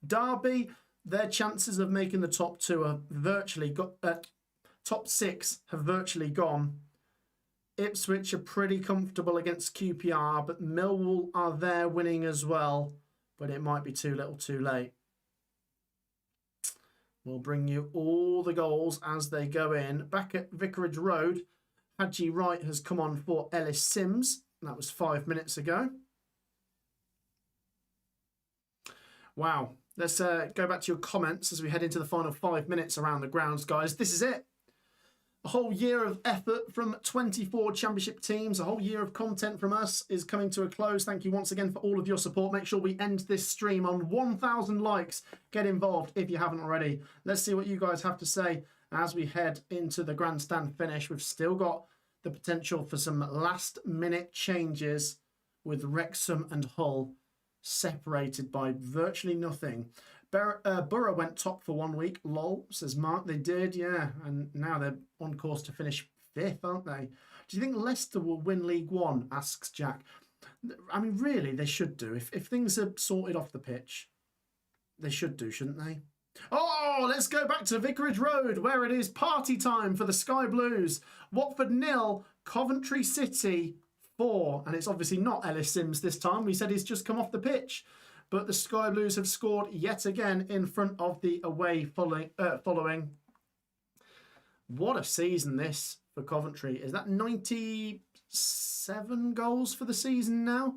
A: Derby, their chances of making the top 2 are virtually top 6 have virtually gone. Ipswich are pretty comfortable against QPR, but Millwall are there winning as well. But it might be too little too late. We'll bring you all the goals as they go in. Back at Vicarage Road, Hadji Wright has come on for Ellis Sims. That was 5 minutes ago. Wow. Let's go back to your comments as we head into the final 5 minutes around the grounds, guys. This is it. A whole year of effort from 24 championship teams, a whole year of content from us is coming to a close. Thank you once again for all of your support. Make sure we end this stream on 1,000 likes. Get involved if you haven't already. Let's see what you guys have to say as we head into the grandstand finish. We've still got the potential for some last-minute changes with Wrexham and Hull separated by virtually nothing. Borough went top for 1 week. Lol, says Mark. They did, yeah. And now they're on course to finish 5th, aren't they? Do you think Leicester will win League One? Asks Jack. I mean, really, they should do. If things are sorted off the pitch, they should do, shouldn't they? Oh, let's go back to Vicarage Road, where it is party time for the Sky Blues. Watford 0, Coventry City 4. And it's obviously not Ellis Sims this time. We said he's just come off the pitch. But the Sky Blues have scored yet again in front of the away following. What a season this for Coventry. Is that 97 goals for the season now?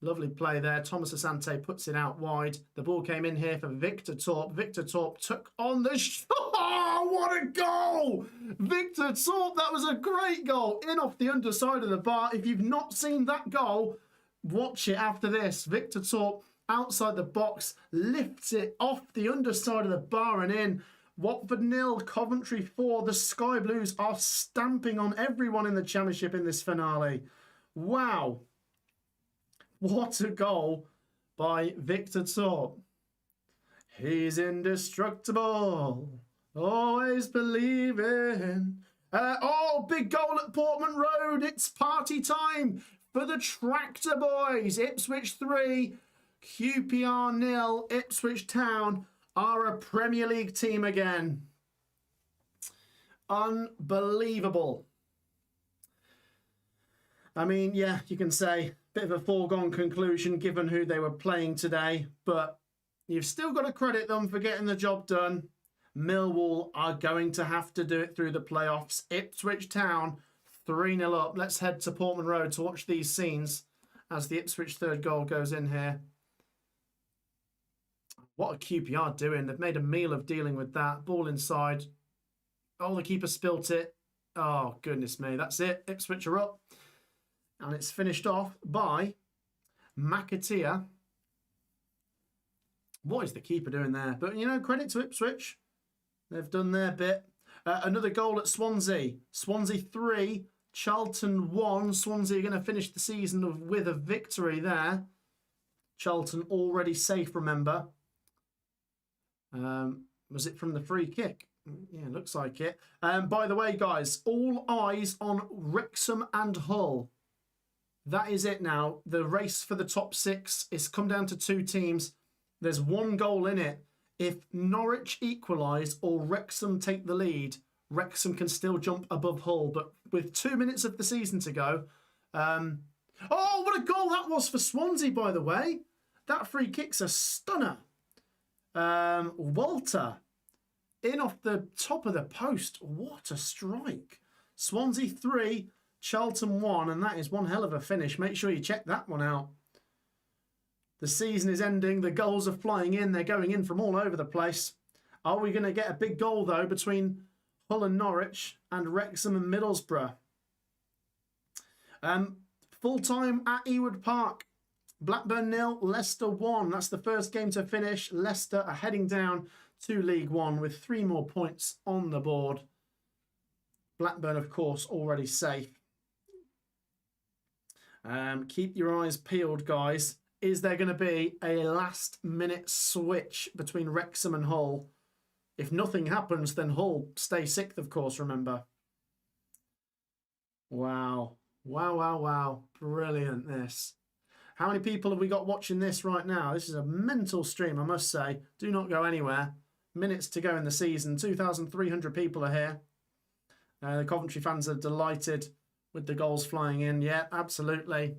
A: Lovely play there. Thomas Asante puts it out wide. The ball came in here for Victor Torp. Victor Torp took on the shot. Oh, what a goal! Victor Torp, that was a great goal. In off the underside of the bar. If you've not seen that goal, watch it after this. Victor Torp outside the box, lifts it off the underside of the bar and in. Watford 0, Coventry 4. The Sky Blues are stamping on everyone in the Championship in this finale. Wow. What a goal by Victor Torp. He's indestructible. Always believing. Big goal at Portman Road. It's party time for the Tractor Boys. Ipswich 3, QPR 0. Ipswich Town are a Premier League team again. Unbelievable. I mean, yeah, you can say bit of a foregone conclusion given who they were playing today, but you've still got to credit them for getting the job done. Millwall are going to have to do it through the playoffs. Ipswich Town 3-0 up. Let's head to Portman Road to watch these scenes as the Ipswich third goal goes in here. What are QPR doing? They've made a meal of dealing with that. Ball inside. Oh, the keeper spilt it. Oh, goodness me. That's it. Ipswich are up. And it's finished off by McAteer. What is the keeper doing there? But, you know, credit to Ipswich. They've done their bit. Another goal at Swansea. Swansea 3, Charlton 1. Swansea are going to finish the season with a victory there. Charlton already safe, remember. Was it from the free kick? Yeah, looks like it. By the way, guys, all eyes on Wrexham and Hull. That is it now. The race for the top 6 is come down to 2 teams. There's 1 goal in it. If Norwich equalise or Wrexham take the lead, Wrexham can still jump above Hull. But with 2 minutes of the season to go... oh, what a goal that was for Swansea, by the way. That free kick's a stunner. Walter, in off the top of the post. What a strike. Swansea 3, Charlton 1, and that is one hell of a finish. Make sure you check that one out. The season is ending. The goals are flying in. They're going in from all over the place. Are we going to get a big goal, though, between Hull and Norwich and Wrexham and Middlesbrough? Full-time at Ewood Park. Blackburn 0, Leicester 1. That's the first game to finish. Leicester are heading down to League One with 3 more points on the board. Blackburn, of course, already safe. Keep your eyes peeled, guys. Is there going to be a last-minute switch between Wrexham and Hull? If nothing happens, then Hull stay 6th, of course, remember. Wow. Wow, wow, wow. Brilliant, this. How many people have we got watching this right now? This is a mental stream, I must say. Do not go anywhere. Minutes to go in the season. 2,300 people are here. The Coventry fans are delighted with the goals flying in. Yeah, absolutely.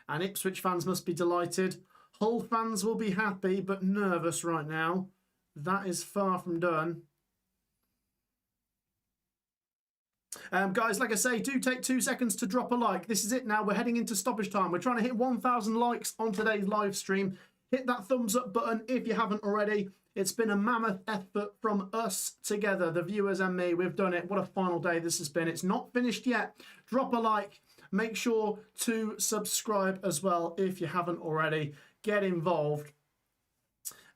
A: And Ipswich fans must be delighted. Hull fans will be happy but nervous right now. That is far from done. Guys, like I say, do take 2 seconds to drop a like. This is it now. We're heading into stoppage time. We're trying to hit 1,000 likes on today's live stream. Hit that thumbs up button if you haven't already. It's been a mammoth effort from us together, the viewers and me. We've done it. What a final day this has been. It's not finished yet. Drop a like. Make sure to subscribe as well if you haven't already. Get involved.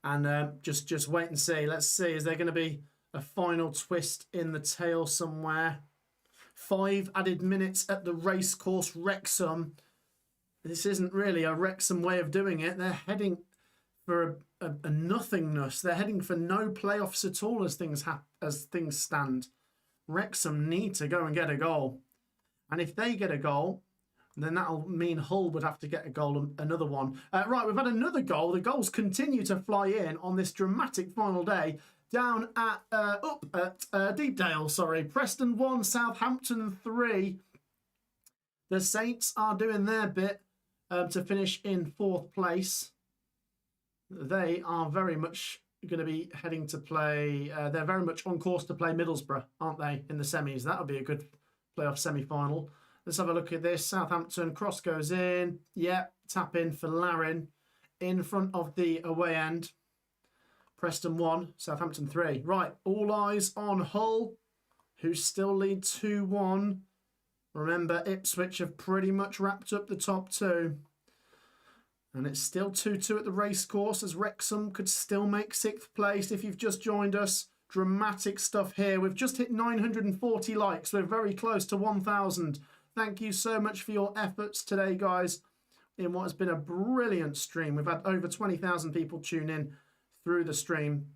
A: And just wait and see. Let's see. Is there going to be a final twist in the tale somewhere? 5 added minutes at the racecourse Wrexham. This isn't really a Wrexham way of doing it. They're heading for a nothingness. They're heading for no playoffs at all as things stand. Wrexham need to go and get a goal. And if they get a goal, then that'll mean Hull would have to get a goal, another one. Right, we've had another goal. The goals continue to fly in on this dramatic final day. Down at, up at Deepdale, sorry. Preston 1, Southampton 3. The Saints are doing their bit to finish in 4th place. They are very much going to be heading to play. They're very much on course to play Middlesbrough, aren't they, in the semis? That would be a good playoff semi-final. Let's have a look at this. Southampton, cross goes in. Yeah, tap in for Larin in front of the away end. Preston 1, Southampton 3. Right, all eyes on Hull, who still lead 2-1. Remember, Ipswich have pretty much wrapped up the top 2. And it's still 2-2 at the racecourse, as Wrexham could still make 6th place if you've just joined us. Dramatic stuff here. We've just hit 940 likes. We're very close to 1,000. Thank you so much for your efforts today, guys, in what has been a brilliant stream. We've had over 20,000 people tune in through the stream.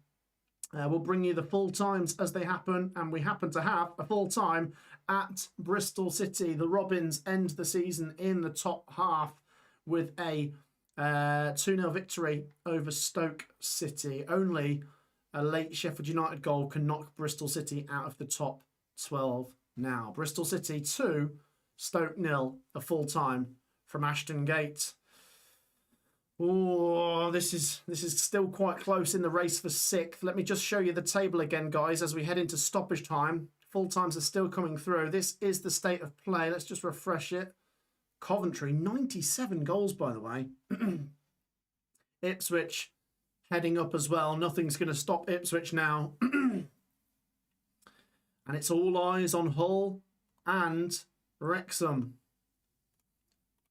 A: We'll bring you the full times as they happen, and we happen to have a full time at Bristol City. The Robins end the season in the top half with a 2-0 victory over Stoke City. Only a late Sheffield United goal can knock Bristol City out of the top 12 now. Bristol City 2, Stoke 0, a full time from Ashton Gate. Oh, this is still quite close in the race for 6th. Let me just show you the table again, guys, as we head into stoppage time. Full times are still coming through. This is the state of play. Let's just refresh it. Coventry, 97 goals, by the way. Ipswich heading up as well. Nothing's going to stop Ipswich now. And it's all eyes on Hull and Wrexham.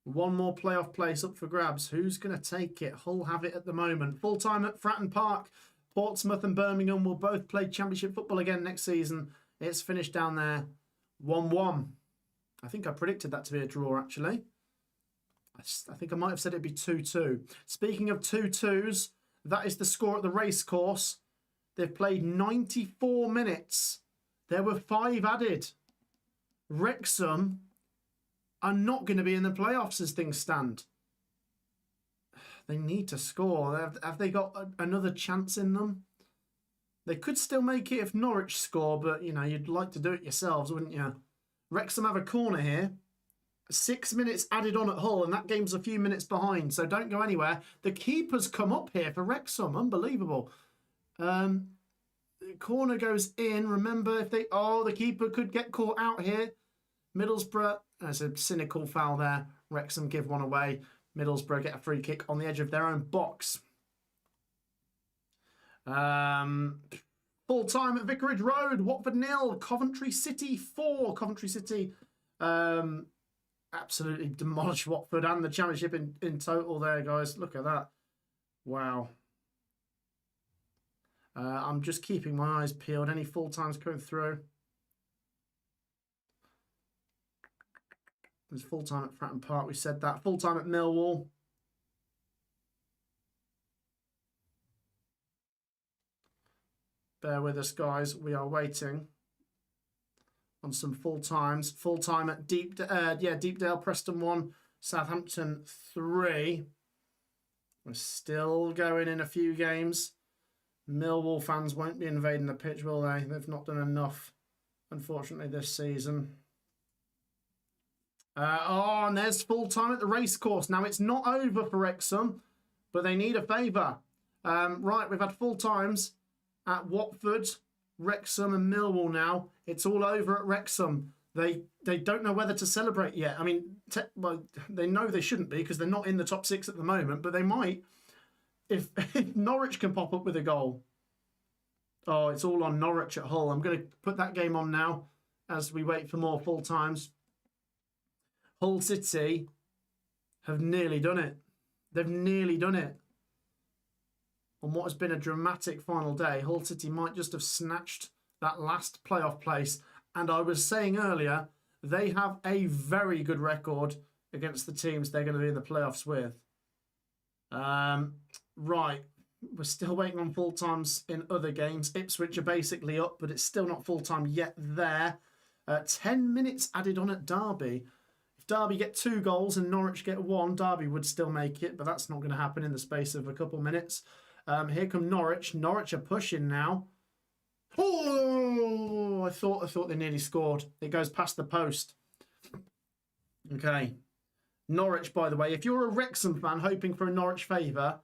A: One more playoff place up for grabs. Who's going to take it? Hull have it at the moment. Full time at Fratton Park. Portsmouth and Birmingham will both play Championship football again next season. It's finished down there 1-1. I think I predicted that to be a draw, actually. I think I might have said it'd be 2-2. Speaking of 2-2s, that is the score at the racecourse. They've played 94 minutes. There were 5 added. Wrexham are not going to be in the playoffs as things stand. They need to score. Have they got another chance in them? They could still make it if Norwich score, but, you know, you'd like to do it yourselves, wouldn't you? Wrexham have a corner here. 6 minutes added on at Hull, and that game's a few minutes behind, so don't go anywhere. The keeper's come up here for Wrexham. Unbelievable. Corner goes in. Remember, if they... Oh, the keeper could get caught out here. Middlesbrough... There's a cynical foul there. Wrexham give one away. Middlesbrough get a free kick on the edge of their own box. Full time at Vicarage Road. Watford 0. Coventry City 4. Coventry City absolutely demolished Watford and the Championship in total there, guys. Look at that. Wow. I'm just keeping my eyes peeled. Any full times coming through? There's full time at Fratton Park. We said that. Full time at Millwall. Bear with us, guys. We are waiting on some full times. Full time at Deepdale, Preston 1, Southampton 3. We're still going in a few games. Millwall fans won't be invading the pitch, will they? They've not done enough, unfortunately, this season. And there's full time at the racecourse. Now, it's not over for Wrexham, but they need a favour. Right, we've had full times at Watford, Wrexham and Millwall now. It's all over at Wrexham. They don't know whether to celebrate yet. I mean, well, they know they shouldn't be because they're not in the top 6 at the moment, but they might if Norwich can pop up with a goal. Oh, it's all on Norwich at Hull. I'm going to put that game on now as we wait for more full times. Hull City have nearly done it. They've nearly done it. On what has been a dramatic final day, Hull City might just have snatched that last playoff place. And I was saying earlier, they have a very good record against the teams they're going to be in the playoffs with. Right, we're still waiting on full times in other games. Ipswich are basically up, but it's still not full time yet there. 10 minutes added on at Derby. If Derby get 2 goals and Norwich get 1, Derby would still make it, but that's not going to happen in the space of a couple minutes. Here come Norwich. Norwich are pushing now. Oh, I thought they nearly scored. It goes past the post. Okay. Norwich, by the way, if you're a Wrexham fan hoping for a Norwich favour,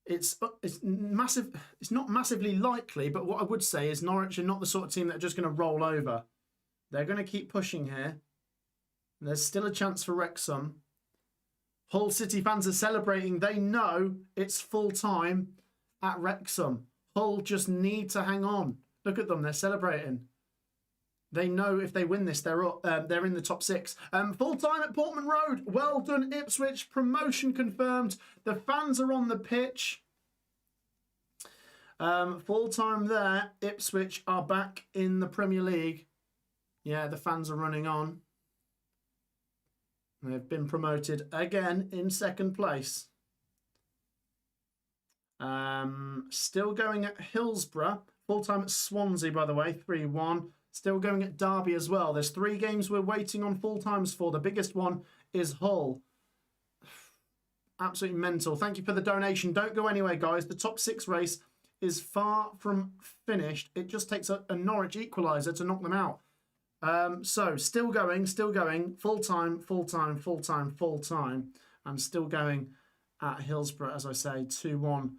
A: it's massive. It's not massively likely, but what I would say is Norwich are not the sort of team that are just going to roll over. They're going to keep pushing here. There's still a chance for Wrexham. Hull City fans are celebrating. They know it's full time at Wrexham. Hull just need to hang on. Look at them. They're celebrating. They know if they win this, they're up. They're in the top 6. Full time at Portman Road. Well done, Ipswich. Promotion confirmed. The fans are on the pitch. Full time there. Ipswich are back in the Premier League. Yeah, the fans are running on. They've been promoted again in 2nd place. Still going at Hillsborough. Full time at Swansea, by the way, 3-1. Still going at Derby as well. There's 3 games we're waiting on full times for. The biggest one is Hull. Absolutely mental. Thank you for the donation. Don't go anywhere, guys. The top 6 race is far from finished. It just takes a Norwich equaliser to knock them out. So still going. Full time. And still going at Hillsborough, as I say, 2-1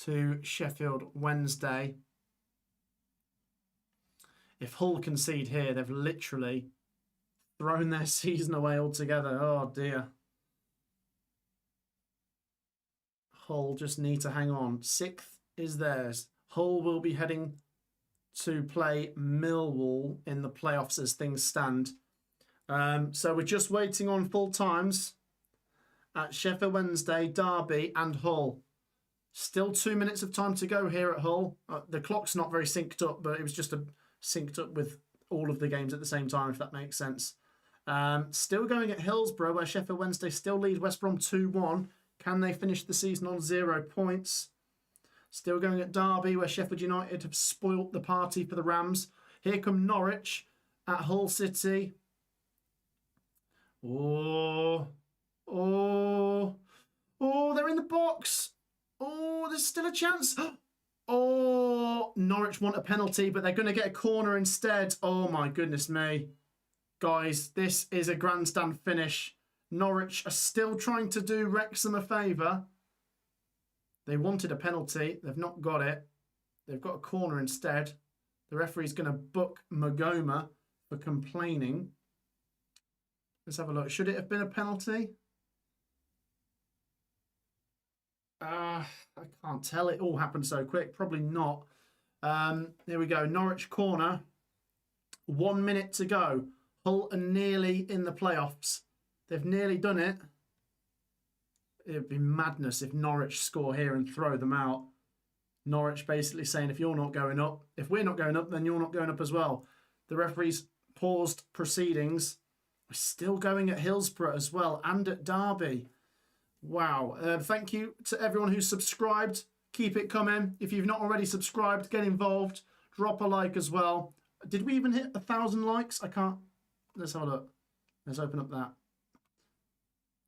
A: to Sheffield Wednesday. If Hull concede here, they've literally thrown their season away altogether. Oh, dear. Hull just need to hang on. 6th is theirs. Hull will be heading to play Millwall in the playoffs as things stand. So we're just waiting on full times at Sheffield Wednesday, Derby and Hull. Still 2 minutes of time to go here at Hull. The clock's not very synced up, but it was just a synced up with all of the games at the same time, if that makes sense. Still going at Hillsborough, where Sheffield Wednesday still lead West Brom 2-1. Can they finish the season on 0 points? Still going at Derby, where Sheffield United have spoilt the party for the Rams. Here come Norwich at Hull City. Oh, they're in the box. Oh, there's still a chance. Oh, Norwich want a penalty, but they're going to get a corner instead. Oh, my goodness me. Guys, this is a grandstand finish. Norwich are still trying to do Wrexham a favour. They wanted a penalty. They've not got it. They've got a corner instead. The referee's going to book Magoma for complaining. Let's have a look. Should it have been a penalty? I can't tell. It all happened so quick. Probably not. Here we go. Norwich corner. 1 minute to go. Hull are nearly in the playoffs. They've nearly done it. It'd be madness if Norwich score here and throw them out. Norwich basically saying, if you're not going up, if we're not going up, then you're not going up as well. The referee's paused proceedings. We're still going at Hillsborough as well and at Derby. Wow. Thank you to everyone who's subscribed. Keep it coming. If you've not already subscribed, get involved. Drop a like as well. Did we even hit 1,000 likes? I can't. Let's have a look. Let's open up that.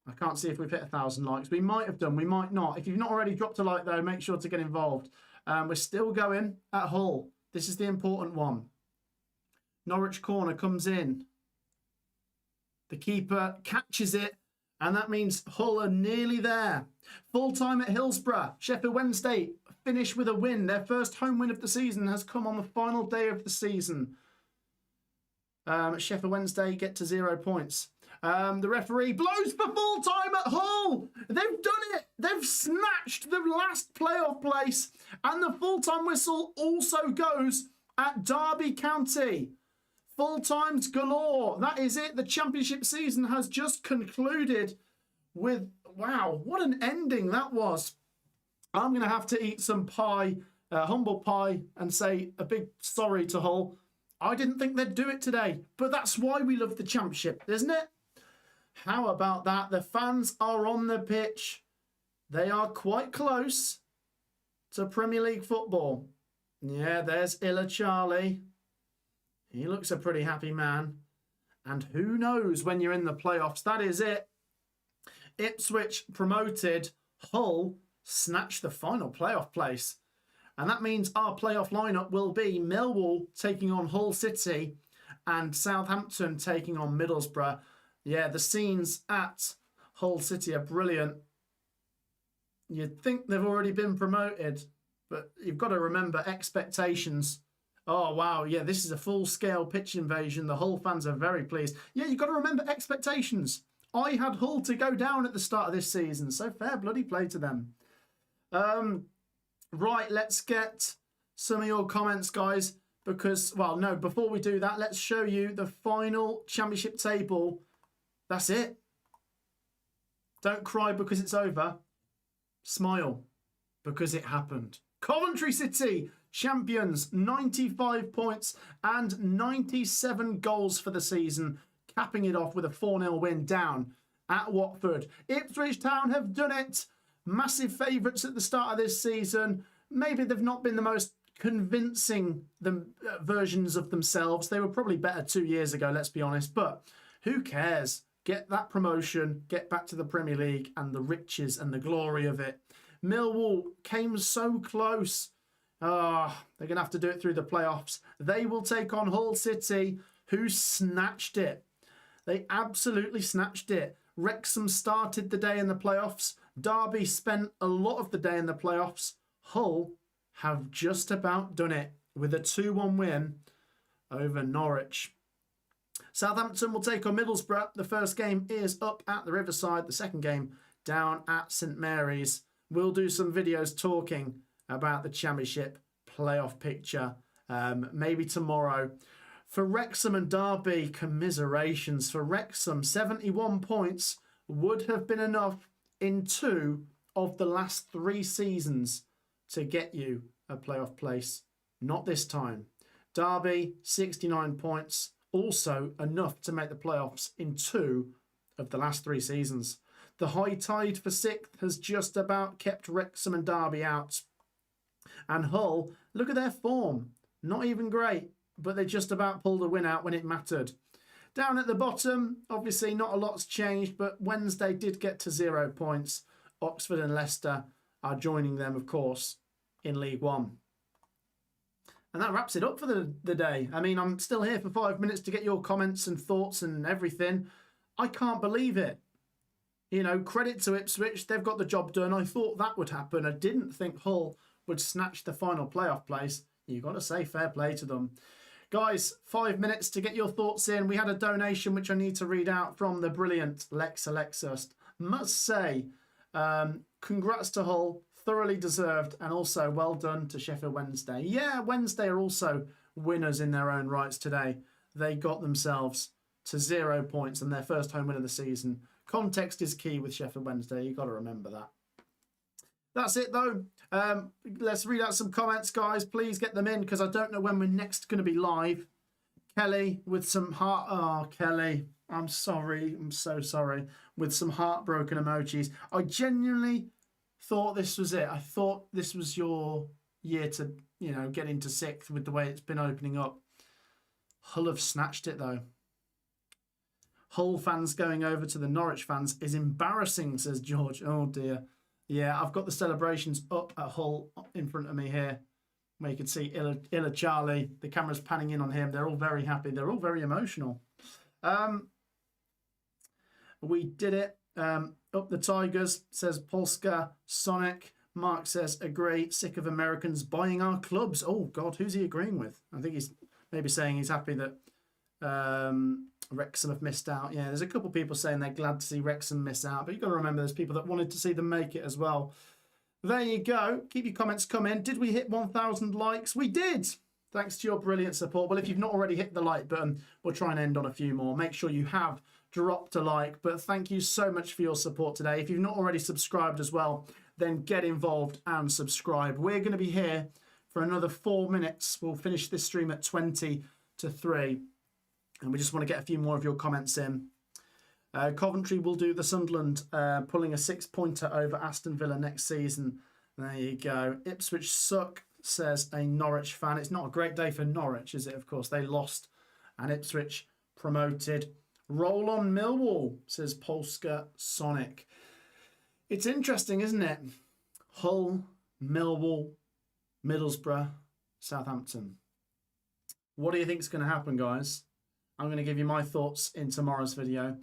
A: I can't see if we've hit 1,000 likes. We might have done. We might not. If you've not already dropped a like, though, make sure to get involved. We're still going at Hull. This is the important one. Norwich corner comes in. The keeper catches it. And that means Hull are nearly there. Full time at Hillsborough. Sheffield Wednesday finish with a win. Their first home win of the season has come on the final day of the season. Sheffield Wednesday get to 0 points. The referee blows for full time at Hull. They've done it. They've snatched the last playoff place. And the full time whistle also goes at Derby County. Full times galore. That is it. The championship season has just concluded with, wow, what an ending that was. I'm going to have to eat some pie, humble pie, and say a big sorry to Hull. I didn't think they'd do it today, but that's why we love the championship, isn't it? How about that? The fans are on the pitch. They are quite close to Premier League football. Yeah, there's Illa Charlie. He looks a pretty happy man. And who knows when you're in the playoffs? That is it. Ipswich promoted. Hull snatched the final playoff place. And that means our playoff lineup will be Millwall taking on Hull City and Southampton taking on Middlesbrough. Yeah, the scenes at Hull City are brilliant. You'd think they've already been promoted, but you've got to remember expectations. Oh, wow. Yeah, this is a full-scale pitch invasion. The Hull fans are very pleased. Yeah, you've got to remember expectations. I had Hull to go down at the start of this season, so fair bloody play to them. Right, let's get some of your comments, guys, because, well, no, before we do that, let's show you the final championship table. That's it. Don't cry because it's over. Smile because it happened. Coventry City, champions, 95 points and 97 goals for the season, capping it off with a 4-0 win down at Watford. Ipswich Town have done it. Massive favourites at the start of this season. Maybe they've not been the most convincing versions of themselves. They were probably better 2 years ago, let's be honest. But who cares? Get that promotion, get back to the Premier League and the riches and the glory of it. Millwall came so close. They're going to have to do it through the playoffs. They will take on Hull City, who snatched it. They absolutely snatched it. Wrexham started the day in the playoffs. Derby spent a lot of the day in the playoffs. Hull have just about done it with a 2-1 win over Norwich. Southampton will take on Middlesbrough. The first game is up at the Riverside. The second game down at St Mary's. We'll do some videos talking about the championship playoff picture maybe tomorrow. For Wrexham and Derby, commiserations. For Wrexham, 71 points would have been enough in 2 of the last 3 seasons to get you a playoff place. Not this time. Derby, 69 points. Also enough to make the playoffs in 2 of the last 3 seasons. The high tide for 6th has just about kept Wrexham and Derby out. And Hull, look at their form. Not even great, but they just about pulled a win out when it mattered. Down at the bottom, obviously not a lot's changed, but Wednesday did get to 0 points. Oxford and Leicester are joining them, of course, in League One. And that wraps it up for the day. I mean, I'm still here for 5 minutes to get your comments and thoughts and everything. I can't believe it. You know, credit to Ipswich. They've got the job done. I thought that would happen. I didn't think Hull would snatch the final playoff place. You've got to say fair play to them. Guys, 5 minutes to get your thoughts in. We had a donation which I need to read out from the brilliant Lex Alexis. Must say, congrats to Hull. Thoroughly deserved, and also well done to Sheffield Wednesday. Yeah, Wednesday are also winners in their own rights today. They got themselves to 0 points and their first home win of the season. Context is key with Sheffield Wednesday. You've got to remember that. That's it, though. Let's read out some comments, guys. Please get them in, because I don't know when we're next going to be live. Kelly with some heart... Oh, Kelly, I'm sorry. I'm so sorry. With some heartbroken emojis. I genuinely... thought this was it. I thought this was your year to, you know, get into 6th with the way it's been opening up. Hull have snatched it, though. Hull fans going over to the Norwich fans is embarrassing, says George. Oh, dear. Yeah, I've got the celebrations up at Hull in front of me here, where you can see Illa Charlie. The camera's panning in on him. They're all very happy. They're all very emotional. We did it. Up the Tigers, says Polska. Sonic. Mark says, agree. Sick of Americans buying our clubs. Oh, God, who's he agreeing with? I think he's maybe saying he's happy that Wrexham have missed out. Yeah, there's a couple of people saying they're glad to see Wrexham miss out. But you've got to remember there's people that wanted to see them make it as well. There you go. Keep your comments coming. Did we hit 1,000 likes? We did. Thanks to your brilliant support. Well, if you've not already hit the like button, we'll try and end on a few more. Make sure you have dropped a like, but thank you so much for your support today. If you've not already subscribed as well, then get involved and subscribe. We're going to be here for another 4 minutes. We'll finish this stream at 20 to 3, and we just want to get a few more of your comments in. Coventry will do the Sunderland, pulling a 6-pointer over Aston Villa next season. There you go. Ipswich suck, says a Norwich fan. It's not a great day for Norwich, is it? Of course, they lost and Ipswich promoted. Roll on Millwall, says Polska Sonic. It's interesting, isn't it? Hull, Millwall, Middlesbrough, Southampton. What do you think is going to happen, guys? I'm going to give you my thoughts in tomorrow's video.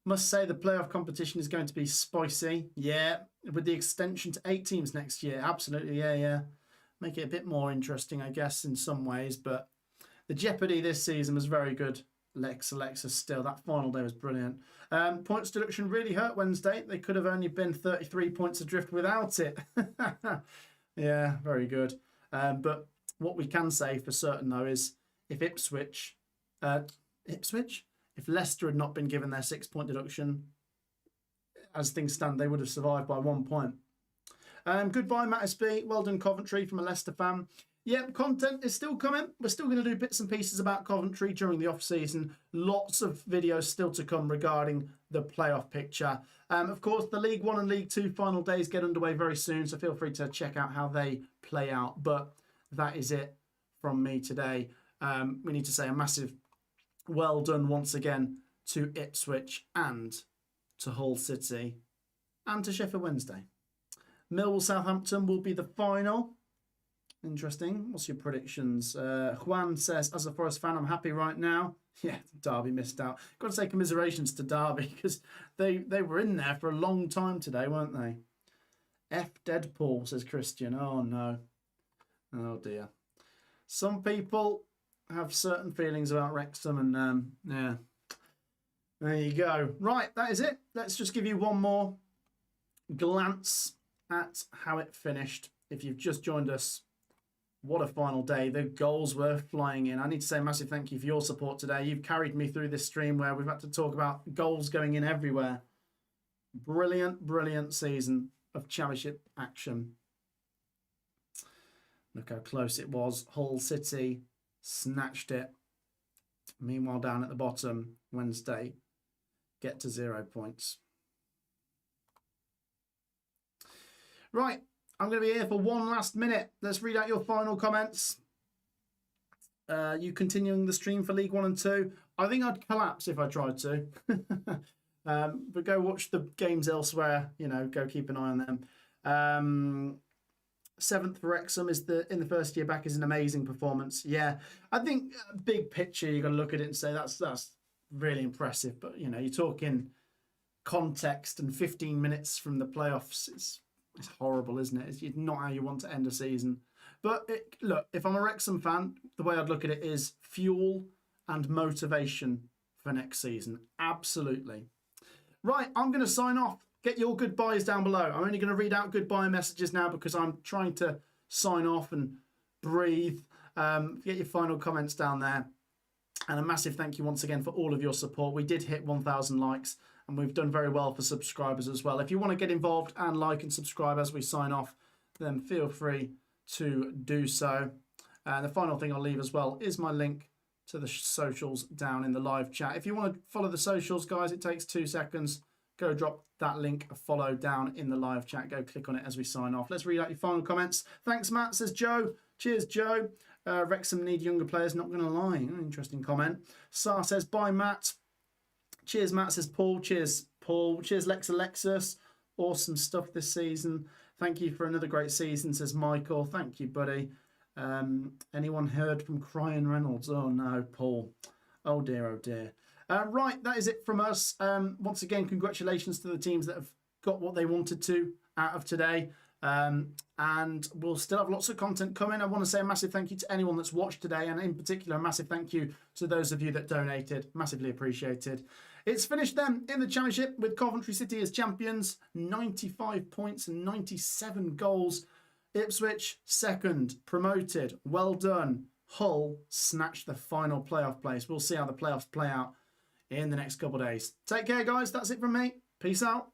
A: Must say the playoff competition is going to be spicy. Yeah, with the extension to 8 teams next year. Absolutely, yeah. Make it a bit more interesting, I guess, in some ways. But the jeopardy this season was very good. Alexis still. That final day was brilliant. Points deduction really hurt Wednesday. They could have only been 33 points adrift without it. Yeah, very good. But what we can say for certain, though, is if if Leicester had not been given their 6-point deduction, as things stand, they would have survived by 1 point. Goodbye, Matchday. Well done, Coventry, from a Leicester fan. Yep, content is still coming. We're still going to do bits and pieces about Coventry during the off-season. Lots of videos still to come regarding the playoff picture. Of course, the League One and League Two final days get underway very soon, so feel free to check out how they play out. But that is it from me today. We need to say a massive well done once again to Ipswich and to Hull City and to Sheffield Wednesday. Millwall Southampton will be the final. Interesting. What's your predictions? Juan says, as a Forest fan, I'm happy right now. Yeah, Derby missed out. Got to say commiserations to Derby because they were in there for a long time today, weren't they? F Deadpool, says Christian. Oh, no. Oh, dear. Some people have certain feelings about Wrexham and, yeah. There you go. Right, that is it. Let's just give you one more glance at how it finished. If you've just joined us, what a final day. The goals were flying in. I need to say a massive thank you for your support today. You've carried me through this stream where we've had to talk about goals going in everywhere. Brilliant, brilliant season of championship action. Look how close it was. Hull City snatched it. Meanwhile, down at the bottom, Wednesday get to 0 points. Right, I'm going to be here for one last minute. Let's read out your final comments. You continuing the stream for League 1 and 2? I think I'd collapse if I tried to. But go watch the games elsewhere. You know, go keep an eye on them. 7th for Wrexham is in the first year back is an amazing performance. Yeah, I think big picture you got to look at it and say that's really impressive. But you know, you're talking context and 15 minutes from the playoffs. It's horrible, isn't it? It's not how you want to end a season. But look, if I'm a Wrexham fan, the way I'd look at it is fuel and motivation for next season. Absolutely. Right, I'm going to sign off. Get your goodbyes down below. I'm only going to read out goodbye messages now because I'm trying to sign off and breathe. Get your final comments down there. And a massive thank you once again for all of your support. We did hit 1,000 likes and we've done very well for subscribers as well. If you want to get involved and like and subscribe as we sign off, then feel free to do so. The final thing I'll leave as well is my link to the socials down in the live chat. If you want to follow the socials, guys, it takes 2 seconds. Go drop that link, a follow down in the live chat. Go click on it as we sign off. Let's read out your final comments. Thanks, Matt, says Joe. Cheers, Joe. Wrexham need younger players, not going to lie. Interesting comment. Sar says, bye, Matt. Cheers, Matt, says Paul. Cheers, Paul. Cheers, Lex Alexis. Awesome stuff this season. Thank you for another great season, says Michael. Thank you, buddy. Anyone heard from Crying Reynolds? Oh, no, Paul. Oh, dear, oh, dear. Right, that is it from us. Once again, congratulations to the teams that have got what they wanted to out of today. And we'll still have lots of content coming. I want to say a massive thank you to anyone that's watched today, and in particular, a massive thank you to those of you that donated. Massively appreciated. It's finished then in the Championship with Coventry City as champions. 95 points and 97 goals. Ipswich, second, promoted. Well done. Hull snatched the final playoff place. We'll see how the playoffs play out in the next couple of days. Take care, guys. That's it from me. Peace out.